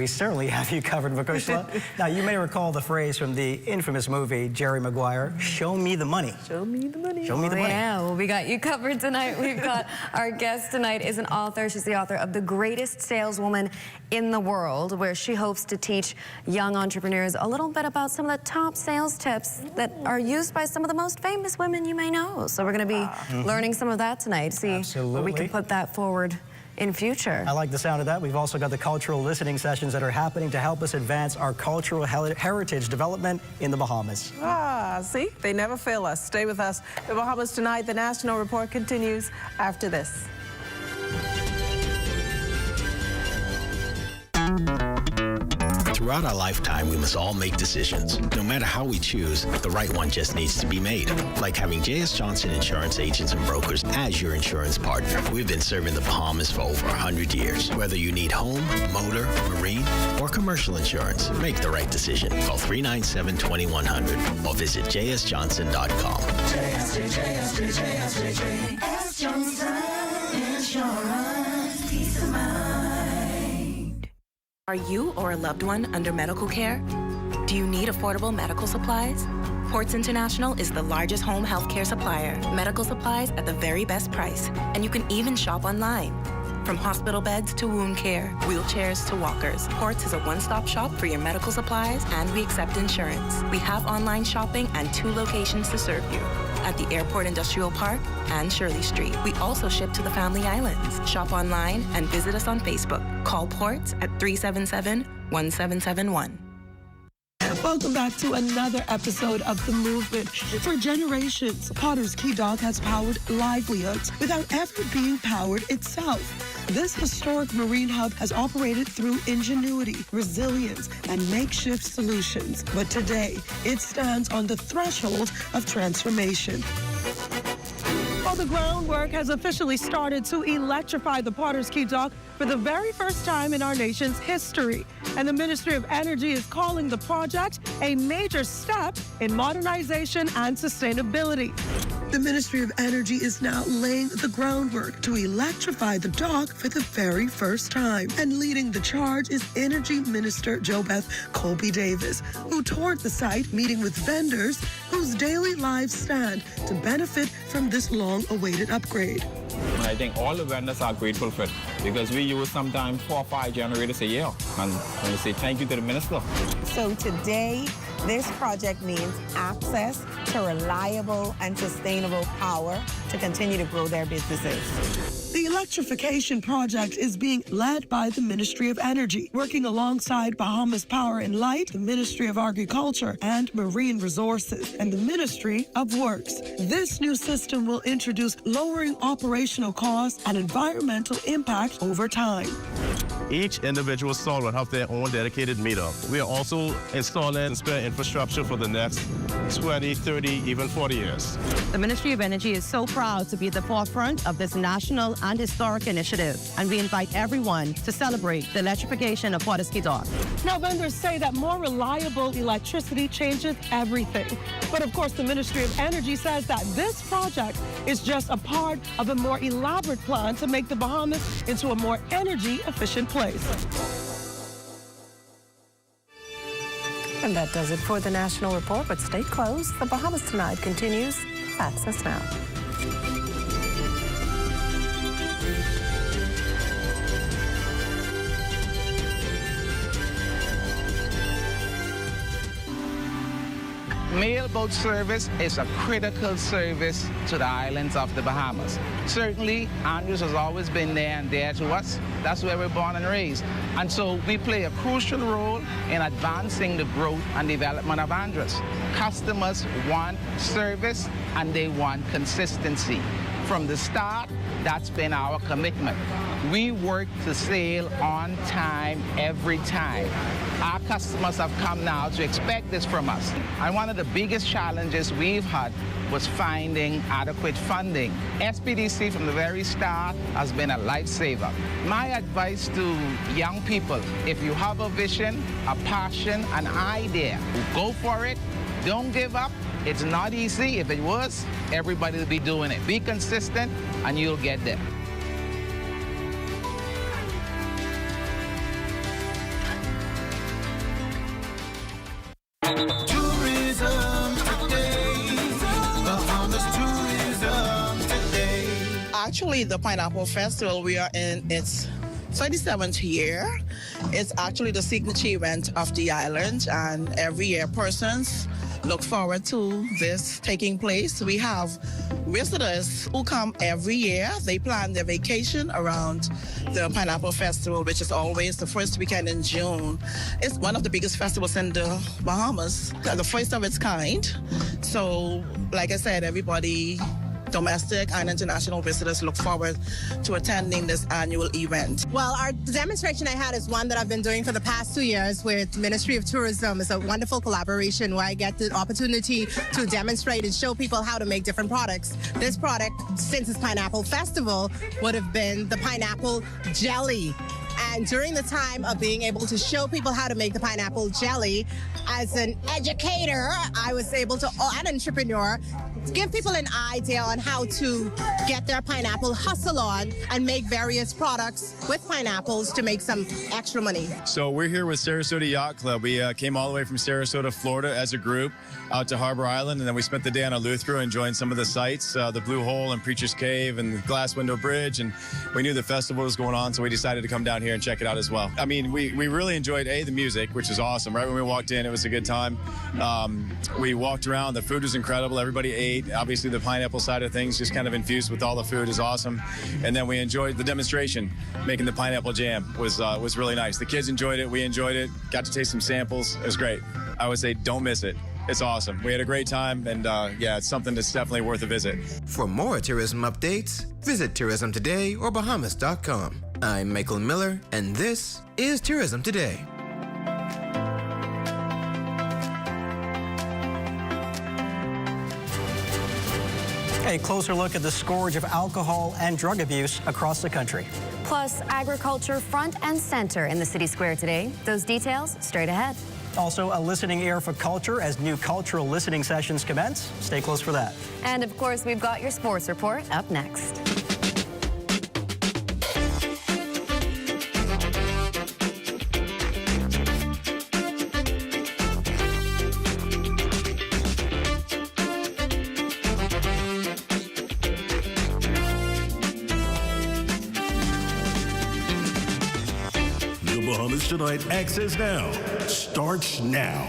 certainly have you covered, Vakushla. Now, you may recall the phrase from the infamous movie, Jerry Maguire, show me the money. Show me the money. Show me the money. Yeah, well, we got you covered tonight. We've got our guest tonight is an author. She's the author of The Greatest Saleswoman in the World, where she hopes to teach young entrepreneurs a little bit about some of the top sales tips that are used by some of the most famous women you may know. So we're going to be learning some of that tonight, see where we can put that forward in future. I like the sound of that. We've also got the cultural listening sessions that are happening to help us advance our cultural heritage development in the Bahamas. See, they never fail us. Stay with us. The Bahamas Tonight, the National Report continues after this. Throughout our lifetime, we must all make decisions. No matter how we choose, the right one just needs to be made. Like having J.S. Johnson Insurance Agents and Brokers as your insurance partner. We've been serving the Bahamas for over 100 years. Whether you need home, motor, marine, or commercial insurance, make the right decision. Call 397-2100 or visit jsjohnson.com. JS Johnson Insurance, peace of mind. Are you or a loved one under medical care? Do you need affordable medical supplies? Ports International is the largest home health care supplier. Medical supplies at the very best price. And you can even shop online. From hospital beds to wound care, wheelchairs to walkers, Ports is a one-stop shop for your medical supplies, and we accept insurance. We have online shopping and 2 locations to serve you, at the Airport Industrial Park and Shirley Street. We also ship to the Family Islands. Shop online and visit us on Facebook. Call Ports at 377-1771. Welcome back to another episode of The Movement. For generations, Potter's Key Dog has powered livelihoods without ever being powered itself. This historic marine hub has operated through ingenuity, resilience, and makeshift solutions. But today, it stands on the threshold of transformation. Well, the groundwork has officially started to electrify the Potter's Key Dock for the very first time in our nation's history. And the Ministry of Energy is calling the project a major step in modernization and sustainability. The Ministry of Energy is now laying the groundwork to electrify the dock for the very first time. And leading the charge is Energy Minister JoBeth Colby Davis, who toured the site meeting with vendors whose daily lives stand to benefit from this long-awaited upgrade. I think all the vendors are grateful for it because we use sometimes 4 or 5 generators a year. And we say thank you to the minister. So today, this project means access to reliable and sustainable power to continue to grow their businesses. The electrification project is being led by the Ministry of Energy, working alongside Bahamas Power and Light, the Ministry of Agriculture and Marine Resources, and the Ministry of Works. This new system will introduce lowering operational costs and environmental impact over time. Each individual stall will have their own dedicated meter. We are also installing spare infrastructure for the next 20, 30, even 40 years. The Ministry of Energy is so proud to be at the forefront of this national and historic initiative, and we invite everyone to celebrate the electrification of Potter's Key Dock. Now, vendors say that more reliable electricity changes everything. But of course, the Ministry of Energy says that this project is just a part of a more elaborate plan to make the Bahamas into a more energy-efficient place. And that does it for the National Report, but stay close. The Bahamas Tonight continues. Access now. Mailboat service is a critical service to the islands of the Bahamas. Certainly, Andrews has always been there and dear to us. That's where we're born and raised. And so we play a crucial role in advancing the growth and development of Andrews. Customers want service and they want consistency. From the start, that's been our commitment. We work to sail on time every time. Our customers have come now to expect this from us. And one of the biggest challenges we've had was finding adequate funding. SPDC from the very start has been a lifesaver. My advice to young people, if you have a vision, a passion, an idea, go for it. Don't give up. It's not easy. If it was, everybody would be doing it. Be consistent and you'll get there. Tourism today. Bahamas tourism today. Actually, the Pineapple Festival, we are in its 27th year. It's actually the signature event of the island, and every year persons look forward to this taking place. We have visitors who come every year. They plan their vacation around the Pineapple Festival, which is always the first weekend in June. It's one of the biggest festivals in the Bahamas, the first of its kind. So, like I said, everybody, domestic and international visitors, look forward to attending this annual event. Well, our demonstration I had is one that I've been doing for the past 2 years with Ministry of Tourism. It's a wonderful collaboration where I get the opportunity to demonstrate and show people how to make different products. This product, since it's Pineapple Festival, would have been the pineapple jelly. And during the time of being able to show people how to make the pineapple jelly, as an educator, I was able to, and an entrepreneur, give people an idea on how to get their pineapple hustle on and make various products with pineapples to make some extra money. So we're here with Sarasota Yacht Club. We came all the way from Sarasota, Florida as a group out to Harbor Island, and then we spent the day on Eleuthera enjoying some of the sights, the Blue Hole and Preacher's Cave and the Glass Window Bridge, and we knew the festival was going on, so we decided to come down here and check it out as well. I mean, we really enjoyed, the music, which is awesome. Right when we walked in, it was a good time. We walked around, the food was incredible, everybody ate. Obviously, the pineapple side of things, just kind of infused with all the food, is awesome. And then we enjoyed the demonstration, making the pineapple jam was really nice. The kids enjoyed it, we enjoyed it, got to taste some samples. It was great. I would say don't miss it. It's awesome. We had a great time, and yeah, it's something that's definitely worth a visit. For more tourism updates, visit Tourism Today or Bahamas.com. I'm Michael Miller, and this is Tourism Today. A closer look at the scourge of alcohol and drug abuse across the country. Plus, agriculture front and center in the city square today. Those details straight ahead. Also, a listening ear for culture as new cultural listening sessions commence. Stay close for that. And of course, we've got your sports report up next. Bahamas Tonight Access Now starts now.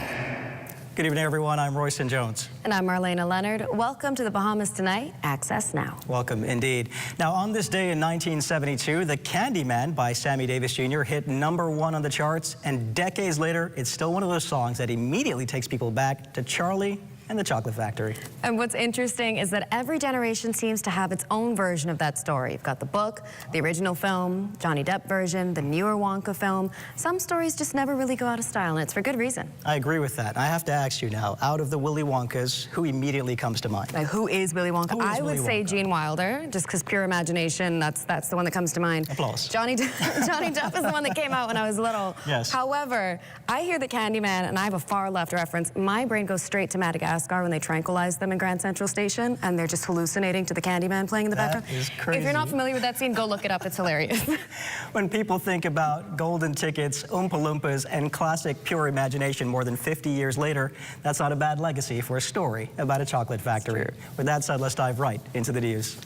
Good evening, everyone. I'm Royson Jones. And I'm Marlena Leonard. Welcome to the Bahamas Tonight Access Now. Welcome indeed. Now, on this day in 1972, The Candyman by Sammy Davis Jr. hit #1 on the charts, and decades later, it's still one of those songs that immediately takes people back to Charlie and the Chocolate Factory. And what's interesting is that every generation seems to have its own version of that story. You've got the book, the original film, Johnny Depp version, the newer Wonka film. Some stories just never really go out of style, and it's for good reason. I agree with that. I have to ask you now, out of the Willy Wonkas, who immediately comes to mind? Like, who is Willy Wonka? I would say Gene Wilder, just because pure imagination, that's the one that comes to mind. Applause. Johnny Depp is the one that came out when I was little. Yes. However, I hear the Candyman, and I have a far left reference. My brain goes straight to Madagascar when they tranquilize them in Grand Central Station, and they're just hallucinating to the Candyman playing in the background. That is crazy. If you're not familiar with that scene, go look it up. It's hilarious. When people think about golden tickets, Oompa Loompas, and classic pure imagination more than 50 years later, that's not a bad legacy for a story about a chocolate factory. With that said, let's dive right into the news.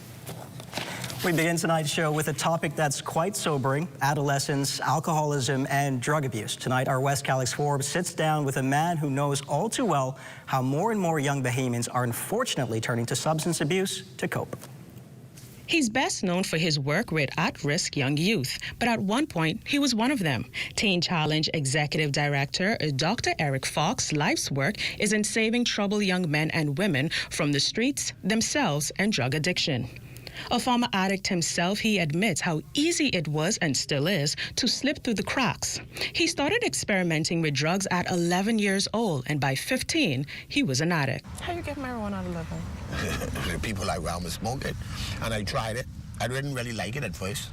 We begin tonight's show with a topic that's quite sobering: adolescence, alcoholism, and drug abuse. Tonight, our West Calix Forbes sits down with a man who knows all too well how more and more young Bahamians are unfortunately turning to substance abuse to cope. He's best known for his work with at-risk young youth, but at one point, he was one of them. Teen Challenge Executive Director Dr. Eric Fox' life's work is in saving troubled young men and women from the streets, themselves, and drug addiction. A former addict himself, he admits how easy it was and still is to slip through the cracks. He started experimenting with drugs at 11 years old, and by 15, he was an addict. How you get marijuana at 11? The people around me smoke it, and I tried it. I didn't really like it at first.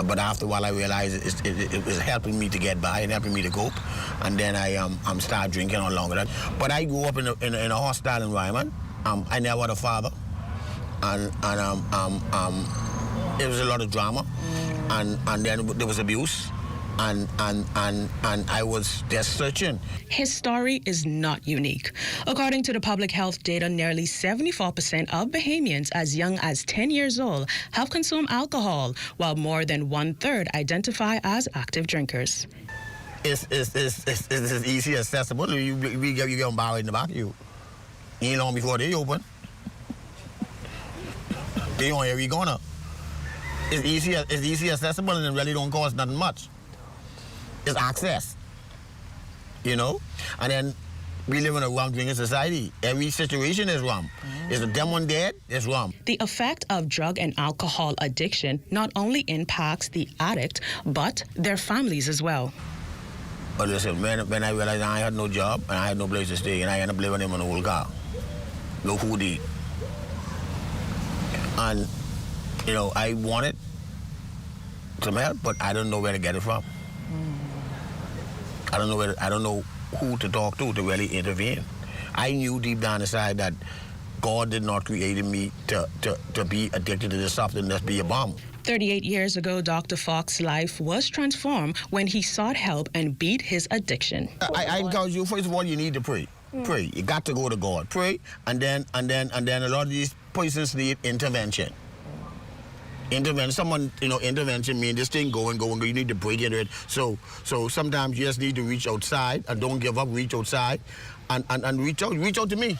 But after a while, I realized it was helping me to get by and helping me to cope. And then I started drinking on longer. But I grew up in a hostile environment. I never had a father. And there was a lot of drama, and then there was abuse, and I was just searching. His story is not unique. According to the public health data, nearly 74% of Bahamians as young as 10 years old have consumed alcohol, while more than 1/3 identify as active drinkers. It's easy accessible. You get them borrowed in the back of you. You ain't long before they open. They don't hear you gonna. It's easy accessible, and it really don't cost nothing much. It's access, you know? And then we live in a rum drinking society. Every situation is rum. Is them one dead? It's rum. The effect of drug and alcohol addiction not only impacts the addict, but their families as well. But listen, when I realized I had no job and I had no place to stay, and I ended up living in an old car, no food to eat. And, you know, I wanted some help, but I don't know where to get it from. I don't know who to talk to really intervene. I knew deep down inside that God did not create me to be addicted to this stuff and just be a bum. 38 years ago, Dr. Fox's life was transformed when he sought help and beat his addiction. I encourage you, first of all, you need to pray. Pray. You got to go to God. Pray, and then a lot of these persons need intervention. Intervention means this thing going. You need to break into it. So sometimes you just need to reach outside and don't give up. Reach outside, and reach out to me.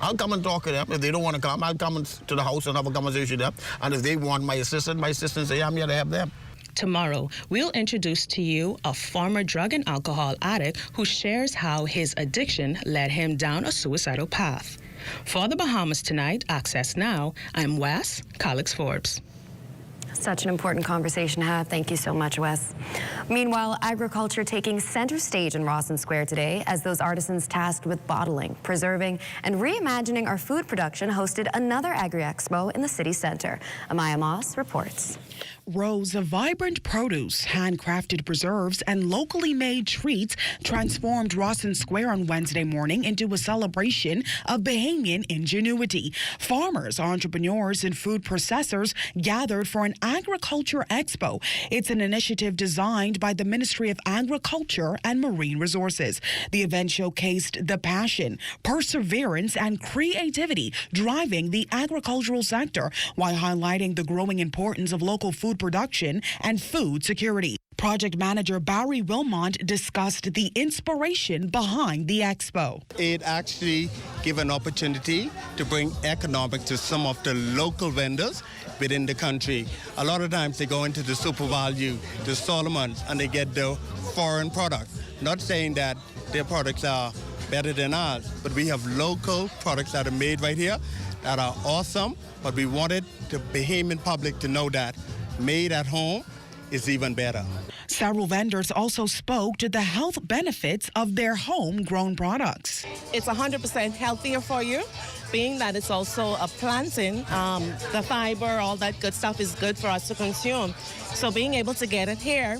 I'll come and talk to them. If they don't want to come, I'll come to the house and have a conversation with them. And if they want my assistant say, I'm here to help them. Tomorrow, we'll introduce to you a former drug and alcohol addict who shares how his addiction led him down a suicidal path. For the Bahamas Tonight, Access Now, I'm Wes Calix Forbes. Such an important conversation to have. Thank you so much, Wes. Meanwhile, agriculture taking center stage in Rawson Square today as those artisans tasked with bottling, preserving, and reimagining our food production hosted another Agri-Expo in the city center. Amaya Moss reports. Rows of vibrant produce, handcrafted preserves, and locally made treats transformed Rawson Square on Wednesday morning into a celebration of Bahamian ingenuity. Farmers, entrepreneurs, and food processors gathered for an agriculture expo. It's an initiative designed by the Ministry of Agriculture and Marine Resources. The event showcased the passion, perseverance, and creativity driving the agricultural sector while highlighting the growing importance of local food production and food security. Project manager Barry Wilmont discussed the inspiration behind the expo. It actually gave an opportunity to bring economics to some of the local vendors within the country. A lot of times they go into the Super Value, the Solomons, and they get the foreign product. Not saying that their products are better than ours, but we have local products that are made right here that are awesome, but we wanted the Bahamian public to know that made at home is even better. Several vendors also spoke to the health benefits of their homegrown products. It's 100% healthier for you, being that it's also a plantain. The fiber, all that good stuff is good for us to consume. So being able to get it here,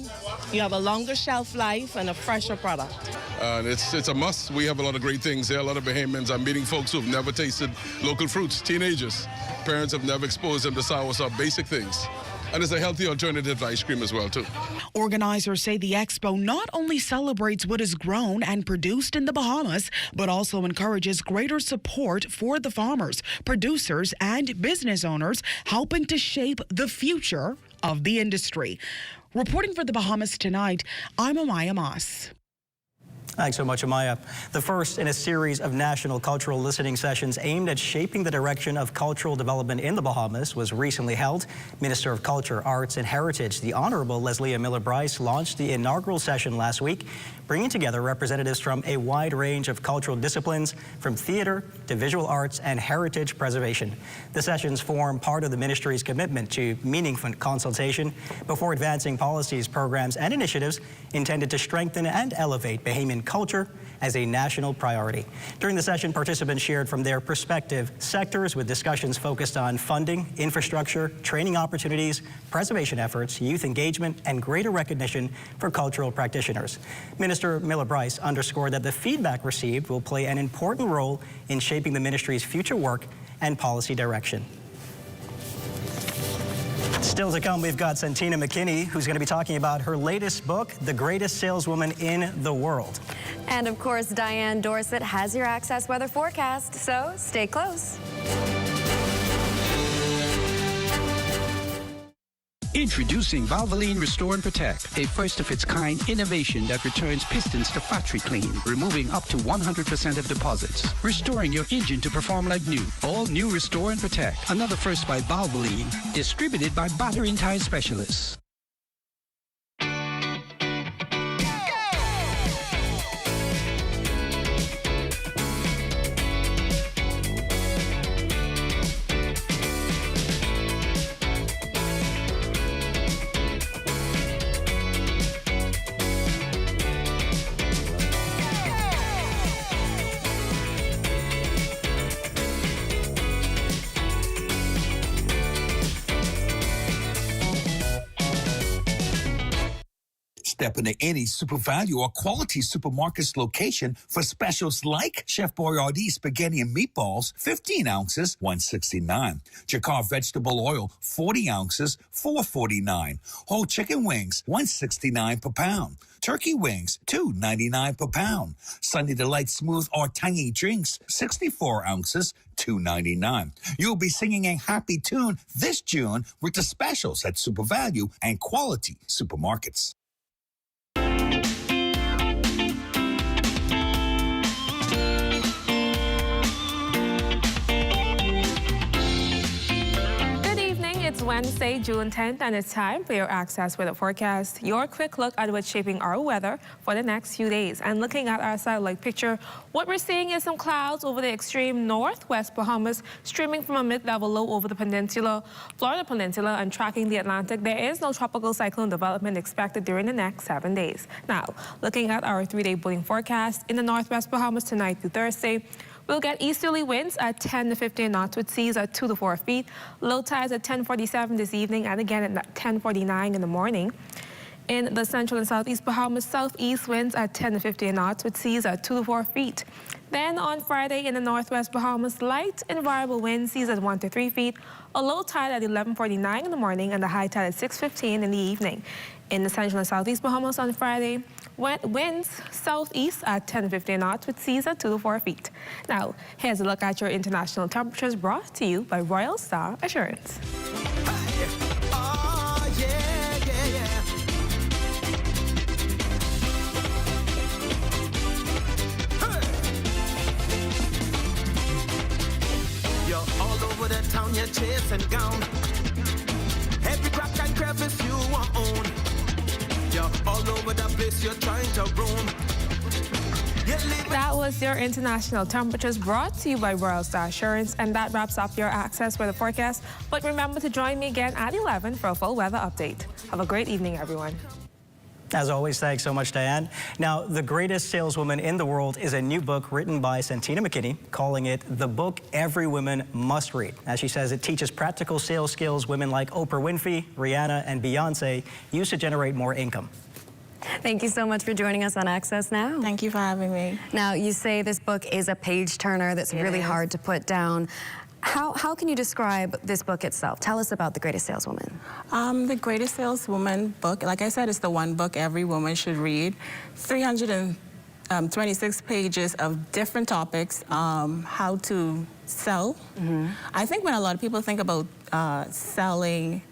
you have a longer shelf life and a fresher product. It's a must. We have a lot of great things here. A lot of Bahamians are meeting folks who've never tasted local fruits, teenagers. Parents have never exposed them to soursop, basic things. And it's a healthy alternative to ice cream as well, too. Organizers say the expo not only celebrates what is grown and produced in the Bahamas, but also encourages greater support for the farmers, producers, and business owners, helping to shape the future of the industry. Reporting for the Bahamas Tonight, I'm Amaya Moss. Thanks so much, Amaya. The first in a series of national cultural listening sessions aimed at shaping the direction of cultural development in the Bahamas was recently held. Minister of Culture, Arts and Heritage, the Honorable Leslie Miller-Bryce, launched the inaugural session last week, bringing together representatives from a wide range of cultural disciplines, from theater to visual arts and heritage preservation. The sessions form part of the ministry's commitment to meaningful consultation before advancing policies, programs, and initiatives intended to strengthen and elevate Bahamian culture as a national priority. During the session, participants shared from their perspective sectors with discussions focused on funding, infrastructure, training opportunities, preservation efforts, youth engagement, and greater recognition for cultural practitioners. Minister Miller-Bryce underscored that the feedback received will play an important role in shaping the ministry's future work and policy direction. Still to come, we've got Santina McKinney, who's going to be talking about her latest book, The Greatest Saleswoman in the World. And of course, Diane Dorset has your Access weather forecast, so stay close. Introducing Valvoline Restore and Protect, a first-of-its-kind innovation that returns pistons to factory clean, removing up to 100% of deposits, restoring your engine to perform like new. All new Restore and Protect, another first by Valvoline, distributed by Battery and Tire Specialists. Step into any Super Value or Quality Supermarkets location for specials like Chef Boyardee spaghetti and meatballs, 15 ounces, $1.69. Jacquard vegetable oil, 40 ounces, $4.49. Whole chicken wings, $1.69 per pound. Turkey wings, $2.99 per pound. Sunday Delight smooth or tangy drinks, 64 ounces, $2.99. You'll be singing a happy tune this June with the specials at Super Value and Quality Supermarkets. It's It's Wednesday, June 10th, and it's time for your Access Weather Forecast. Your quick look at what's shaping our weather for the next few days. And looking at our satellite picture, what we're seeing is some clouds over the extreme northwest Bahamas, streaming from a mid-level low over the peninsula, Florida Peninsula, and tracking the Atlantic. There is no tropical cyclone development expected during the next 7 days. Now, looking at our 3-day boating forecast, in the northwest Bahamas tonight through Thursday, we'll get easterly winds at 10 to 15 knots with seas at 2 to 4 feet. Low tides at 10:47 this evening and again at 10:49 in the morning. In the central and southeast Bahamas, southeast winds at 10 to 15 knots with seas at 2 to 4 feet. Then on Friday in the northwest Bahamas, light and variable winds, seas at 1 to 3 feet. A low tide at 11:49 in the morning and the high tide at 6:15 in the evening. In the central and southeast Bahamas on Friday, winds southeast at 10 to 15 knots with seas at 2 to 4 feet. Now, here's a look at your international temperatures brought to you by Royal Star Assurance. You're all over the town, you're chasing down every crack and crevice you own. You're all over the place, you're trying to roam. That was your international temperatures brought to you by Royal Star Assurance, and that wraps up your Access Weather Forecast. But remember to join me again at 11 for a full weather update. Have a great evening, everyone. As always, thanks so much, Diane. Now, The Greatest Saleswoman in the World is a new book written by Santina McKinney, calling it the book every woman must read. As she says, it teaches practical sales skills women like Oprah Winfrey, Rihanna, and Beyonce use to generate more income. Thank you so much for joining us on Access Now. Thank you for having me. Now, you say this book is a page-turner that's really hard to put down. How can you describe this book itself? Tell us about The Greatest Saleswoman. The Greatest Saleswoman book, like I said, it's the one book every woman should read. 326 pages of different topics, how to sell. I think when a lot of people think about selling,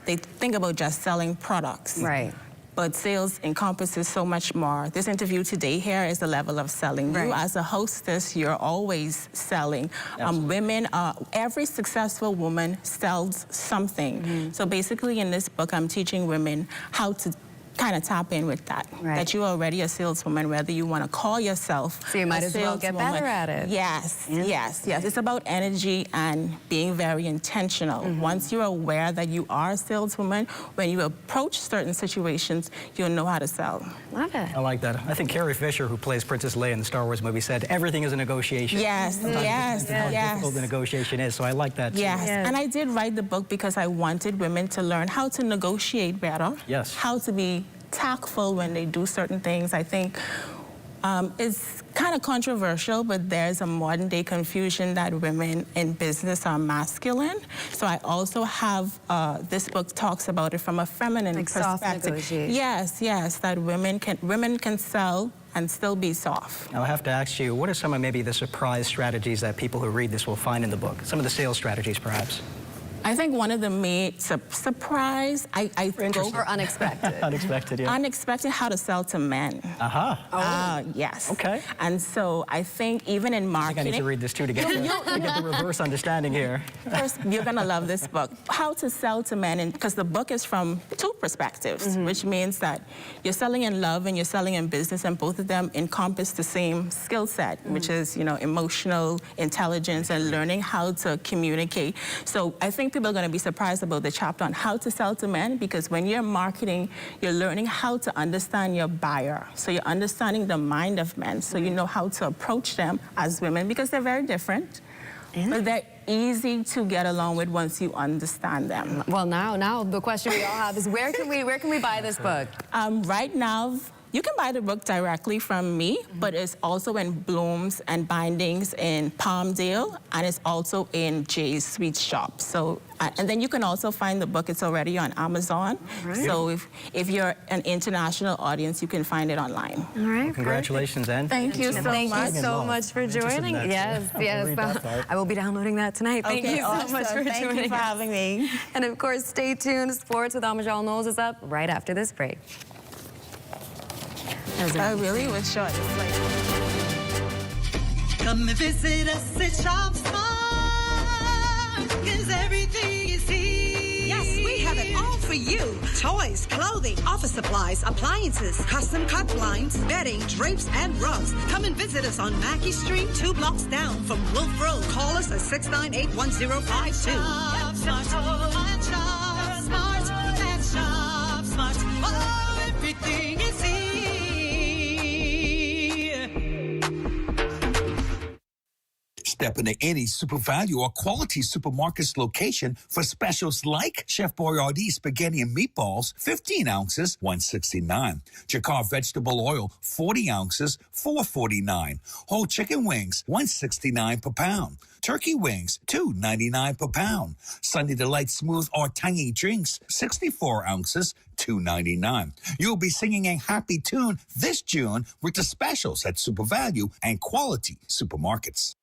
they think about just selling products. Right. But sales encompasses so much more. This interview today here is the level of selling. Right. You as a hostess, you're always selling. Women, every successful woman sells something. So basically in this book, I'm teaching women how to kind of tap in with that. That you're already a saleswoman, whether you want to call yourself So you might as well get better at it. Yes, yes. It's about energy and being very intentional. Once you're aware that you are a saleswoman, when you approach certain situations, you'll know how to sell. Love it. I like that. I think Carrie Fisher, who plays Princess Leia in the Star Wars movie, said everything is a negotiation. Yes, Sometimes how difficult the negotiation is, so I like that too. Yes, and I did write the book because I wanted women to learn how to negotiate better. Yes. How to be tactful when they do certain things. I think it's kind of controversial, but there's a modern day confusion that women in business are masculine. So I also have, this book talks about it from a feminine perspective. Soft negotiation. Yes, yes, that women can sell and still be soft. Now, I have to ask you, what are some of maybe the surprise strategies that people who read this will find in the book? Some of the sales strategies, perhaps? I think one of the main surprise, I go or unexpected. Unexpected, yeah. Unexpected, how to sell to men. Yes. Okay. And so I think even in marketing, I think I need to read this too to get the reverse understanding here. First, you're gonna love this book. How to sell to men, and because the book is from two perspectives, which means that you're selling in love and you're selling in business, and both of them encompass the same skill set, which is, emotional intelligence and learning how to communicate. So I think people are going to be surprised about the chapter on how to sell to men, because when you're marketing, you're learning how to understand your buyer. So you're understanding the mind of men, so you know how to approach them as women, because they're very different. But they're easy to get along with once you understand them. Well, now the question we all have is where can we buy this book? Right now, you can buy the book directly from me, but it's also in Blooms and Bindings in Palmdale, and it's also in Jay's Sweet Shop. So, and then you can also find the book. It's already on Amazon. Right. So if you're an international audience, you can find it online. All right. Well, congratulations, Anne. Thank you so much. Thank you so much for joining. Yes. I will be downloading that tonight. Thank you so much for joining us. Thank you for having me. And of course, stay tuned. Sports with Amajal Knowles is up right after this break. I really was short. Come and visit us at Shop Smart, 'cause everything is here. Yes, you. Toys, clothing, office supplies, appliances, custom cut blinds, bedding, drapes, and rugs. Come and visit us on Mackey Street, 2 blocks down from Wolf Road. Call us at 698-1052. Everything is easy. Step into any Super Value or Quality Supermarkets location for specials like Chef Boyardee spaghetti and meatballs, 15 ounces, $1.69. Jacquard vegetable oil, 40 ounces, $4.49. Whole chicken wings, $1.69 per pound. Turkey wings, $2.99 per pound. Sunday Delight smooth or tangy drinks, 64 ounces, $2.99. You'll be singing a happy tune this June with the specials at Super Value and Quality Supermarkets.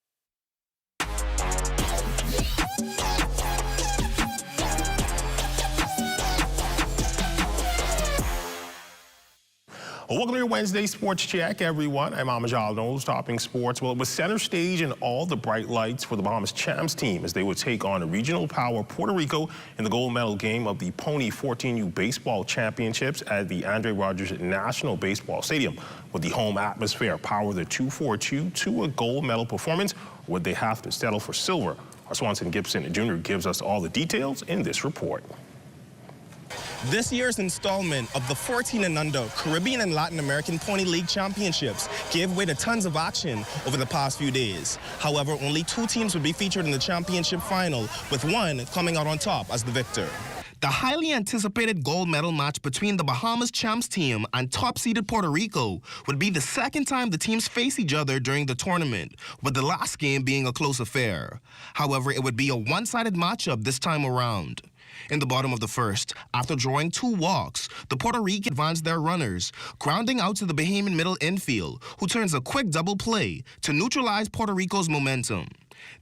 Welcome to your Wednesday Sports Check, everyone. I'm Amajal Knowles, topping sports. Well, it was center stage and all the bright lights for the Bahamas Champs team as they would take on regional power Puerto Rico in the gold medal game of the Pony 14U Baseball Championships at the Andre Rogers National Baseball Stadium. With the home atmosphere power the 2-4-2 to a gold medal performance, or would they have to settle for silver? Our Swanson Gibson Jr. gives us all the details in this report. This year's installment of the 14 and under Caribbean and Latin American Pony League Championships gave way to tons of action over the past few days. However, only 2 teams would be featured in the championship final, with one coming out on top as the victor. The highly anticipated gold medal match between the Bahamas Champs team and top-seeded Puerto Rico would be the second time the teams face each other during the tournament, with the last game being a close affair. However, it would be a one-sided matchup this time around. In the bottom of the first, after drawing 2 walks, the Puerto Rican advanced their runners, grounding out to the Bahamian middle infield, who turns a quick double play to neutralize Puerto Rico's momentum.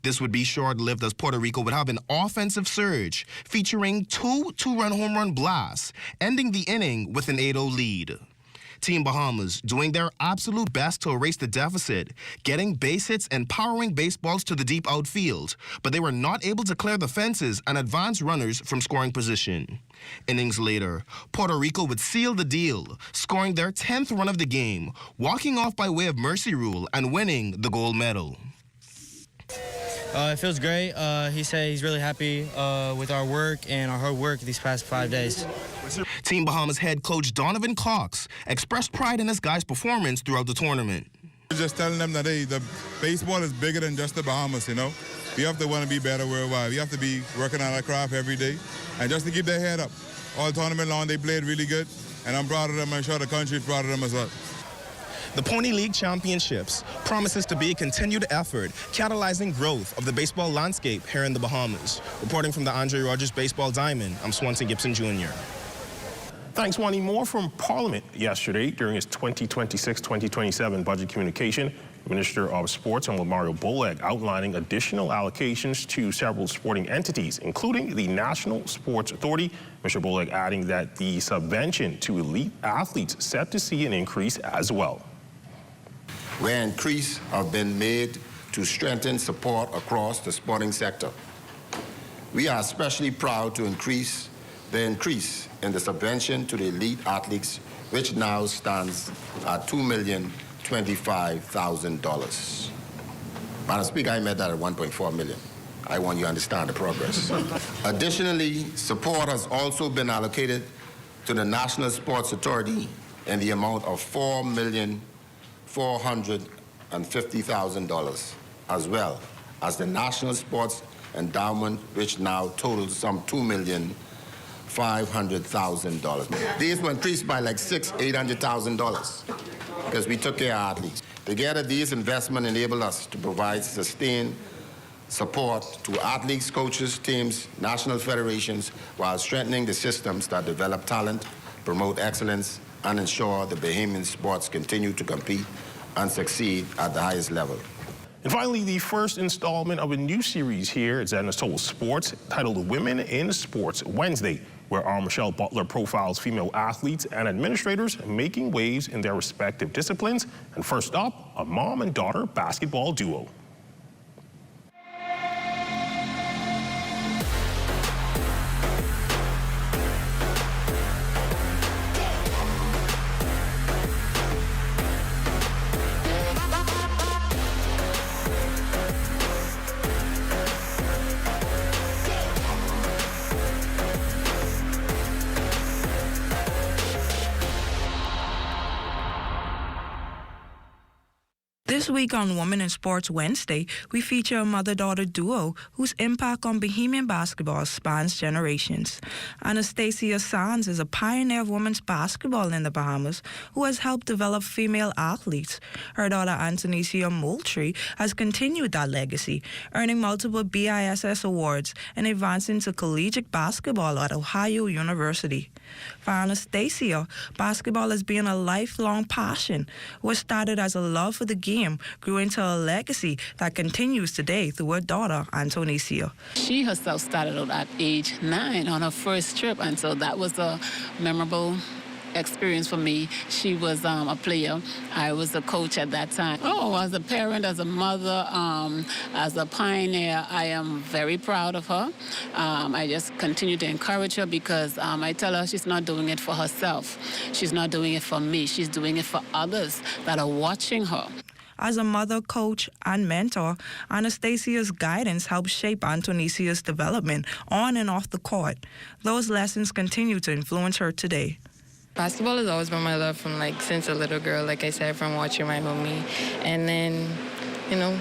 This would be short-lived as Puerto Rico would have an offensive surge, featuring 2 two-run home run blasts, ending the inning with an 8-0 lead. Team Bahamas doing their absolute best to erase the deficit, getting base hits and powering baseballs to the deep outfield, but they were not able to clear the fences and advance runners from scoring position. Innings later, Puerto Rico would seal the deal, scoring their 10th run of the game, walking off by way of mercy rule and winning the gold medal. It feels great. He said he's really happy with our work and our hard work these past 5 days. Team Bahamas head coach Donovan Cox expressed pride in his guys' performance throughout the tournament. We're just telling them that, hey, the baseball is bigger than just the Bahamas, you know? We have to want to be better worldwide. We have to be working on our craft every day. And just to keep their head up. All tournament long, they played really good. And I'm proud of them. I'm sure the country is proud of them as well. The Pony League Championships promises to be a continued effort, catalyzing growth of the baseball landscape here in the Bahamas. Reporting from the Andre Rogers Baseball Diamond, I'm Swanson Gibson Jr. Thanks, Wani. More from Parliament yesterday during his 2026-2027 budget communication. Minister of Sports, Mario Boleg, outlining additional allocations to several sporting entities, including the National Sports Authority. Mr. Boleg adding that the subvention to elite athletes set to see an increase as well. Where increase have been made to strengthen support across the sporting sector. We are especially proud to increase in the subvention to the elite athletes, which now stands at $2,025,000. Madam Speaker, I met that at $1.4 million. I want you to understand the progress. Additionally, support has also been allocated to the National Sports Authority in the amount of $4,450,000, as well as the National Sports Endowment, which now totals some $2,500,000. These were increased by like $800,000 because we took care of athletes. Together, these investments enable us to provide sustained support to athletes, coaches, teams, national federations, while strengthening the systems that develop talent, promote excellence, and ensure the Bahamian sports continue to compete and succeed at the highest level. And finally, the first installment of a new series here at ZNS Total Sports titled Women in Sports Wednesday, where our Michelle Butler profiles female athletes and administrators making waves in their respective disciplines. And first up, a mom and daughter basketball duo. This week on Women in Sports Wednesday, we feature a mother-daughter duo whose impact on Bahamian basketball spans generations. Anastasia Sands is a pioneer of women's basketball in the Bahamas who has helped develop female athletes. Her daughter Antonesia Moultrie has continued that legacy, earning multiple BISS awards and advancing to collegiate basketball at Ohio University. For Anastasia, basketball has been a lifelong passion. What started as a love for the game grew into a legacy that continues today through her daughter, Antonesia. She herself started out at age 9 on her first trip, and so that was a memorable experience for me. She was a player. I was a coach at that time. Oh, as a parent, as a mother, as a pioneer, I am very proud of her. I just continue to encourage her because I tell her she's not doing it for herself. She's not doing it for me. She's doing it for others that are watching her. As a mother, coach, and mentor, Anastasia's guidance helped shape Antonesia's development on and off the court. Those lessons continue to influence her today. Basketball has always been my love from since a little girl, like I said, from watching my homie. And then,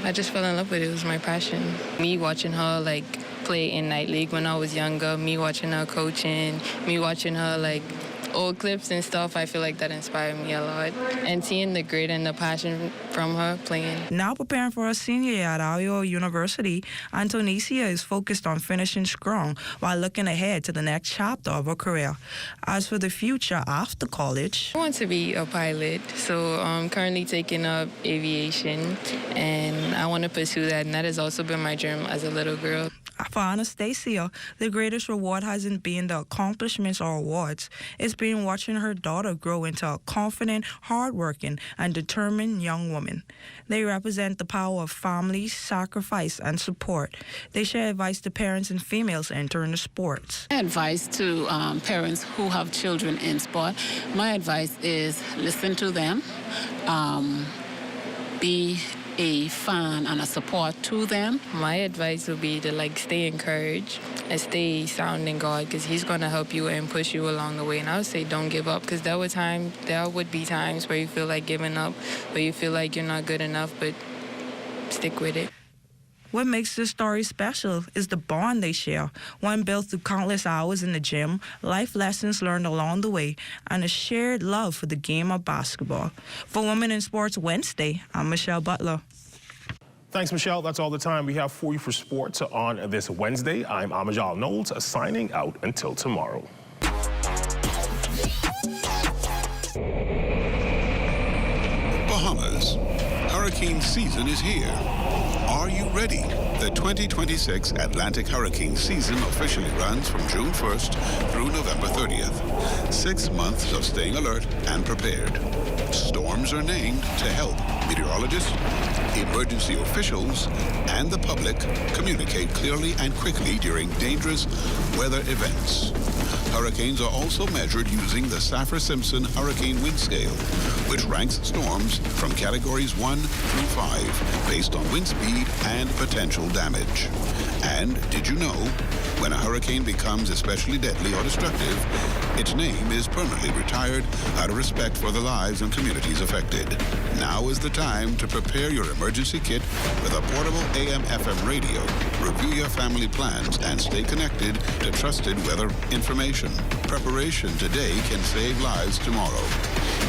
I just fell in love with it. It was my passion. Me watching her play in night league when I was younger, me watching her coaching, me watching her old clips and stuff, I feel like that inspired me a lot. And seeing the grit and the passion from her playing. Now preparing for her senior year at Ohio University, Antonesia is focused on finishing strong while looking ahead to the next chapter of her career. As for the future after college, I want to be a pilot, so I'm currently taking up aviation, and I want to pursue that, and that has also been my dream as a little girl. For Anastasia, the greatest reward hasn't been the accomplishments or awards. It's been watching her daughter grow into a confident, hardworking, and determined young woman. They represent the power of family, sacrifice, and support. They share advice to parents and females entering the sports. My advice to parents who have children in sport, my advice is listen to them, be a fan and a support to them. My advice would be to stay encouraged and stay sound in God, because He's going to help you and push you along the way. And I would say don't give up, because there would be times where you feel like giving up, where you feel like you're not good enough, but stick with it. What makes this story special is the bond they share, one built through countless hours in the gym, life lessons learned along the way, and a shared love for the game of basketball. For Women in Sports Wednesday, I'm Michelle Butler. Thanks, Michelle. That's all the time we have for you for sports on this Wednesday. I'm Amajal Knowles, signing out until tomorrow. Bahamas. Hurricane season is here. Are you ready? The 2026 Atlantic hurricane season officially runs from June 1st through November 30th. 6 months of staying alert and prepared. Storms are named to help meteorologists, emergency officials, and the public communicate clearly and quickly during dangerous weather events. Hurricanes are also measured using the Saffir-Simpson Hurricane Wind Scale, which ranks storms from categories 1 through 5 based on wind speed and potential damage. And did you know, when a hurricane becomes especially deadly or destructive, its name is permanently retired out of respect for the lives and communities affected. Now is the time to prepare your emergency kit with a portable AM/FM radio. Review your family plans and stay connected to trusted weather information. Preparation today can save lives tomorrow.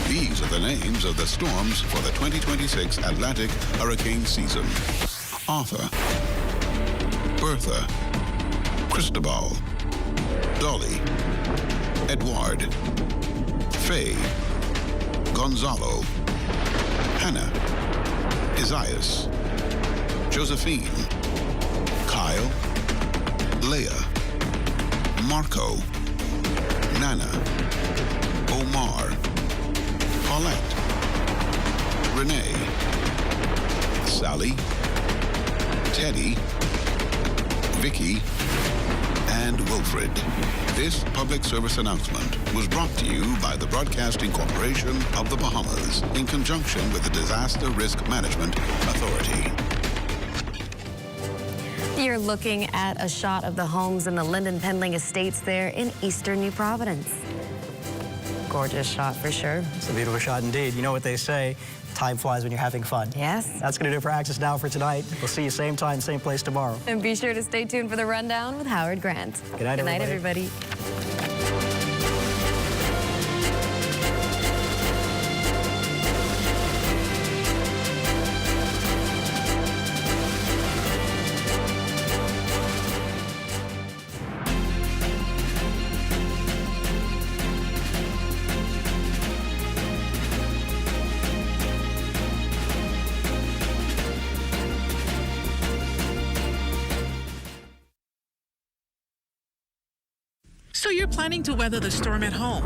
These are the names of the storms for the 2026 Atlantic hurricane season. Arthur, Bertha, Cristobal, Dolly, Edward, Faye, Gonzalo, Hannah, Isaias, Josephine, Kyle, Leah, Marco, Nana, Omar, Paulette, Renee, Sally, Teddy, Vicky, and Wilfred. This public service announcement was brought to you by the Broadcasting Corporation of the Bahamas in conjunction with the Disaster Risk Management Authority. You're looking at a shot of the homes in the Linden Pendling Estates there in eastern New Providence. gorgeous shot for sure. It's a beautiful shot indeed. You know what they say, time flies when you're having fun. Yes. That's going to do it for Access Now for tonight. We'll see you same time, same place tomorrow. And be sure to stay tuned for the rundown with Howard Grant. Good night, everybody. So you're planning to weather the storm at home.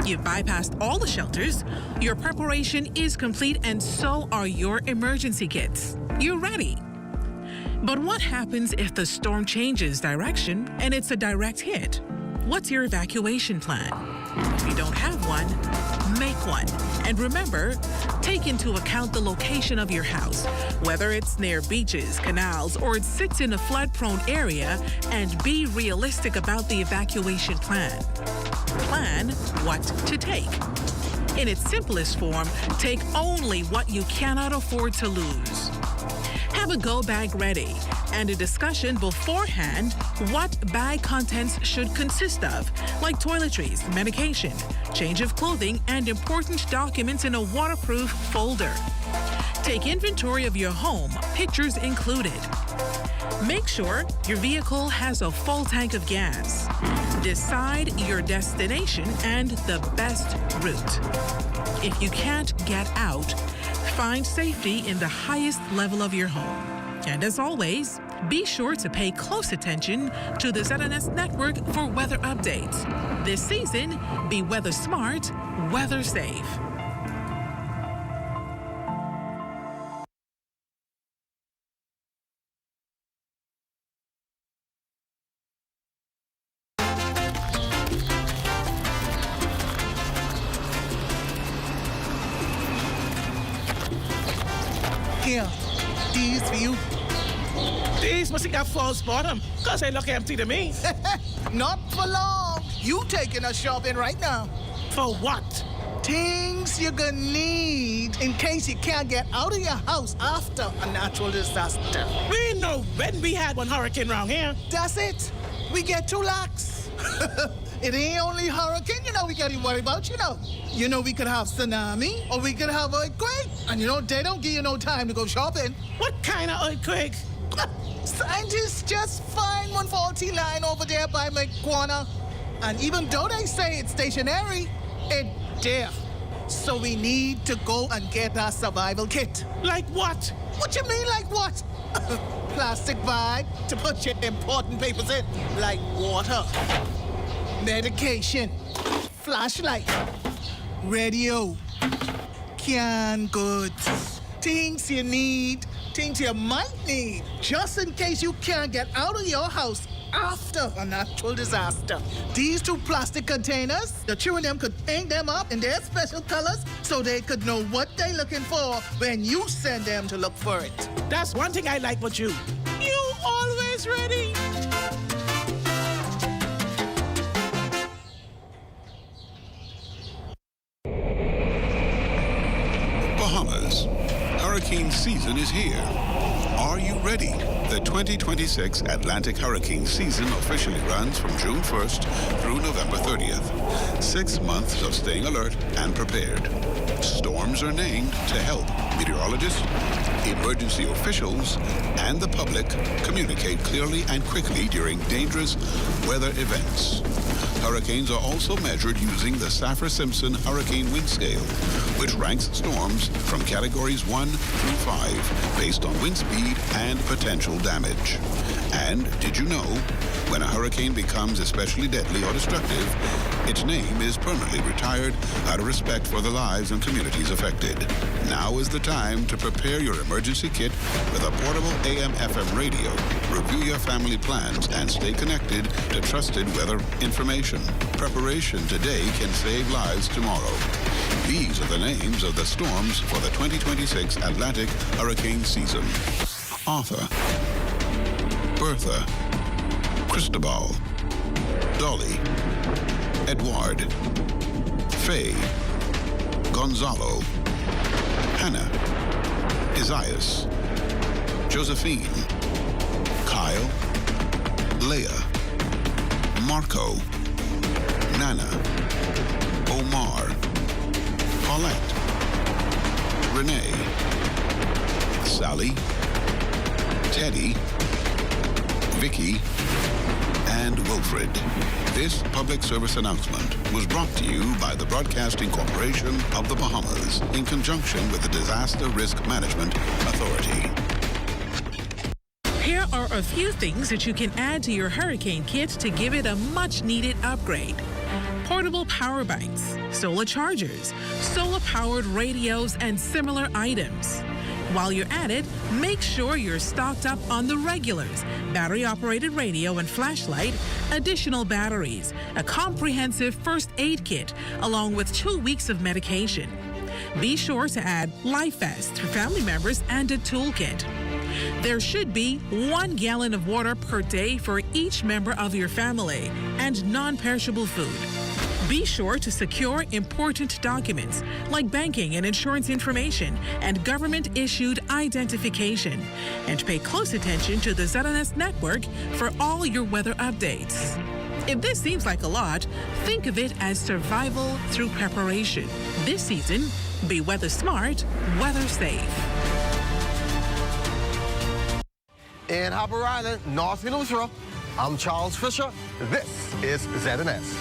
You've bypassed all the shelters. Your preparation is complete, and so are your emergency kits. You're ready. But what happens if the storm changes direction and it's a direct hit? What's your evacuation plan? If you don't have one, make one. And remember, take into account the location of your house, whether it's near beaches, canals, or it sits in a flood-prone area, and be realistic about the evacuation plan. Plan what to take. In its simplest form, take only what you cannot afford to lose. Have a go bag ready and a discussion beforehand what bag contents should consist of, like toiletries, medication, change of clothing, and important documents in a waterproof folder. Take inventory of your home, pictures included. Make sure your vehicle has a full tank of gas. Decide your destination and the best route. If you can't get out, find safety in the highest level of your home. And as always, be sure to pay close attention to the ZNS network for weather updates. This season, be weather smart, weather safe. Here, these for you. These must have got false bottom, because they look empty to me. Not for long. You taking us shopping right now. For what? Things you're gonna need in case you can't get out of your house after a natural disaster. We know when we had one hurricane around here. That's it. We get 2 lakhs. It ain't only hurricane, we gotta worry about, we could have tsunami, or we could have earthquake. And they don't give you no time to go shopping. What kind of earthquake? Scientists just find one faulty line over there by my corner. And even though they say it's stationary, it's there. So we need to go and get our survival kit. Like what? What you mean, like what? Plastic bag to put your important papers in, like water, medication, flashlight, radio, canned goods, things you need, things you might need, just in case you can't get out of your house after a natural disaster. These 2 plastic containers, the 2 of them could paint them up in their special colors so they could know what they're looking for when you send them to look for it. That's one thing I like about you. You always ready. Bahamas. Hurricane season is here. Are you ready? The 2026 Atlantic hurricane season officially runs from June 1st through November 30th. 6 months of staying alert and prepared. Storms are named to help meteorologists, emergency officials, and the public communicate clearly and quickly during dangerous weather events. Hurricanes are also measured using the Saffir-Simpson Hurricane Wind Scale, which ranks storms from categories 1 through 5 based on wind speed and potential damage. And did you know, when a hurricane becomes especially deadly or destructive, its name is permanently retired out of respect for the lives and communities affected. Now is the time to prepare your emergency kit with a portable AM/FM radio. Review your family plans and stay connected to trusted weather information. Preparation today can save lives tomorrow. These are the names of the storms for the 2026 Atlantic hurricane season. Arthur, Bertha, Cristobal, Dolly, Edward, Faye, Gonzalo, Hannah, Isaias, Josephine, Kyle, Leah, Marco, Nana, Omar, Paulette, Renee, Sally, Teddy, Vicky, and Wilfred. This public service announcement was brought to you by the Broadcasting Corporation of the Bahamas in conjunction with the Disaster Risk Management Authority. Here are a few things that you can add to your hurricane kit to give it a much-needed upgrade. Portable power banks, solar chargers, solar-powered radios, and similar items. While you're at it, make sure you're stocked up on the regulars, battery-operated radio and flashlight, additional batteries, a comprehensive first aid kit, along with 2 weeks of medication. Be sure to add life vests for family members and a toolkit. There should be 1 gallon of water per day for each member of your family and non-perishable food. Be sure to secure important documents like banking and insurance information and government-issued identification. And pay close attention to the ZNS network for all your weather updates. If this seems like a lot, think of it as survival through preparation. This season, be weather smart, weather safe. In Harbour Island, North Minnesota, I'm Charles Fisher. This is ZNS.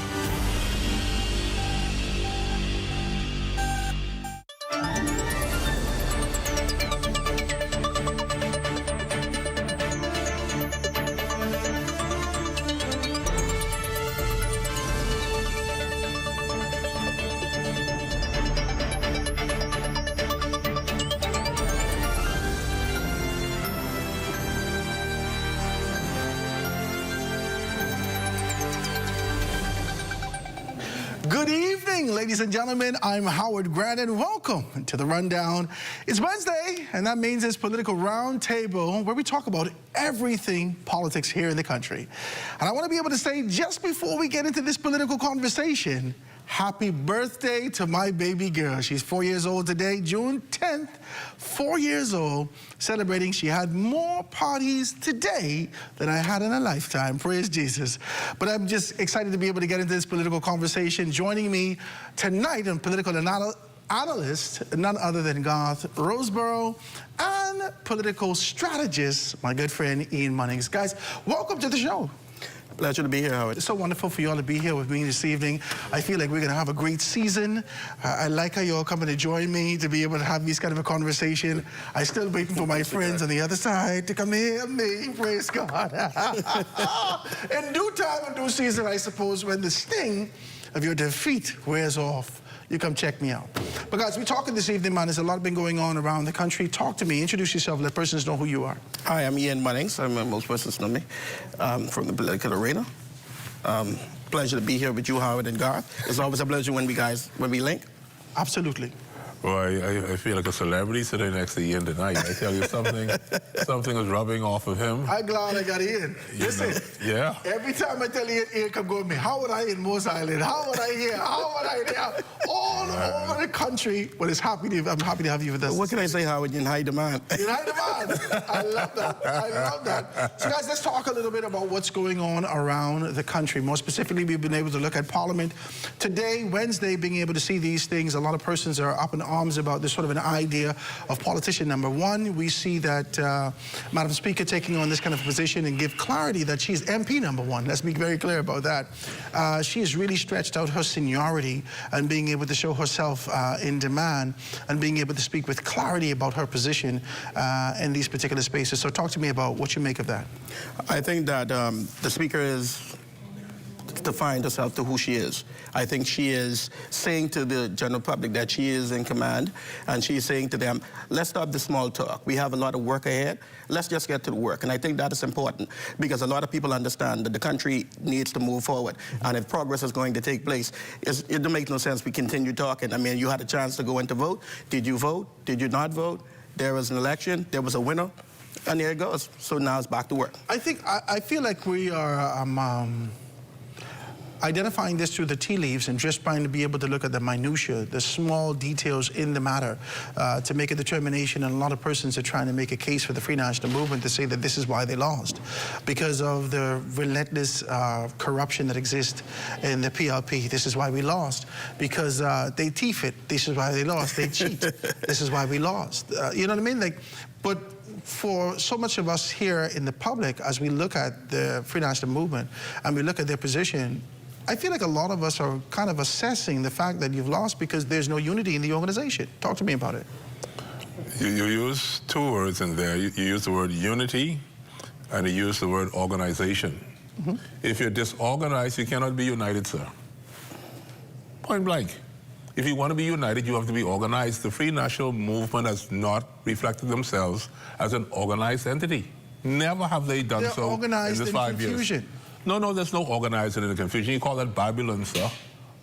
Good evening, ladies and gentlemen. I'm Howard Grant, and welcome to the Rundown. It's Wednesday, and that means it's Political Roundtable, where we talk about everything politics here in the country. And I want to be able to say, just before we get into this political conversation, happy birthday to my baby girl. She's 4 years old today, June 10th, 4 years old, celebrating. She had more parties today than I had in a lifetime. Praise Jesus. But I'm just excited to be able to get into this political conversation. Joining me tonight on political analyst, none other than Garth Roseborough, and political strategist, my good friend Ian Munnings. Guys, welcome to the show. Pleasure to be here, Howard. It's so wonderful for you all to be here with me this evening. I feel like we're going to have a great season. I like how you all coming to join me to be able to have these kind of a conversation. I'm still waiting for my friends on the other side to come hear me. Praise God. In due time and due season, I suppose, when the sting of your defeat wears off, you come check me out. But guys, we're talking this evening, man. There's a lot been going on around the country. Talk to me. Introduce yourself. Let persons know who you are. Hi, I'm Ian Munnings. Most persons know me from the political arena. Pleasure to be here with you, Howard and Garth. It's always a pleasure when we link. Absolutely. Well, I feel like a celebrity sitting next to Ian tonight. I tell you something, something is rubbing off of him. I'm glad I got Ian. Listen, yeah. Every time I tell Ian come go with me, how would I in Moose Island? How would I here? How would I there? All over the country. But I'm happy to have you with us. What can I say, Howard? You're in high demand. You're in high demand. I love that. I love that. So guys, let's talk a little bit about what's going on around the country. More specifically, we've been able to look at Parliament. Today, Wednesday, being able to see these things, a lot of persons are up in arms about this sort of an idea of politician number one. We see that Madam Speaker taking on this kind of position and give clarity that she's MP number one. Let's be very clear about that. She has really stretched out her seniority and being able to show herself in demand and being able to speak with clarity about her position in these particular spaces. So talk to me about what you make of that. I think that the Speaker is defined herself to who she is. I think she is saying to the general public that she is in command, and she's saying to them, let's stop the small talk. We have a lot of work ahead. Let's just get to the work. And I think that is important because a lot of people understand that the country needs to move forward. And if progress is going to take place, it doesn't make no sense we continue talking. I mean, you had a chance to go in to vote. Did you vote? Did you not vote? There was an election. There was a winner. And there it goes. So now it's back to work. I feel like we are identifying this through the tea leaves and just trying to be able to look at the minutiae, the small details in the matter, to make a determination. And a lot of persons are trying to make a case for the Free National Movement to say that this is why they lost, because of the relentless corruption that exists in the PLP. This is why we lost, because they thief it. This is why they lost. They cheat. This is why we lost. You know what I mean? Like, but for so much of us here in the public, as we look at the Free National Movement and we look at their position, I feel like a lot of us are kind of assessing the fact that you've lost because there's no unity in the organization. Talk to me about it. You use two words in there. You use the word unity and you use the word organization. Mm-hmm. If you're disorganized, you cannot be united, sir. Point blank. If you want to be united, you have to be organized. The Free National Movement has not reflected themselves as an organized entity. Never have they done so in this 5 years. Confusion. No, there's no organizing in the confusion. You call that Babylon, sir.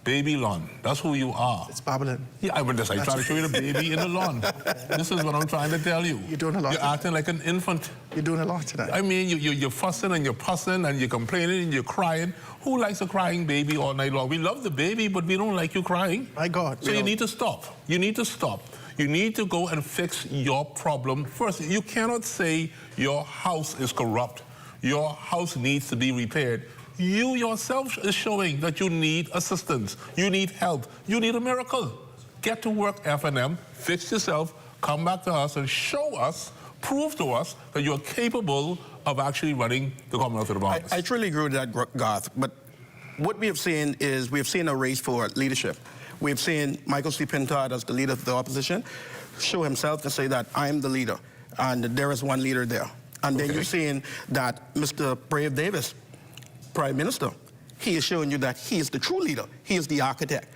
Babylon. That's who you are. It's Babylon. Yeah, I'm trying to show you the baby in the lawn. This is what I'm trying to tell you. You're doing a lot. You're acting like an infant. You're doing a lot today. I mean, you're fussing and you're pussing and you're complaining and you're crying. Who likes a crying baby all night long? We love the baby, but we don't like you crying. My God. So you need to stop. You need to stop. You need to go and fix your problem first. You cannot say your house is corrupt. Your house needs to be repaired. You yourself is showing that you need assistance. You need help. You need a miracle. Get to work, F&M, fix yourself, come back to us and show us, prove to us that you're capable of actually running the Commonwealth of the Bahamas. I truly agree with that, Garth, but what we have seen is we've seen a race for leadership. We've seen Michael C. Pintard as the leader of the opposition show himself and say that I'm the leader, and there is one leader there. And then you're seeing that Mr. Brave Davis, Prime Minister, he is showing you that he is the true leader. He is the architect.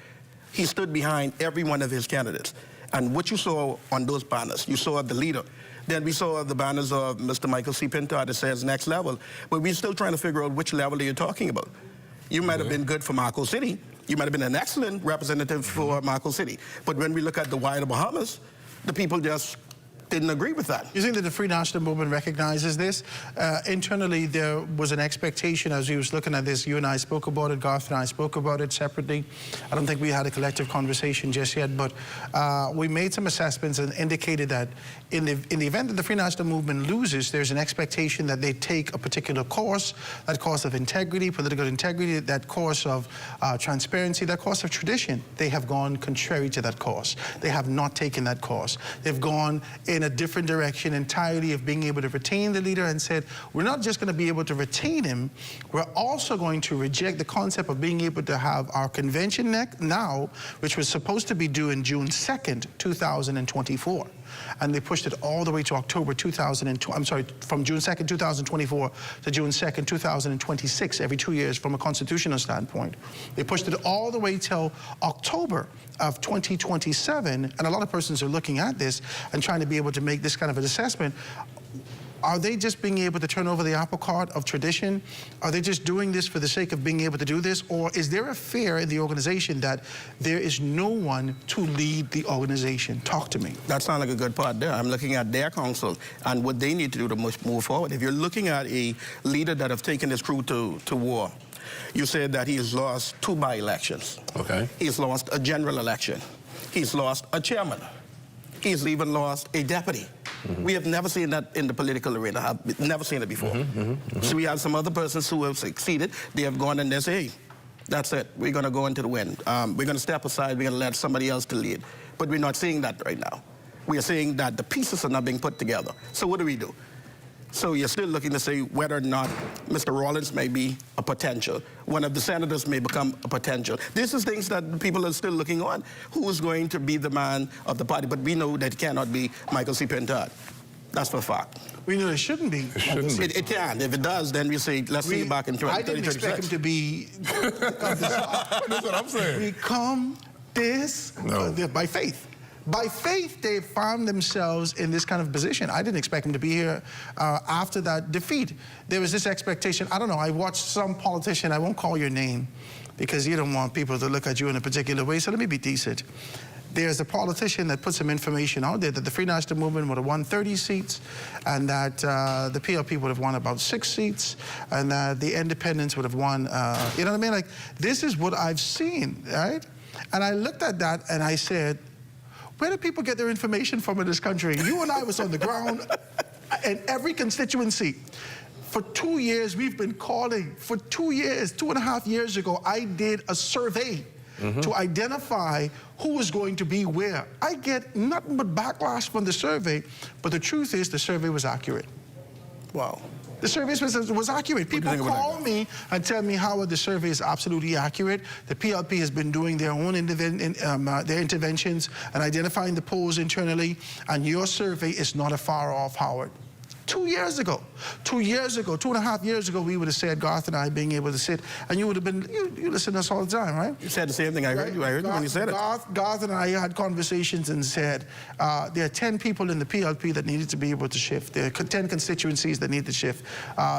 He stood behind every one of his candidates. And what you saw on those banners, you saw the leader. Then we saw the banners of Mr. Michael C. Pintard that says next level. But we're still trying to figure out which level you're talking about. You might have been good for Marco City. You might have been an excellent representative for Marco City. But when we look at the wider Bahamas, the people just didn't agree with that. You think that the Free National Movement recognizes this? Internally, there was an expectation as we was looking at this. You and I spoke about it, Garth and I spoke about it separately. I don't think we had a collective conversation just yet, but we made some assessments and indicated that in the event that the Free National Movement loses, there's an expectation that they take a particular course, that course of integrity, political integrity, that course of transparency, that course of tradition. They have gone contrary to that course. They have not taken that course. They've gone in a different direction entirely of being able to retain the leader and said, we're not just going to be able to retain him, we're also going to reject the concept of being able to have our convention now, which was supposed to be due in June 2nd, 2024. And they pushed it all the way to October 2020, I'm sorry, from June 2nd, 2024 to June 2nd, 2026, every 2 years from a constitutional standpoint. They pushed it all the way till October of 2027, and a lot of persons are looking at this and trying to be able to make this kind of an assessment. Are they just being able to turn over the apple cart of tradition? Are they just doing this for the sake of being able to do this? Or is there a fear in the organization that there is no one to lead the organization? Talk to me. That sounds like a good part there. I'm looking at their council and what they need to do to move forward. If you're looking at a leader that have taken his crew to war, you said that he has lost 2 by-elections. Okay. He's lost a general election. He's lost a chairman. He's even lost a deputy. Mm-hmm. We have never seen that in the political arena. I've never seen it before. So we have some other persons who have succeeded. They have gone and they say, hey, that's it. We're going to go into the wind. We're going to step aside. We're going to let somebody else to lead. But we're not seeing that right now. We are seeing that the pieces are not being put together. So what do? So you're still looking to say whether or not Mr. Rawlings may be a potential. One of the senators may become a potential. This is things that people are still looking on. Who is going to be the man of the party? But we know that it cannot be Michael C. Pintard. That's for a fact. We know it shouldn't be. It shouldn't be. It can. If it does, then we say, let's see you back in 2036. I didn't expect him to be... That's what I'm saying. We come by faith. By faith, they found themselves in this kind of position. I didn't expect him to be here after that defeat. There was this expectation. I don't know. I watched some politician. I won't call your name because you don't want people to look at you in a particular way, so let me be decent. there's a politician that put some information out there that the Free National Movement would have won 30 seats, and that the PLP would have won about 6 seats, and that the independents would have won, you know what I mean? Like, this is what I've seen, right? And I looked at that and I said, where do people get their information from in this country? You and I was on the ground in every constituency. For 2 years, we've been calling. For 2 years, 2.5 years ago, I did a survey to identify who was going to be where. I get nothing but backlash from the survey, but the truth is the survey was accurate. Wow. The survey was accurate. People call me and tell me, Howard, the survey is absolutely accurate. The PLP has been doing their own their interventions and identifying the polls internally, and your survey is not a far off, Howard. 2 years ago, 2.5 years ago, we would have said, Garth and I being able to sit, and you would have been, you listen to us all the time, right? You said the same thing. I heard you. I heard you when you said it. Garth and I had conversations and said, there are 10 people in the PLP that needed to be able to shift. There are 10 constituencies that need to shift.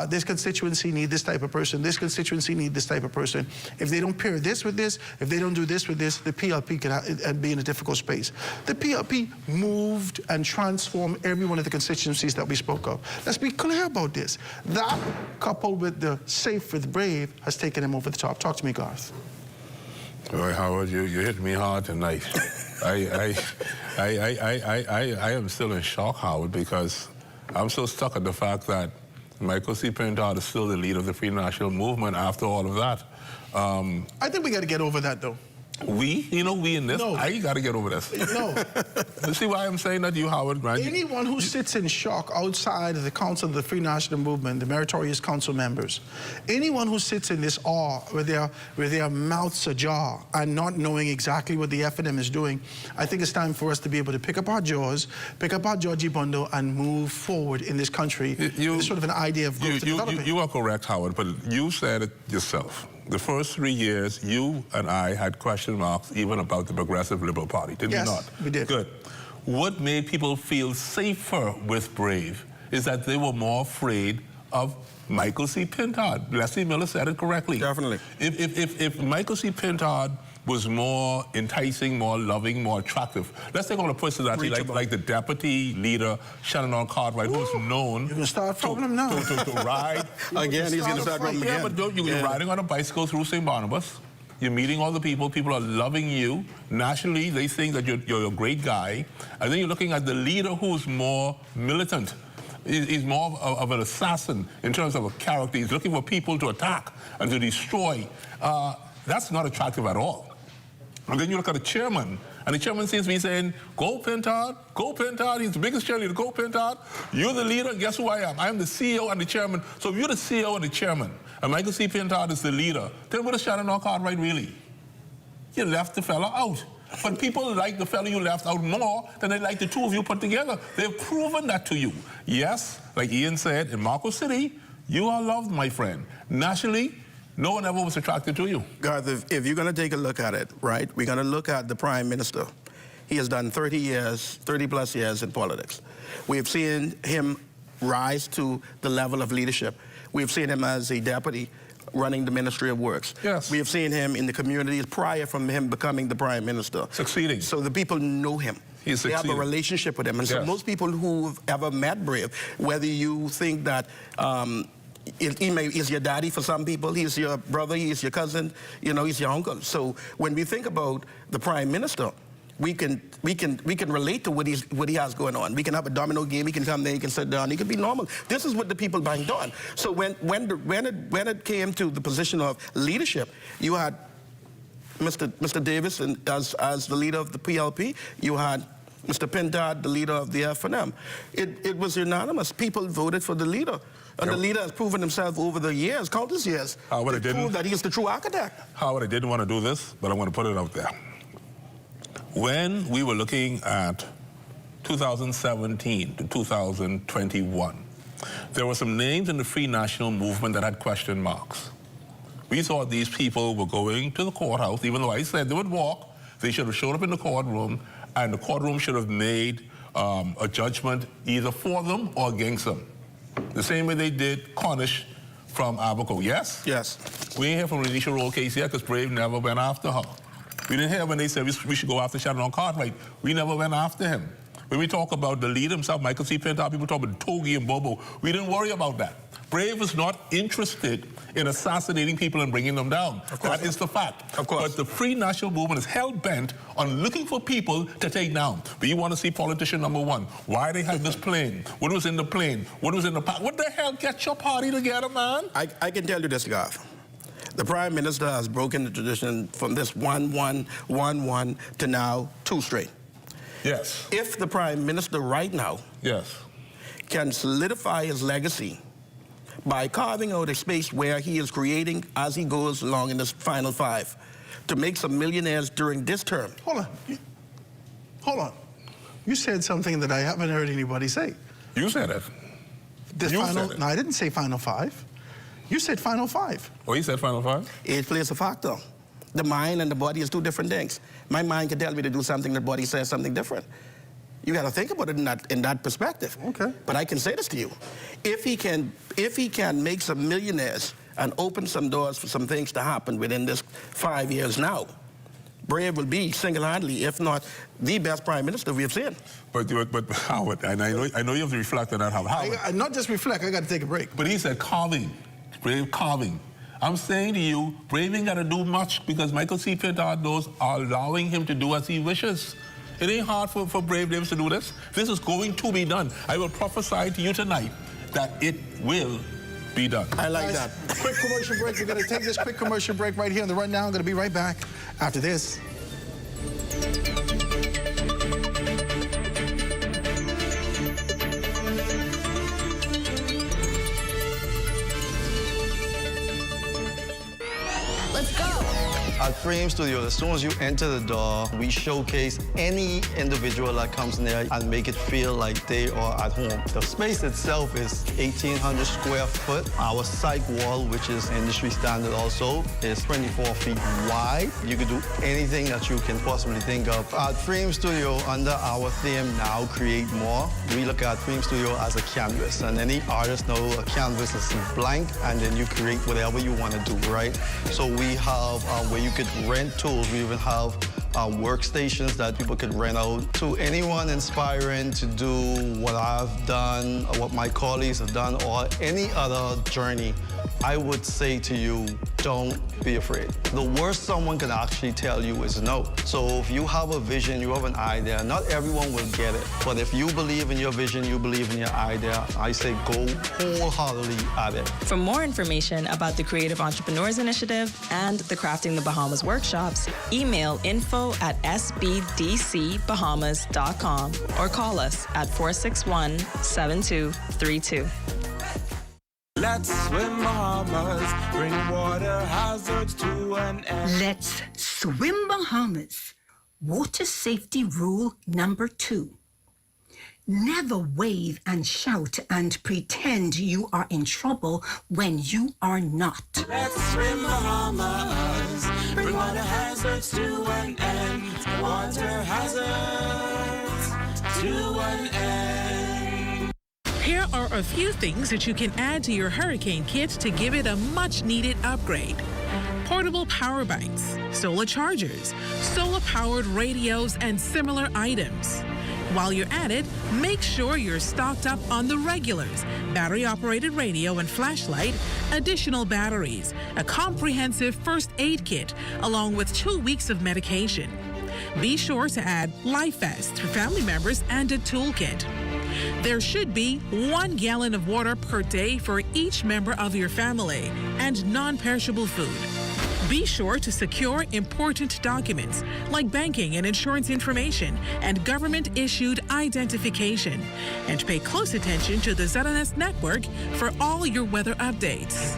This constituency need this type of person. This constituency need this type of person. If they don't pair this with this, if they don't do this with this, the PLP can be in a difficult space. The PLP moved and transformed every one of the constituencies that we spoke of. Let's be clear about this. That, coupled with the Safe with Brave, has taken him over the top. Talk to me, Garth. Boy, Howard, you hit me hard tonight. I am still in shock, Howard, because I'm so stuck at the fact that Michael C. Pintard is still the leader of the Free National Movement after all of that. I think we got to get over that, though. We? You know, we in this? No. I got to get over this. No. You see why I'm saying that to you, Howard Grant? Anyone who sits in shock outside of the Council of the Free National Movement, the meritorious council members, anyone who sits in this awe with their mouths ajar and not knowing exactly what the FNM is doing, I think it's time for us to be able to pick up our jaws, pick up our Georgie bundle, and move forward in this country. It's sort of an idea of growth and development. You are correct, Howard, but you said it yourself. The first 3 years, you and I had question marks even about the Progressive Liberal Party, did we not? Yes, we did. Good. What made people feel safer with Brave is that they were more afraid of Michael C. Pintard. Leslie Miller said it correctly. Definitely. If Michael C. Pintard was more enticing, more loving, more attractive. Let's take on a personality like the deputy leader, Shannon Cartwright, who's known you can start from him now. To ride. Again, he's going to start from again. Yeah, but you're riding on a bicycle through St. Barnabas. You're meeting all the people. People are loving you. Nationally, they think that you're a great guy. And then you're looking at the leader who's more militant. He's more of an assassin in terms of a character. He's looking for people to attack and to destroy. That's not attractive at all. And then you look at the chairman, and the chairman seems to be saying, go Pintard, he's the biggest cheerleader, go Pintard. You're the leader, guess who I am? I am the CEO and the chairman. So if you're the CEO and the chairman, and Michael C. Pintard is the leader, then what is Shannon Cartwright really? You left the fella out. But people like the fella you left out more than they like the two of you put together. They've proven that to you. Yes, like Ian said, in Marco City, you are loved, my friend. Nationally, no one ever was attracted to you. Garth, if you're going to take a look at it, right, we're going to look at the Prime Minister. He has done 30 plus years in politics. We've seen him rise to the level of leadership. We've seen him as a deputy running the Ministry of Works. Yes. We have seen him in the communities prior from him becoming the Prime Minister. Succeeding. So the people know him. They have a relationship with him. And so most people who've ever met Brave, whether you think that he's your daddy for some people, he's your brother, he's your cousin, you know, he's your uncle. So when we think about the Prime Minister, we can relate to what he has going on. We can have a domino game. He can come there. He can sit down. He can be normal. This is what the people banged on. So when it came to the position of leadership, you had Mr. Davis as the leader of the PLP. You had Mr. Pintard, the leader of the FNM. It was unanimous. People voted for the leader. And the leader has proven himself over the years, countless years, to prove that he is the true architect. Howard, I didn't want to do this, but I'm going to put it out there. When we were looking at 2017 to 2021, there were some names in the Free National Movement that had question marks. We thought these people were going to the courthouse, even though I said they would walk. They should have showed up in the courtroom, and the courtroom should have made a judgment either for them or against them. The same way they did Cornish from Abaco, yes? Yes. We ain't hear from Renisha Roll case yet because Brave never went after her. We didn't hear when they said we should go after Shannon Cartwright. We never went after him. When we talk about the leader himself, Michael C. Pintar, people talk about Togi and Bobo. We didn't worry about that. Brave is not interested in assassinating people and bringing them down. That is the fact. Of course. But the Free National Movement is hell-bent on looking for people to take down. We want to see politician number one. Why they had this plane? What was in the plane? What was in the... What the hell? Get your party together, man. I can tell you this, Garth. The Prime Minister has broken the tradition from this 1-1-1-1 to now 2 straight. Yes. If the Prime Minister right now can solidify his legacy by carving out a space where he is creating as he goes along in this final 5 to make some millionaires during this term. Hold on. You said something that I haven't heard anybody say. You said it. No, I didn't say final 5. You said final 5. Oh, you said final 5? Age plays a factor. The mind and the body is 2 different things. My mind can tell me to do something, the body says something different. You got to think about it in that perspective. Okay. But I can say this to you. If he can make some millionaires and open some doors for some things to happen within this 5 years now, Brave will be single-handedly, if not the best Prime Minister we have seen. But Howard, and I know you have to reflect on that, Howard. Not just reflect, I got to take a break. But he said carving, Brave carving. I'm saying to you, Brave ain't got to do much because Michael C. Pintar knows are allowing him to do as he wishes. It ain't hard for Brave Davis to do this. This is going to be done. I will prophesy to you tonight that it will be done. I like Guys, that. Quick commercial break. We're going to take this quick commercial break right here on the Rundown. I'm going to be right back after this. Let's go. At Frame Studio, as soon as you enter the door, we showcase any individual that comes in there and make it feel like they are at home. The space itself is 1,800 square foot. Our psych wall, which is industry standard also, is 24 feet wide. You can do anything that you can possibly think of. At Frame Studio, under our theme, Now Create More, we look at Frame Studio as a canvas. And any artist knows a canvas is blank, and then you create whatever you want to do, right? So we have where you could rent tools. We even have workstations that people could rent out. To anyone inspiring to do what I've done, or what my colleagues have done, or any other journey, I would say to you, don't be afraid. The worst someone can actually tell you is no. So if you have a vision, you have an idea, not everyone will get it. But if you believe in your vision, you believe in your idea, I say go wholeheartedly at it. For more information about the Creative Entrepreneurs Initiative and the Crafting the Bahamas workshops, email info@sbdcbahamas.com or call us at 461-7232. Let's swim Bahamas, bring water hazards to an end. Let's swim Bahamas. Water safety rule number 2. Never wave and shout and pretend you are in trouble when you are not. Let's swim Bahamas, bring water hazards to an end. Water hazards to an end. Here are a few things that you can add to your hurricane kit to give it a much-needed upgrade. Portable power banks, solar chargers, solar-powered radios, and similar items. While you're at it, make sure you're stocked up on the regulars, battery-operated radio and flashlight, additional batteries, a comprehensive first aid kit, along with 2 weeks of medication. Be sure to add life vests for family members and a toolkit. There should be 1 gallon of water per day for each member of your family and non-perishable food. Be sure to secure important documents like banking and insurance information and government-issued identification. And pay close attention to the ZNS network for all your weather updates.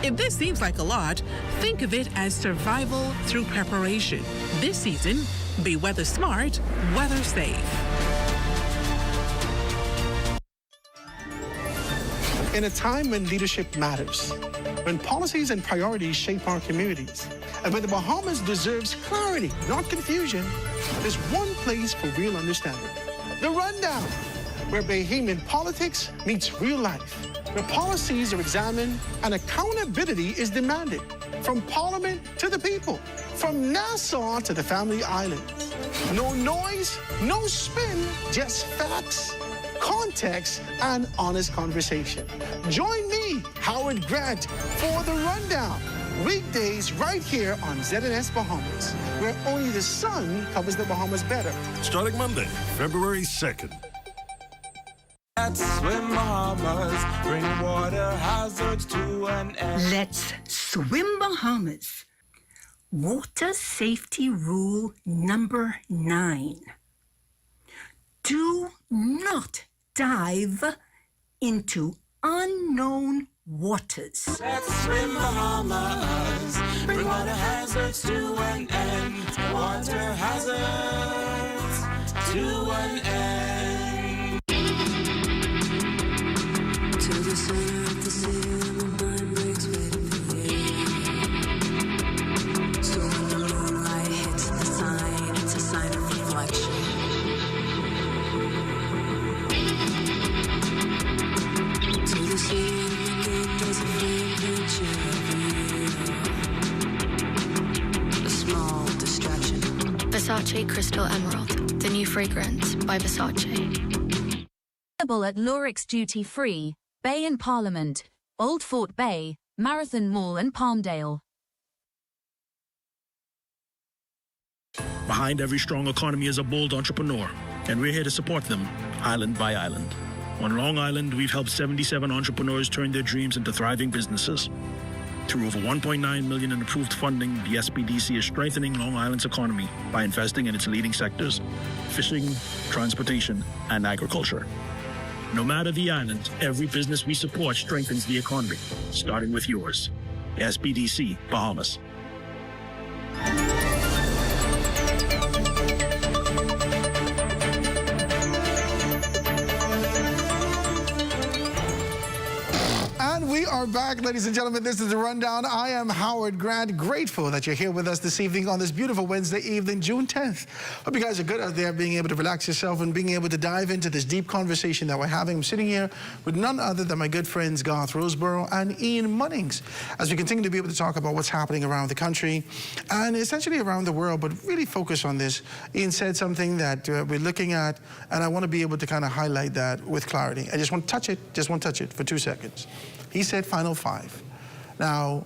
If this seems like a lot, think of it as survival through preparation. This season, be weather smart, weather safe. In a time when leadership matters, when policies and priorities shape our communities, and when the Bahamas deserves clarity, not confusion, there's one place for real understanding. The Rundown, where Bahamian politics meets real life, where policies are examined and accountability is demanded, from Parliament to the people, From Nassau to the Family Islands. No noise, no spin, just facts, context, and honest conversation. Join me, Howard Grant, for The Rundown. Weekdays right here on ZNS Bahamas, where only the sun covers the Bahamas better. Starting Monday, February 2nd. Let's swim Bahamas, bring water hazards to an end. Let's swim Bahamas. Water safety rule number 9. Do not dive into unknown waters. Let's swim Bahamas, bring water hazards to an end. Water hazards to an end. To the center of the city, my mind breaks waiting for you. So when the moonlight hits the sign, it's a sign of reflection. To the city, there's a flame picture of you. A small distraction. Versace Crystal Emerald, the new fragrance by Versace. Available at Lorix Duty Free, Bay and Parliament, Old Fort Bay, Marathon Mall and Palmdale. Behind every strong economy is a bold entrepreneur, and we're here to support them, island by island. On Long Island, we've helped 77 entrepreneurs turn their dreams into thriving businesses. Through over $1.9 million in approved funding, the SPDC is strengthening Long Island's economy by investing in its leading sectors: fishing, transportation, and agriculture. No matter the island, every business we support strengthens the economy, starting with yours. SPDC, Bahamas. And we are back, ladies and gentlemen. This is The Rundown. I am Howard Grant. Grateful that you're here with us this evening on this beautiful Wednesday evening, June 10th. Hope you guys are good out there, being able to relax yourself and being able to dive into this deep conversation that we're having. I'm sitting here with none other than my good friends Garth Roseborough and Ian Munnings, as we continue to be able to talk about what's happening around the country and essentially around the world, but really focus on this. Ian said something that we're looking at, and I want to be able to kind of highlight that with clarity. I just want to touch it for 2 seconds. He said Final Five. Now,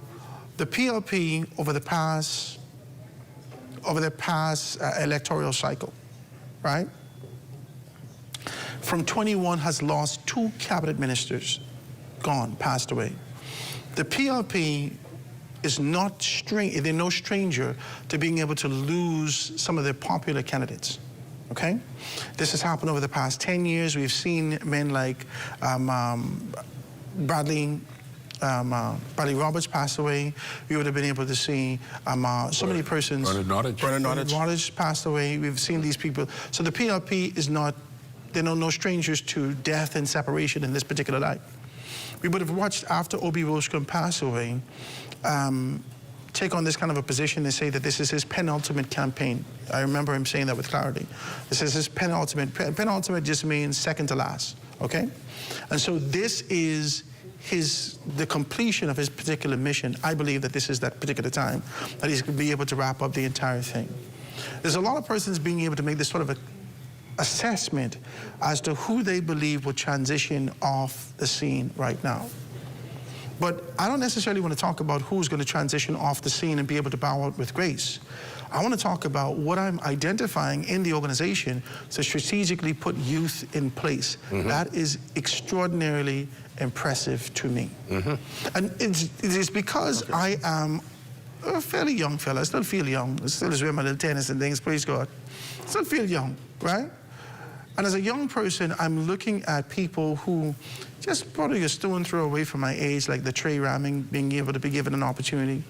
the PLP over the past electoral cycle, right, from 21 has lost 2 cabinet ministers, passed away. The PLP is they're no stranger to being able to lose some of their popular candidates. Okay? This has happened over the past 10 years. We've seen men like Bradley Roberts passed away. We would have been able to see so many persons. Bernard Nottage passed away. We've seen these people. So the PLP is they're no strangers to death and separation in this particular life. We would have watched after Obi Roscombe passed away, take on this kind of a position and say that this is his penultimate campaign. I remember him saying that with clarity. This is his penultimate. Penultimate just means second to last, okay? And so this is the completion of his particular mission. I believe that this is that particular time that he's going to be able to wrap up the entire thing. There's a lot of persons being able to make this sort of a assessment as to who they believe will transition off the scene right now. But I don't necessarily want to talk about who's going to transition off the scene and be able to bow out with grace. I want to talk about what I'm identifying in the organization to strategically put youth in place. That is extraordinarily impressive to me. And it is because I am a fairly young fella. I still feel young. I still wear my little tennis and things, praise God. I still feel young, right? And as a young person, I'm looking at people who just probably a stone throw away from my age, like the Trey Ramming, being able to be given an opportunity.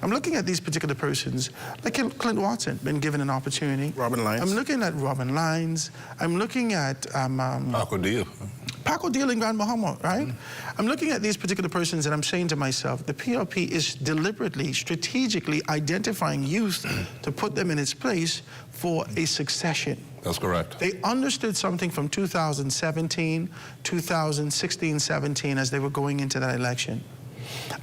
I'm looking at these particular persons, like Clint Watson, been given an opportunity. Robin Lyons. I'm looking at Robin Lyons. I'm looking at Paco Deal in Grand Bahama, right? I'm looking at these particular persons and I'm saying to myself, the PLP is deliberately, strategically identifying youth to put them in its place for a succession. That's correct. They understood something from 2017, 2016, 17 as they were going into that election.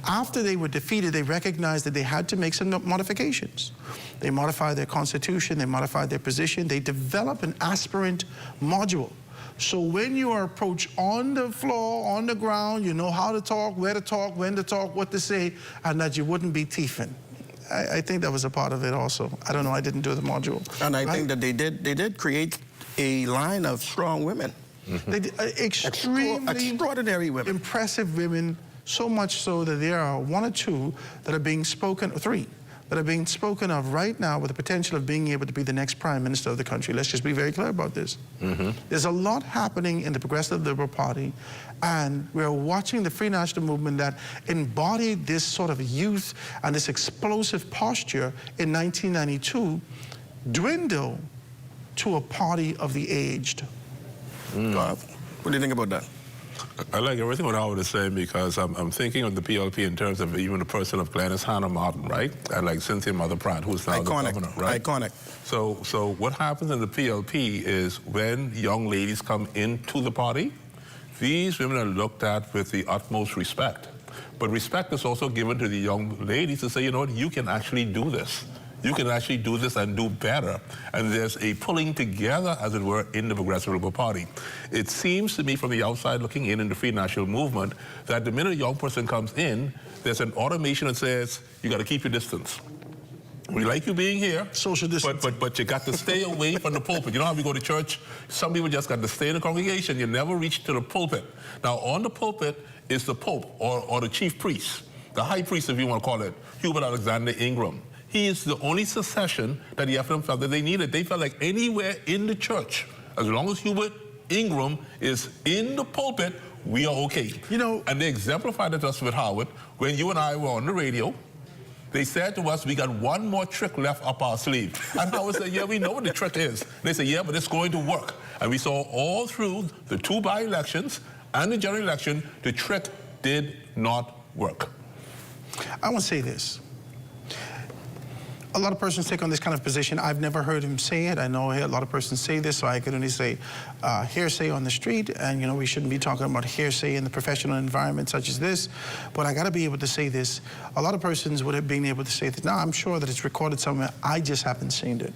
After they were defeated, they recognized that they had to make some modifications. They modified their constitution, they modified their position, they developed an aspirant module. So when you are approached on the floor, on the ground, you know how to talk, where to talk, when to talk, what to say, and that you wouldn't be thieving. I think that was a part of it also. I don't know, I didn't do the module. And I think that they did create a line of strong women. They did, extraordinary women. Impressive women, so much so that there are 1 or 2 that are being spoken, 3, that are being spoken of right now with the potential of being able to be the next prime minister of the country. Let's just be very clear about this. There's a lot happening in the Progressive Liberal Party, and we're watching the Free National Movement that embodied this sort of youth and this explosive posture in 1992 dwindle to a party of the aged. What do you think about that? I like everything what Howard is saying because I'm thinking of the PLP in terms of even the person of Gladys Hannah Martin, right? And like Cynthia Mother Pratt, who's now the governor, right? Iconic. So what happens in the PLP is when young ladies come into the party, these women are looked at with the utmost respect. But respect is also given to the young ladies to say, you know what, you can actually do this. You can actually do this and do better. And there's a pulling together, as it were, in the Progressive Liberal Party. It seems to me from the outside looking in the Free National Movement that the minute a young person comes in, there's an automation that says, you got to keep your distance. We like you being here, social distance, but you got to stay away from the pulpit. You know how we go to church? Some people just got to stay in the congregation. You never reach to the pulpit. Now, on the pulpit is the Pope or the chief priest, the high priest, if you want to call it, Hubert Alexander Ingram. He is the only succession that the Ephraim felt that they needed. They felt like anywhere in the church, as long as Hubert Ingram is in the pulpit, we are okay. You know, and they exemplified it to us with Howard. When you and I were on the radio, they said to us, we got one more trick left up our sleeve. And Howard said, yeah, we know what the trick is. And they said, yeah, but it's going to work. And we saw all through the 2 by-elections and the general election, the trick did not work. I want to say this. A lot of persons take on this kind of position. I've never heard him say it. I know a lot of persons say this, so I could only say hearsay on the street, and you know we shouldn't be talking about hearsay in the professional environment such as this. But I got to be able to say this. A lot of persons would have been able to say this. Now I'm sure that it's recorded somewhere. I just haven't seen it.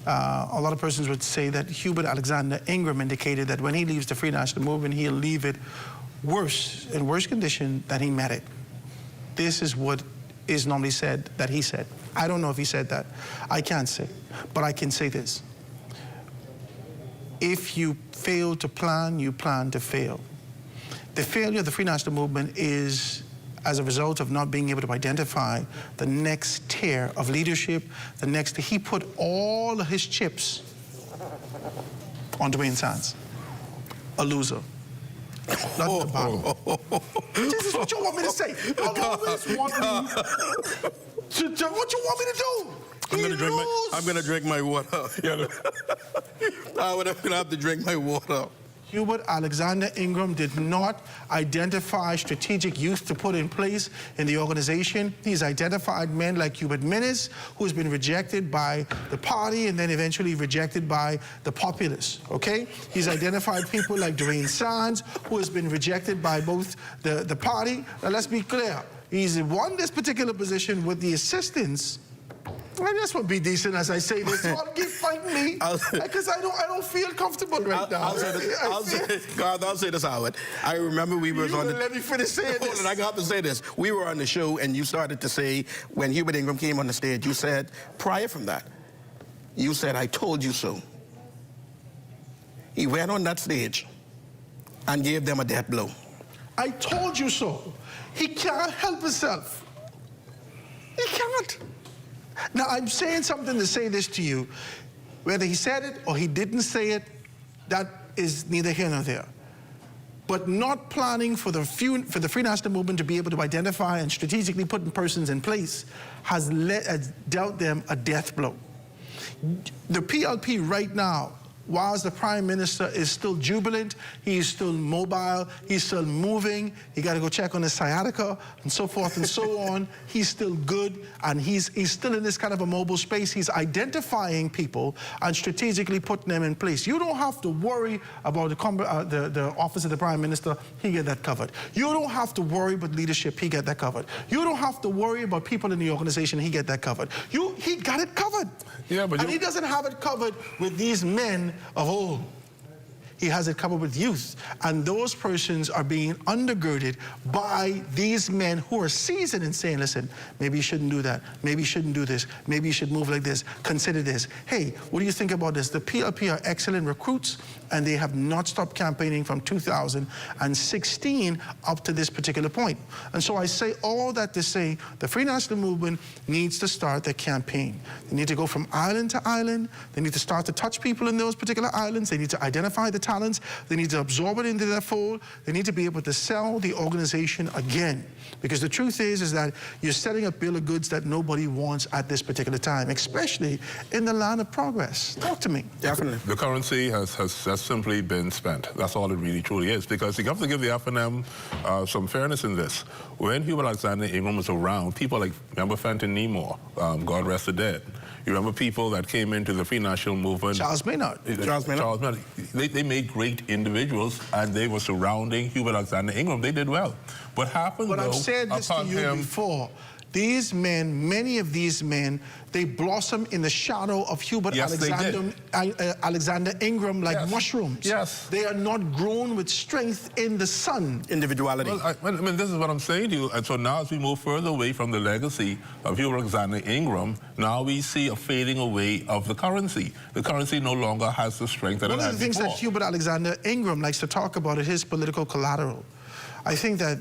A lot of persons would say that Hubert Alexander Ingram indicated that when he leaves the Free National Movement, he'll leave it worse, in worse condition than he met it. This is what is normally said that he said. I don't know if he said that. I can't say. But I can say this. If you fail to plan, you plan to fail. The failure of the Free National Movement is as a result of not being able to identify the next tier of leadership, the next, he put all of his chips on Dwayne Sands, a loser. Not the bottom. This is what you want me to say. You always want me to what you want me to do? I'm gonna drink my water. I'm gonna have to drink my water. Hubert Alexander Ingram did not identify strategic youth to put in place in the organization. He's identified men like Hubert Minnis, who's been rejected by the party and then eventually rejected by the populace, okay? He's identified people like Dwayne Sands, who has been rejected by both the party. Now let's be clear, he's won this particular position with the assistance. I just want to be decent as I say this. So I'll keep fighting me because I don't feel comfortable right now. I'll say this, Howard. I remember we were on the. Let me finish saying this. I got to say this. We were on the show, and you started to say when Hubert Ingram came on the stage, you said prior from that, you said, "I told you so." He went on that stage and gave them a death blow. I told you so. He can't help himself. He can't. Now, I'm saying something to say this to you. Whether he said it or he didn't say it, that is neither here nor there. But not planning for the Free National Movement to be able to identify and strategically put persons in place has dealt them a death blow. The PLP right now whilst the Prime Minister is still jubilant, he is still mobile, he's still moving, he got to go check on his sciatica and so forth and so on, he's still good, and he's still in this kind of a mobile space. He's identifying people and strategically putting them in place. You don't have to worry about the office of the Prime Minister, he get that covered. You don't have to worry about leadership, he get that covered. You don't have to worry about people in the organization, he get that covered. He got it covered. Yeah, but and he doesn't have it covered with these men of old. He has it covered with youth. And those persons are being undergirded by these men who are seasoned and saying, listen, maybe you shouldn't do that. Maybe you shouldn't do this. Maybe you should move like this. Consider this. Hey, what do you think about this? The PLP are excellent recruits, and they have not stopped campaigning from 2016 up to this particular point. And so I say all that to say the Free National Movement needs to start their campaign. They need to go from island to island. They need to start to touch people in those particular islands. They need to identify the talents. They need to absorb it into their fold. They need to be able to sell the organization again. Because the truth is that you're setting a bill of goods that nobody wants at this particular time, especially in the land of progress. Talk to me. Definitely. The currency has simply been spent. That's all it really truly is. Because you have to give the FNM some fairness in this. When Hubert Alexander Ingram was around, people like, remember Fenton Nemore, God rest the dead. You remember people that came into the Free National Movement. Charles Maynard. They made great individuals, and they were surrounding Hubert Alexander Ingram. They did well. What happened, but though, I've said this to you before. These men, many of these men, they blossom in the shadow of Hubert Alexander Ingram like mushrooms. Yes. They are not grown with strength in the sun. Individuality. Well, I mean, this is what I'm saying to you. And so now as we move further away from the legacy of Hubert Alexander Ingram, now we see a fading away of the currency. The currency no longer has the strength that it had before. One of the things that Hubert Alexander Ingram likes to talk about is his political collateral. I think that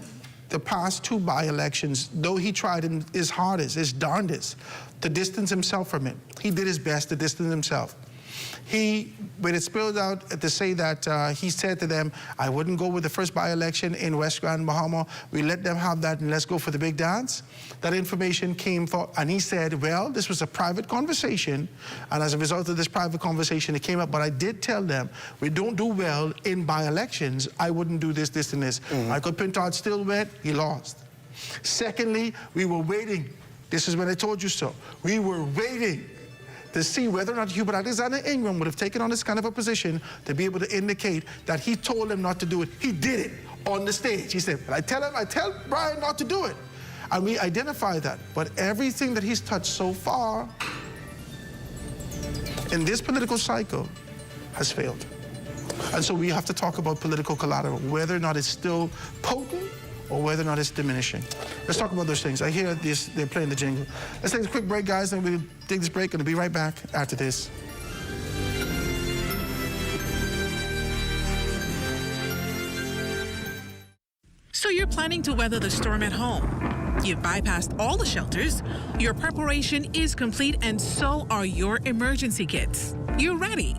the past two by-elections, though he tried his hardest, his darndest, to distance himself from it, he did his best to distance himself. When it spilled out to say that he said to them, I wouldn't go with the first by-election in West Grand Bahama, we let them have that and let's go for the big dance. That information came for, and he said, well, this was a private conversation, and as a result of this private conversation, it came up, but I did tell them, we don't do well in by-elections, I wouldn't do this, this, and this. Michael Pintard still went, he lost. Secondly, we were waiting. This is when I told you so. We were waiting to see whether or not Hubert Alexander Ingram would have taken on this kind of a position to be able to indicate that he told him not to do it. He did it on the stage. He said, I tell Brian not to do it. And we identify that. But everything that he's touched so far in this political cycle has failed. And so we have to talk about political collateral, whether or not it's still potent or whether or not it's diminishing. Let's talk about those things. I hear this, they're playing the jingle. Let's take a quick break, guys, and we'll take this break, and we'll be right back after this. So you're planning to weather the storm at home. You've bypassed all the shelters. Your preparation is complete, and so are your emergency kits. You're ready.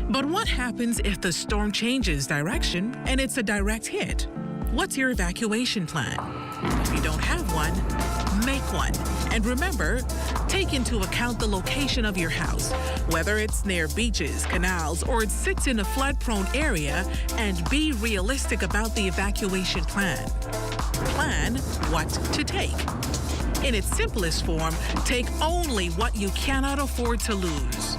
But what happens if the storm changes direction and it's a direct hit? What's your evacuation plan? If you don't have one, make one. And remember, take into account the location of your house, whether it's near beaches, canals, or it sits in a flood-prone area, and be realistic about the evacuation plan. Plan what to take. In its simplest form, take only what you cannot afford to lose.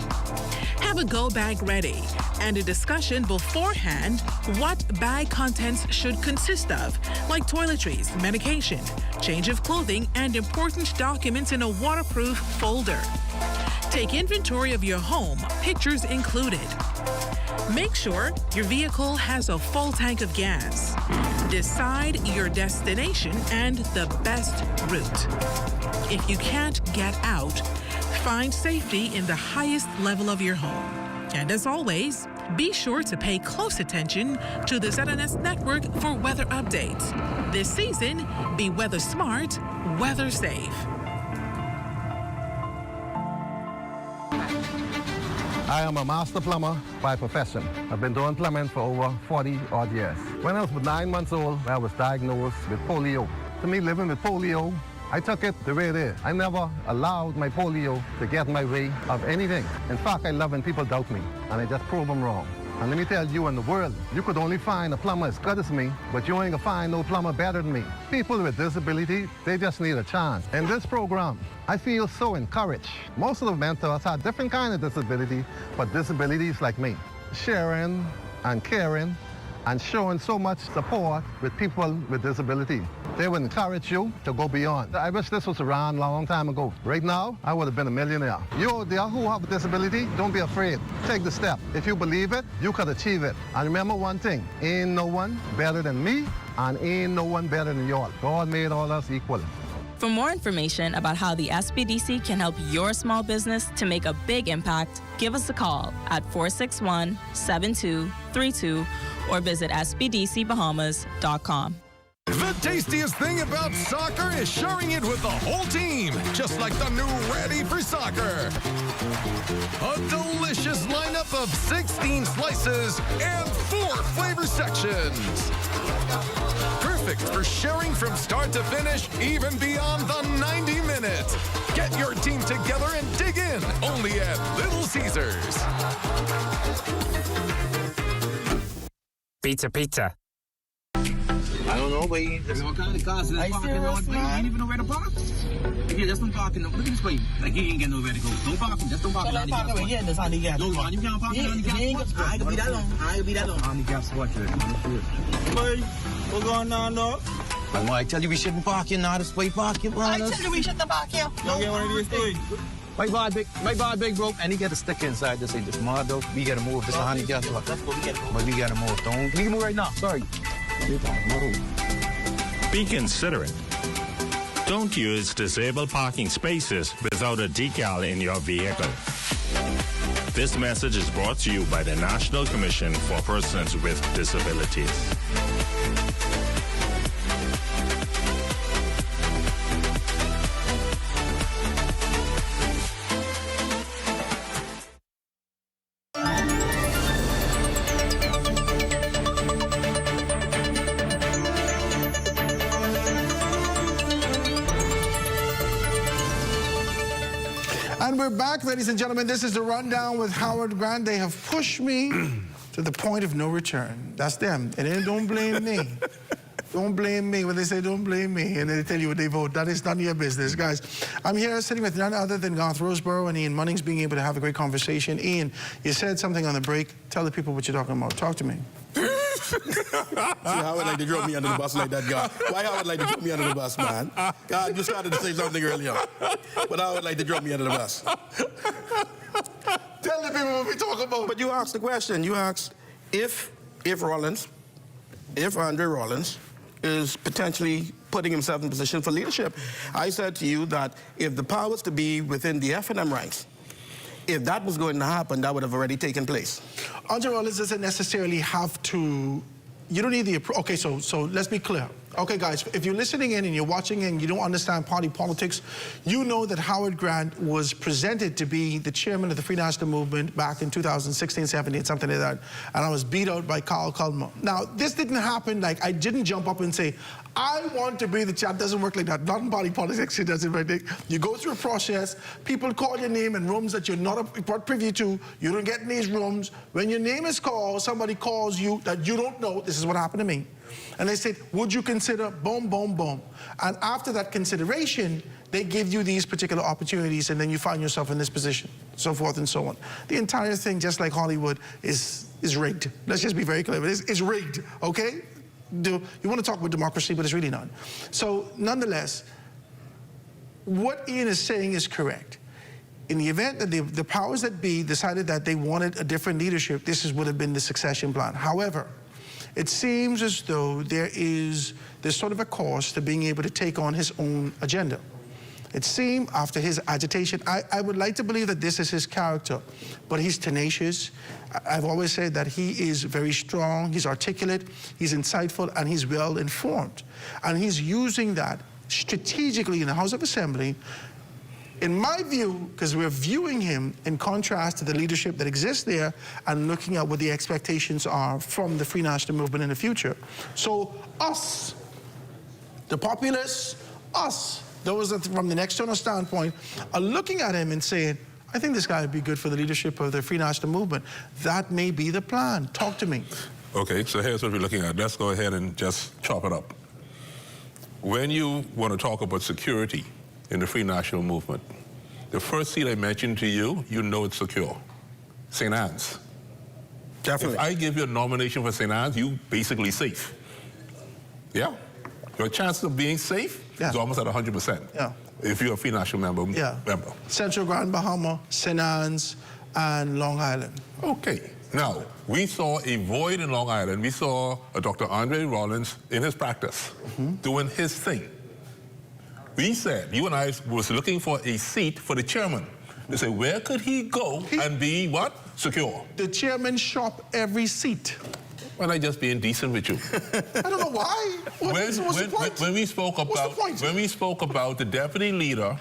Have a go bag ready and a discussion beforehand what bag contents should consist of, like toiletries, medication, change of clothing, and important documents in a waterproof folder. Take inventory of your home, pictures included. Make sure your vehicle has a full tank of gas. Decide your destination and the best route. If you can't get out, find safety in the highest level of your home. And as always, be sure to pay close attention to the ZNS network for weather updates. This season, be weather smart, weather safe. I am a master plumber by profession. I've been doing plumbing for over 40 odd years. When I was 9 months old, I was diagnosed with polio. To me, living with polio I took it the way it is. I never allowed my polio to get in my way of anything. In fact, I love when people doubt me, and I just prove them wrong. And let me tell you, in the world, you could only find a plumber as good as me, but you ain't gonna find no plumber better than me. People with disability, they just need a chance. In this program, I feel so encouraged. Most of the mentors have different kind of disability, but disabilities like me. Sharing and caring and showing so much support with people with disability. They would encourage you to go beyond. I wish this was around a long time ago. Right now, I would have been a millionaire. You out there who have a disability, don't be afraid. Take the step. If you believe it, you could achieve it. And remember one thing, ain't no one better than me, and ain't no one better than y'all. God made all us equal. For more information about how the SBDC can help your small business to make a big impact, give us a call at 461-7232 or visit sbdcbahamas.com. The tastiest thing about soccer is sharing it with the whole team, just like the new Ready for Soccer. A delicious lineup of 16 slices and 4 flavor sections. Perfect for sharing from start to finish, even beyond the 90 minutes. Get your team together and dig in, only at Little Caesars. Pizza. I don't know, but what kind of cars is parking road? You ain't even know where to park. Yeah, just don't park in the, look at this way. Like, you ain't get nowhere to go. Don't park him. Just don't park in the gas spot. Yeah, that's on the gas spot. No, you can't park in the gas spot. I ain't gonna be that long. On the gas spot, Boy, what's going on, dog? I tell you we shouldn't park here now. This way park here, man. I tell you we shouldn't park here. Don't get one of these things. My bad big broke, and he got a sticker inside that say this mod though. We gotta move. This is on the gas spot. That's what we gotta move. But we gotta move. We can move right now. Sorry. Be considerate. Don't use disabled parking spaces without a decal in your vehicle. This message is brought to you by the National Commission for Persons with Disabilities. And we're back, ladies and gentlemen. This is the Rundown with Howard Grant. They have pushed me to the point of no return. That's them. And then don't blame me. Don't blame me when they say don't blame me and they tell you what they vote. That is none of your business, guys. I'm here sitting with none other than Garth Roseborough and Ian Munnings, being able to have a great conversation. Ian, you said something on the break. Tell the people what you're talking about. Talk to me. See how would like to throw me under the bus like that, God? Why I would like to throw me under the bus, man? God, you started to say something earlier, but I would like to throw me under the bus. Tell the people what we talk about. But you asked the question. You asked if Andre Rollins is potentially putting himself in position for leadership. I said to you that if the powers to be within the F&M ranks, if that was going to happen, that would have already taken place. Andre Rollins doesn't necessarily have to, you don't need the, okay, so let's be clear. Okay, guys, if you're listening in and you're watching and you don't understand party politics, you know that Howard Grant was presented to be the chairman of the Free National Movement back in 2016, 17, something like that, and I was beat out by Carl Culmer. Now, this didn't happen, like, I didn't jump up and say, I want to be the chair. It doesn't work like that. Not in party politics, it doesn't work. You go through a process, people call your name in rooms that you're not privy to, you don't get in these rooms. When your name is called, somebody calls you that you don't know. This is what happened to me. And they said, would you consider boom, boom, boom? And after that consideration, they give you these particular opportunities, and then you find yourself in this position, so forth and so on. The entire thing, just like Hollywood, is rigged. Let's just be very clear. It's rigged, okay? You want to talk about democracy, but it's really not. So, nonetheless, what Ian is saying is correct. In the event that the powers that be decided that they wanted a different leadership, this would have been the succession plan. However, it seems as though there's sort of a cost to being able to take on his own agenda. It seemed after his agitation, I would like to believe that this is his character, but he's tenacious. I've always said that he is very strong, he's articulate, he's insightful, and he's well informed. And he's using that strategically in the House of Assembly, in my view, because we're viewing him in contrast to the leadership that exists there and looking at what the expectations are from the Free National Movement in the future. So us, the populace, us, those that from the external standpoint are looking at him and saying, I think this guy would be good for the leadership of the Free National Movement. That may be the plan. Talk to me. Okay, so here's what we're looking at. Let's go ahead and just chop it up. When you want to talk about security in the Free National Movement, the first seat I mentioned to you, you know it's secure. St. Anne's. Definitely. If I give you a nomination for St. Anne's, you basically safe. Yeah. Your chances of being safe is almost at 100%. Yeah. If you're a Free National member. Central Grand Bahama, St. Anne's, and Long Island. Okay. Now, we saw a void in Long Island. We saw Dr. Andre Rollins in his practice, doing his thing. We said, you and I was looking for a seat for the chairman. They said, where could he go and be what? Secure. The chairman shop every seat. Well, I just being decent with you. I don't know why. What's the point? When we spoke about the deputy leader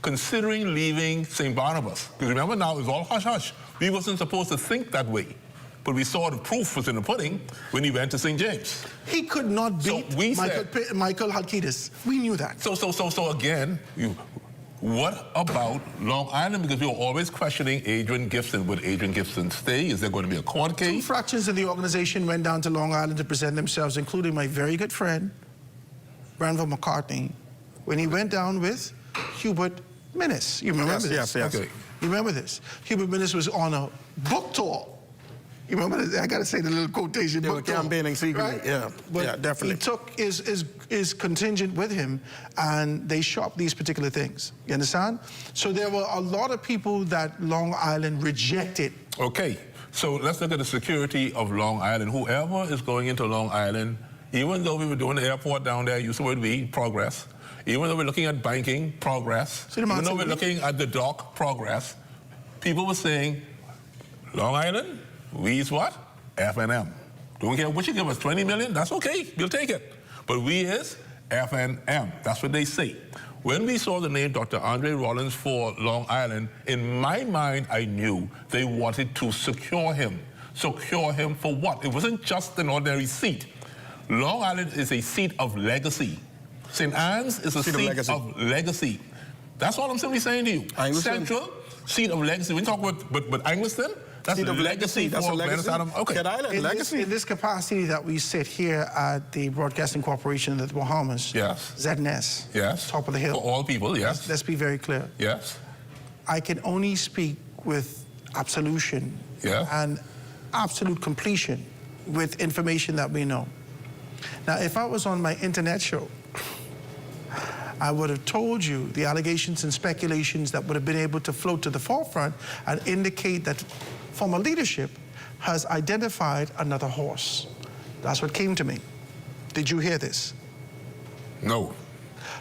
considering leaving St. Barnabas, because remember now it's all hush-hush. We wasn't supposed to think that way, but we saw the proof was in the pudding when he went to St. James. He could not beat Michael Halkitis. We knew that. So again, what about Long Island? Because we were always questioning Adrian Gibson. Would Adrian Gibson stay? Is there going to be a court case? 2 fractions of the organization went down to Long Island to present themselves, including my very good friend, Granville McCartney, when he went down with Hubert Minnis. You remember this? Yes. Okay. You remember this? Hubert Minnis was on a book tour. You remember this? I got to say the little quotation. They were campaigning secretly. Right? Yeah, definitely. He took his contingent with him, and they shopped these particular things. You understand? So there were a lot of people that Long Island rejected. Okay, so let's look at the security of Long Island. Whoever is going into Long Island, even though we were doing the airport down there, used the word we, progress. Even though we're looking at banking, progress. Even though we're looking at the dock, progress. People were saying, Long Island, we is what? FNM. Don't care what you give us, 20 million, that's okay, we'll take it. But we is FNM, that's what they say. When we saw the name Dr. Andre Rollins for Long Island, in my mind, I knew they wanted to secure him. Secure him for what? It wasn't just an ordinary seat. Long Island is a seat of legacy. St. Anne's is a seat of legacy. That's all I'm simply saying to you. Central, seat of legacy. When you talk about Angliston, that's a legacy. That's a legacy. Okay. In this capacity that we sit here at the Broadcasting Corporation of the Bahamas, ZNS, top of the hill. For all people, yes. Let's be very clear. Yes. I can only speak with absolution and absolute completion with information that we know. Now, if I was on my internet show, I would have told you the allegations and speculations that would have been able to float to the forefront and indicate that former leadership has identified another horse. That's what came to me. Did you hear this? No.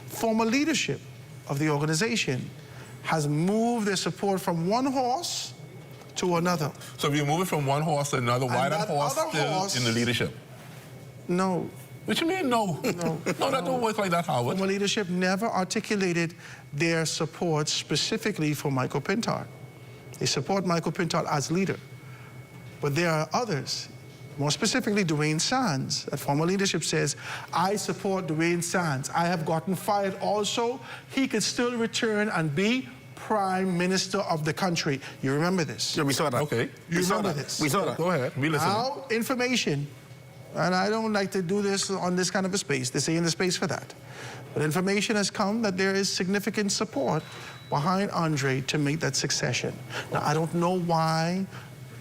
Former leadership of the organization has moved their support from one horse to another. So if you move it from one horse to another, why that horse still in the leadership? No. What you mean, no? No, that don't work like that, Howard. Former leadership never articulated their support specifically for Michael Pintard. They support Michael Pintard as leader. But there are others, more specifically Dwayne Sands, that former leadership says, I support Dwayne Sands. I have gotten fired also. He could still return and be Prime Minister of the country. You remember this? Yeah, we saw that. Okay. You remember this? We saw that. Go ahead. We listen. Now, information, and I don't like to do this on this kind of a space. This ain't the space for that. But information has come that there is significant support behind Andre to make that succession. Now, I don't know why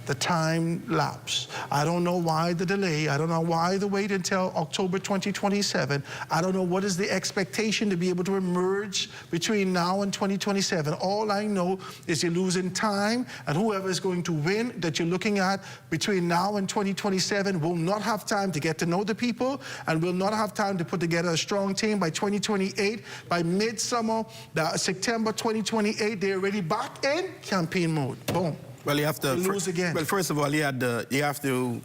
the time lapse. I don't know why the delay. I don't know why the wait until October 2027. I don't know what is the expectation to be able to emerge between now and 2027. All I know is you're losing time, and whoever is going to win that you're looking at between now and 2027 will not have time to get to know the people and will not have time to put together a strong team by 2028. By midsummer, September 2028, they're already back in campaign mode. Boom. Well, you have to lose again. Well, first of all, you have to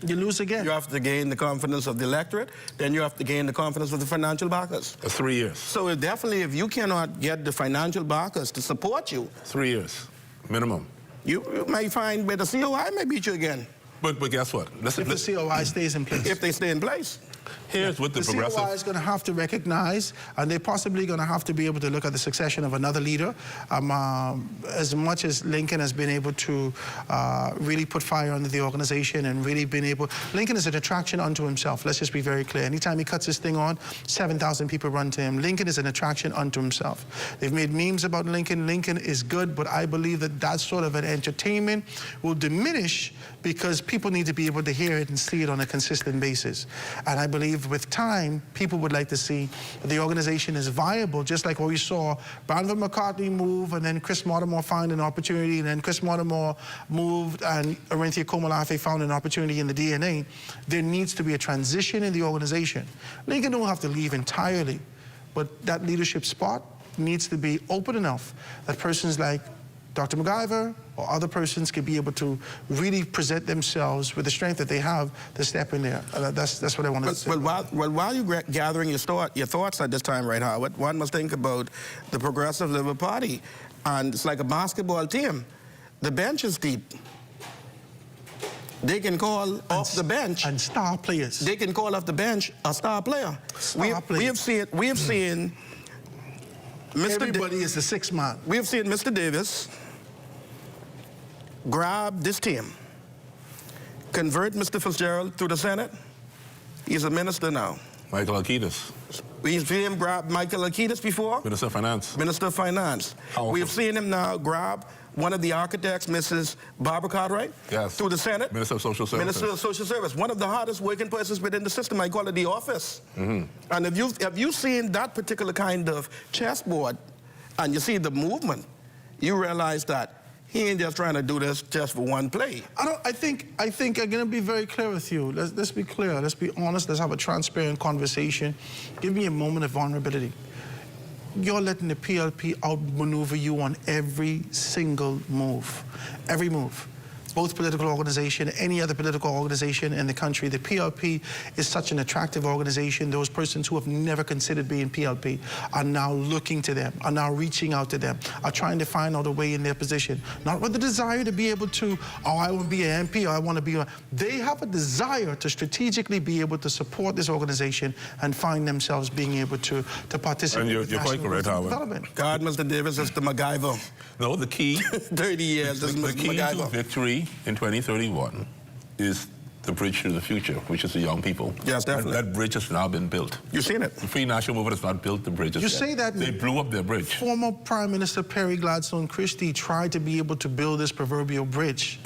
lose again. You have to gain the confidence of the electorate. Then you have to gain the confidence of the financial backers. 3 years. So definitely, if you cannot get the financial backers to support you, 3 years minimum. You may find, but the COI may beat you again. But guess what? If the COI stays in place. If they stay in place. Here's what the progressive... COI is going to have to recognize, and they're possibly going to have to be able to look at the succession of another leader. As much as Lincoln has been able to really put fire under the organization and really been able... Lincoln is an attraction unto himself. Let's just be very clear. Anytime he cuts this thing on, 7,000 people run to him. Lincoln is an attraction unto himself. They've made memes about Lincoln. Lincoln is good, but I believe that that sort of an entertainment will diminish because people need to be able to hear it and see it on a consistent basis. And I believe with time, people would like to see the organization is viable, just like what we saw Brandon McCartney move, and then Chris Mortimer found an opportunity, and then Chris Mortimer moved, and Orinthia Komolafe found an opportunity in the DNA. There needs to be a transition in the organization. Lincoln don't have to leave entirely, but that leadership spot needs to be open enough that persons like Dr. MacGyver or other persons can be able to really present themselves with the strength that they have to step in there. That's what I wanted to say. Well, while you're gathering your thoughts at this time, right, Howard, one must think about the Progressive Liberal Party. And it's like a basketball team. The bench is deep. They can call off the bench. And star players. They can call off the bench a star player. We have seen Mr. Everybody is the sixth man. We have seen Mr. Davis grab this team, convert Mr. Fitzgerald to the Senate. He's a minister now. Michael Akitas. We've seen him grab Michael Akitas before. Minister of Finance. Minister of Finance. Powerful. We've seen him now grab one of the architects, Mrs. Barbara Cartwright, to the Senate. Minister of Social Services. Minister of Social Service. One of the hardest working persons within the system. I call it the office. And if you've seen that particular kind of chessboard and you see the movement, you realize that he ain't just trying to do this just for one play. I think I'm going to be very clear with you. Let's be clear. Let's be honest. Let's have a transparent conversation. Give me a moment of vulnerability. You're letting the PLP outmaneuver you on every single move. Every move. Both political organization, any other political organization in the country. The PLP is such an attractive organization. Those persons who have never considered being PLP are now looking to them, are now reaching out to them, are trying to find out a way in their position. Not with the desire to be able to, oh, I want to be an MP, or I want to be a... They have a desire to strategically be able to support this organization and find themselves being able to participate and you're quite correct, Howard. development. God, Mr. Davis, is the MacGyver. No, the key... 30 years, this is the Mr. key MacGyver. to victory in 2031 is the bridge to the future, which is the young people. Yes, definitely. That bridge has now been built. You've seen it. The Free National Movement has not built the bridges You yet. say that... They blew up their bridge. Former Prime Minister Perry Gladstone Christie tried to be able to build this proverbial bridge.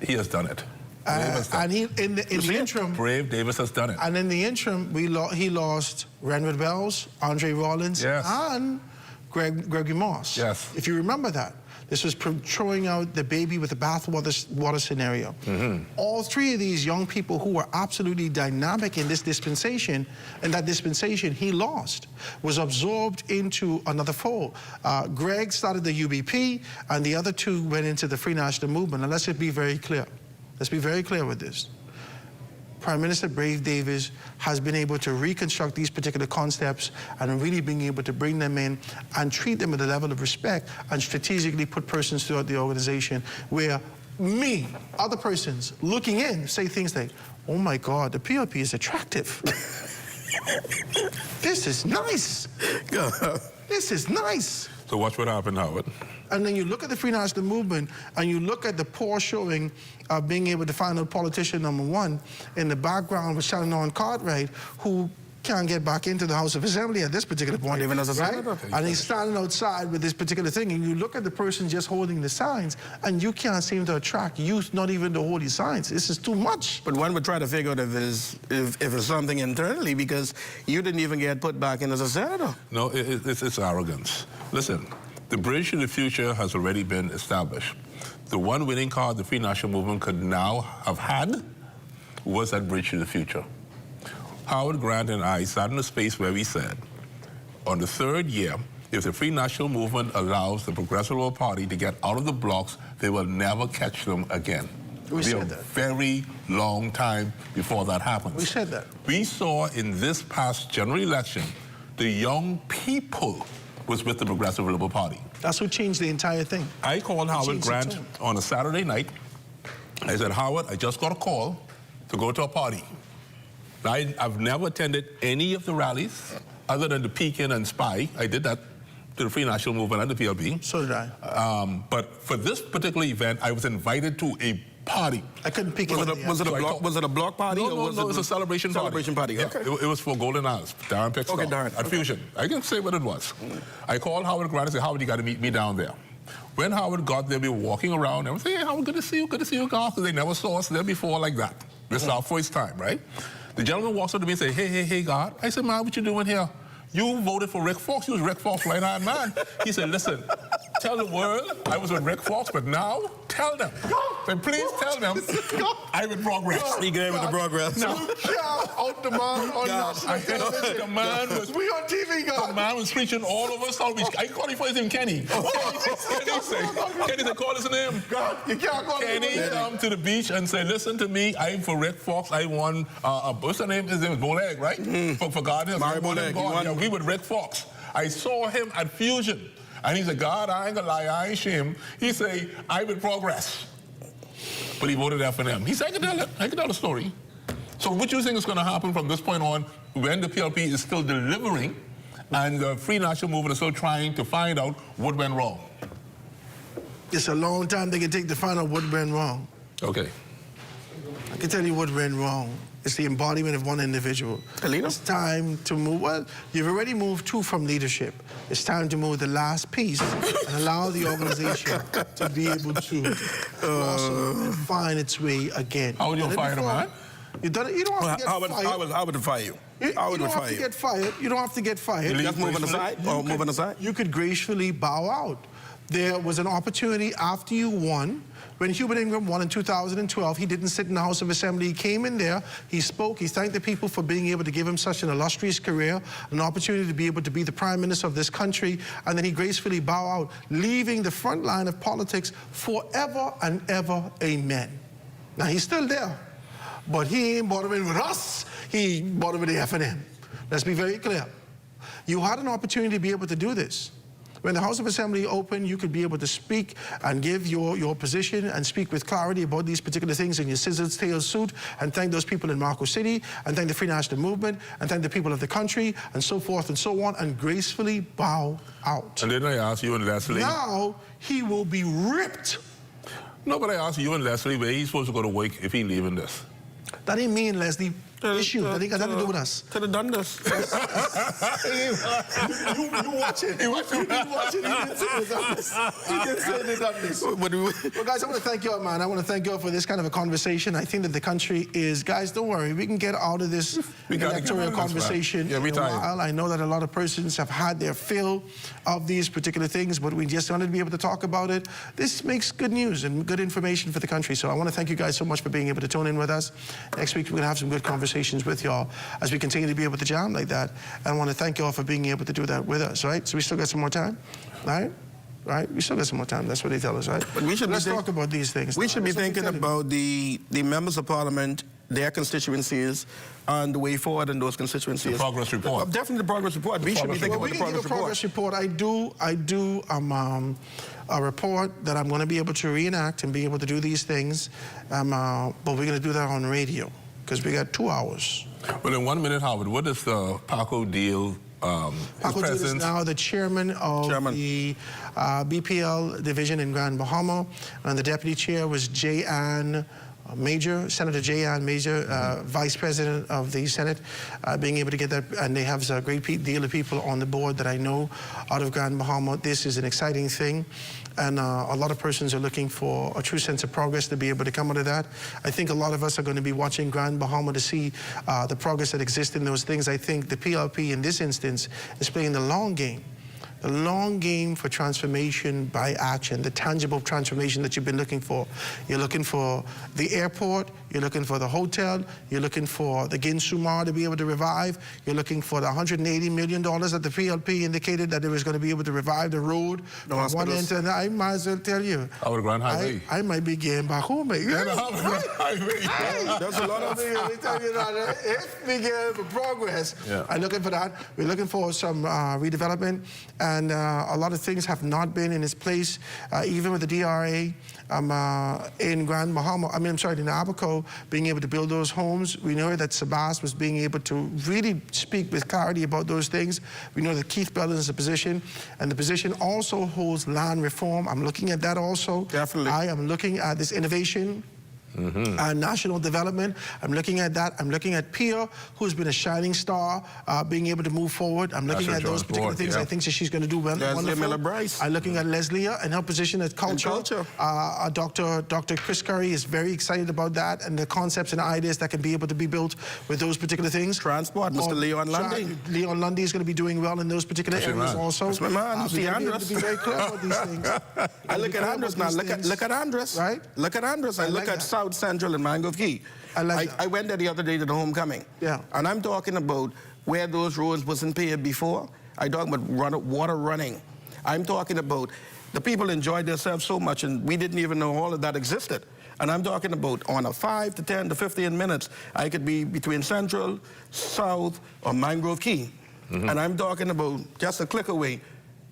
He has done it. And he, in the interim... Brave Davis has done it. And in the interim, he lost Renwick Bells, Andre Rollins, and Gregory Moss. Yes. If you remember that. This was throwing out the baby with the bathwater scenario. All three of these young people who were absolutely dynamic in this dispensation, and that dispensation he lost, was absorbed into another fold. Greg started the UBP, and the other two went into the Free National Movement. And let's just be very clear. Let's be very clear with this. Prime Minister Brave Davis has been able to reconstruct these particular concepts and really being able to bring them in and treat them with a level of respect and strategically put persons throughout the organization where other persons looking in, say things like, oh my God, the PLP is attractive. This is nice. This is nice. So watch what happened, Howard. And then you look at the Free National Movement and you look at the poor showing of being able to find out politician number one in the background with Shannon Cartwright, who can't get back into the House of Assembly at this particular point. Even as a senator. And he's standing outside with this particular thing, and you look at the person just holding the signs, and you can't seem to attract youth, not even to hold these signs. This is too much. But one would try to figure out if it's something internally, because you didn't even get put back in as a senator. No, it's arrogance. Listen, the bridge to the future has already been established. The one winning card the Free National Movement could now have had was that bridge to the future. Howard Grant and I sat in a space where we said, on the third year, if the Free National Movement allows the Progressive Liberal Party to get out of the blocks, they will never catch them again. We said that. A very long time before that happens. We said that. We saw in this past general election, the young people was with the Progressive Liberal Party. That's what changed the entire thing. I called Howard Grant on a Saturday night. I said, Howard, I just got a call to go to a party. Now, I've never attended any of the rallies other than the Pekin and Spy. I did that to the Free National Movement and the PLP. So did I. But for this particular event, I was invited to a party. I couldn't pick Was it a block party? No, or no, was no, it it was a celebration party. Celebration party, Yeah, okay. it was for Golden Hours, Darren Pickstall, Okay, Darren. at Fusion. I can say what it was. I called Howard Grant and said, Howard, you got to meet me down there. When Howard got there, we were walking around and I said, hey, Howard, good to see you, God, because they never saw us there before like that. This is our first time, right? The gentleman walks up to me and said, hey, God. I said, man, what you doing here? You voted for Rick Fox. You was Rick Fox right-hand man. He said, listen, tell the world I was with Rick Fox, but now tell them. And please tell them I would progress. He gave it the progress. No. Out the man on national television. The man was... We on TV, God. The man was preaching all of us. I called him for his name, Kenny. Kenny said, call his name. God, you can't call him. Kenny come to the beach and say, listen to me, I'm for Rick Fox. I won, what's her name? His name was Boleg, right? For God. Mario Boleg. Yeah, we with Rick Fox. I saw him at Fusion. And he said, God, I ain't gonna lie, I ain't shame. He said, I would progress. But he voted F&M. He said, I can tell the story. So what do you think is gonna happen from this point on when the PLP is still delivering and the Free National Movement is still trying to find out what went wrong? It's a long time they can take to find out what went wrong. Okay. I can tell you what went wrong. It's the embodiment of one individual. It's time to move. Well, you've already moved two from leadership. It's time to move the last piece and allow the organization to be able to blossom and find its way again. How would you fire him, man? You don't have to get fired. I would fire you. You don't have to get fired. You don't have to get fired. Just moving aside? Or moving aside? You could gracefully bow out. There was an opportunity after you won. When Hubert Ingram won in 2012, he didn't sit in the House of Assembly. He came in there, he spoke, he thanked the people for being able to give him such an illustrious career, an opportunity to be able to be the Prime Minister of this country, and then he gracefully bowed out, leaving the front line of politics forever and ever, amen. Now, he's still there, but he ain't bottoming with us, he bottoming with the F&M. Let's be very clear. You had an opportunity to be able to do this. When the House of Assembly opened, you could be able to speak and give your position and speak with clarity about these particular things in your scissors tail suit and thank those people in Marco City and thank the Free National Movement and thank the people of the country and so forth and so on and gracefully bow out. And then I asked you and Leslie. Now he will be ripped. No, but I asked you and Leslie where he's supposed to go to work if he leaving this. That ain't me and Leslie. Issue. That ain't got nothing to do with us. Could have done this. You watch it. You watch it. He didn't say they done this. Well, guys, I want to thank you all, man. I want to thank you all for this kind of a conversation. I think that the country is, guys, don't worry. We can get out of this electoral conversation in a while. I know that a lot of persons have had their fill of these particular things, but we just wanted to be able to talk about it. This makes good news and good information for the country. So I want to thank you guys so much for being able to tune in with us. Next week, we're going to have some good conversations with y'all as we continue to be able to jam like that. And I want to thank y'all for being able to do that with us, right? So we still got some more time, right? Right? We still got some more time. That's what they tell us, right? But we should Let's talk about these things. We should be thinking about the members of Parliament, their constituencies, and the way forward in those constituencies. The progress report. Definitely the progress report. We should be thinking about the progress report. I do a report that I'm going to be able to reenact and be able to do these things, but we're going to do that on radio because we got 2 hours. Well, in 1 minute, Howard, what is the Paco Deal? Paco Deal is now the chairman of the BPL division in Grand Bahama, and the deputy chair was J.Ann Major, Senator J.Ann Major, Vice President of the Senate, being able to get that, and they have a great deal of people on the board that I know out of Grand Bahama. This is an exciting thing, and a lot of persons are looking for a true sense of progress to be able to come out of that. I think a lot of us are going to be watching Grand Bahama to see the progress that exists in those things. I think the PLP in this instance is playing the long game. The long game for transformation by action, the tangible transformation that you've been looking for. You're looking for the airport, you're looking for the hotel, you're looking for the Ginsumar to be able to revive, you're looking for the $180 million that the PLP indicated that it was going to be able to revive the road from one end to another. I might as well tell you, Our Grand Highway. I might be getting back home. There's a lot of things. Let me tell you that if we get progress, I'm looking for that. We're looking for some redevelopment. And a lot of things have not been in its place, even with the DRA in Grand Bahama. In Abaco, being able to build those homes. We know that Sabas was being able to really speak with clarity about those things. We know that Keith Belden is a position, and the position also holds land reform. I'm looking at that also. Definitely. I am looking at this innovation. National development. I'm looking at that. I'm looking at Pia, who's been a shining star, being able to move forward. I'm looking at those particular things. I think that she's going to do well. Leslie Miller-Bryce. I'm looking at Leslie and her position at culture. Dr. Chris Curry is very excited about that and the concepts and ideas that can be able to be built with those particular things. Transport, Mr. Leon Lundy. Leon Lundy is going to be doing well in those particular areas also. That's my man. We have to be very clear about these things. I look at Andres now. Look at Andres. Right? Look at Andres. I look at South Central and Mangrove Key. I went there the other day to the homecoming. Yeah. And I'm talking about where those roads wasn't paved before. I'm talking about water running. I'm talking about the people enjoyed themselves so much and we didn't even know all of that existed. And I'm talking about on a 5 to 10 to 15 minutes, I could be between Central, South, or Mangrove Key. And I'm talking about just a click away.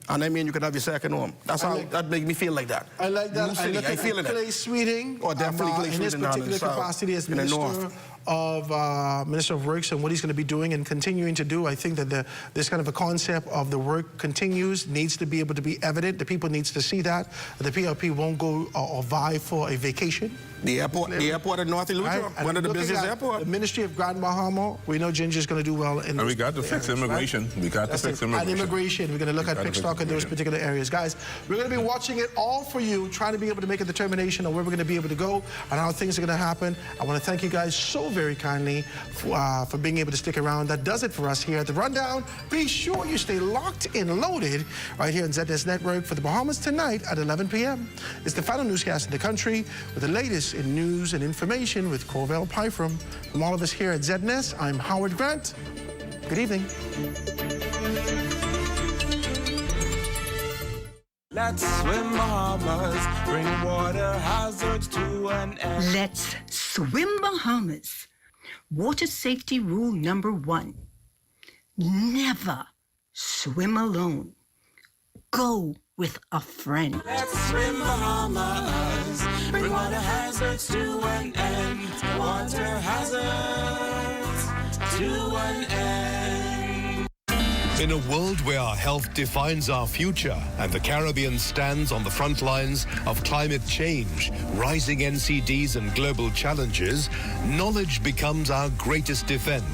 And I mean, you could have your second home. That's how that made me feel like that. I like that. I look at Clay Sweeting. Oh, definitely Clay in his Sweeting particular capacity as Minister of Works and what he's going to be doing and continuing to do. I think that this kind of a concept of the work continues, needs to be able to be evident. The people needs to see that. The PLP won't go or vie for a vacation. The airport at North Eleuthera, one of the busiest airports. The Ministry of Grand Bahama, we know Ginger's going to do well in. And we got to fix immigration. Right? We got to fix immigration. And immigration, we're going to look at Pickstock in those particular areas. Guys, we're going to be watching it all for you, trying to be able to make a determination on where we're going to be able to go and how things are going to happen. I want to thank you guys so very kindly for being able to stick around. That does it for us here at The Rundown. Be sure you stay locked and loaded right here on ZNS Network for the Bahamas tonight at 11 p.m. It's the final newscast in the country with the latest in news and information with Corvell Pyfrom. From all of us here at ZNS, I'm Howard Grant. Good evening. Let's swim Bahamas, bring water hazards to an end. Let's swim Bahamas. Water safety rule number 1. Never swim alone. Go with a friend. Let's swim Bahamas, bring water hazards to an end. Water hazards to an end. In a world where our health defines our future and the Caribbean stands on the front lines of climate change, rising NCDs and global challenges, knowledge becomes our greatest defense.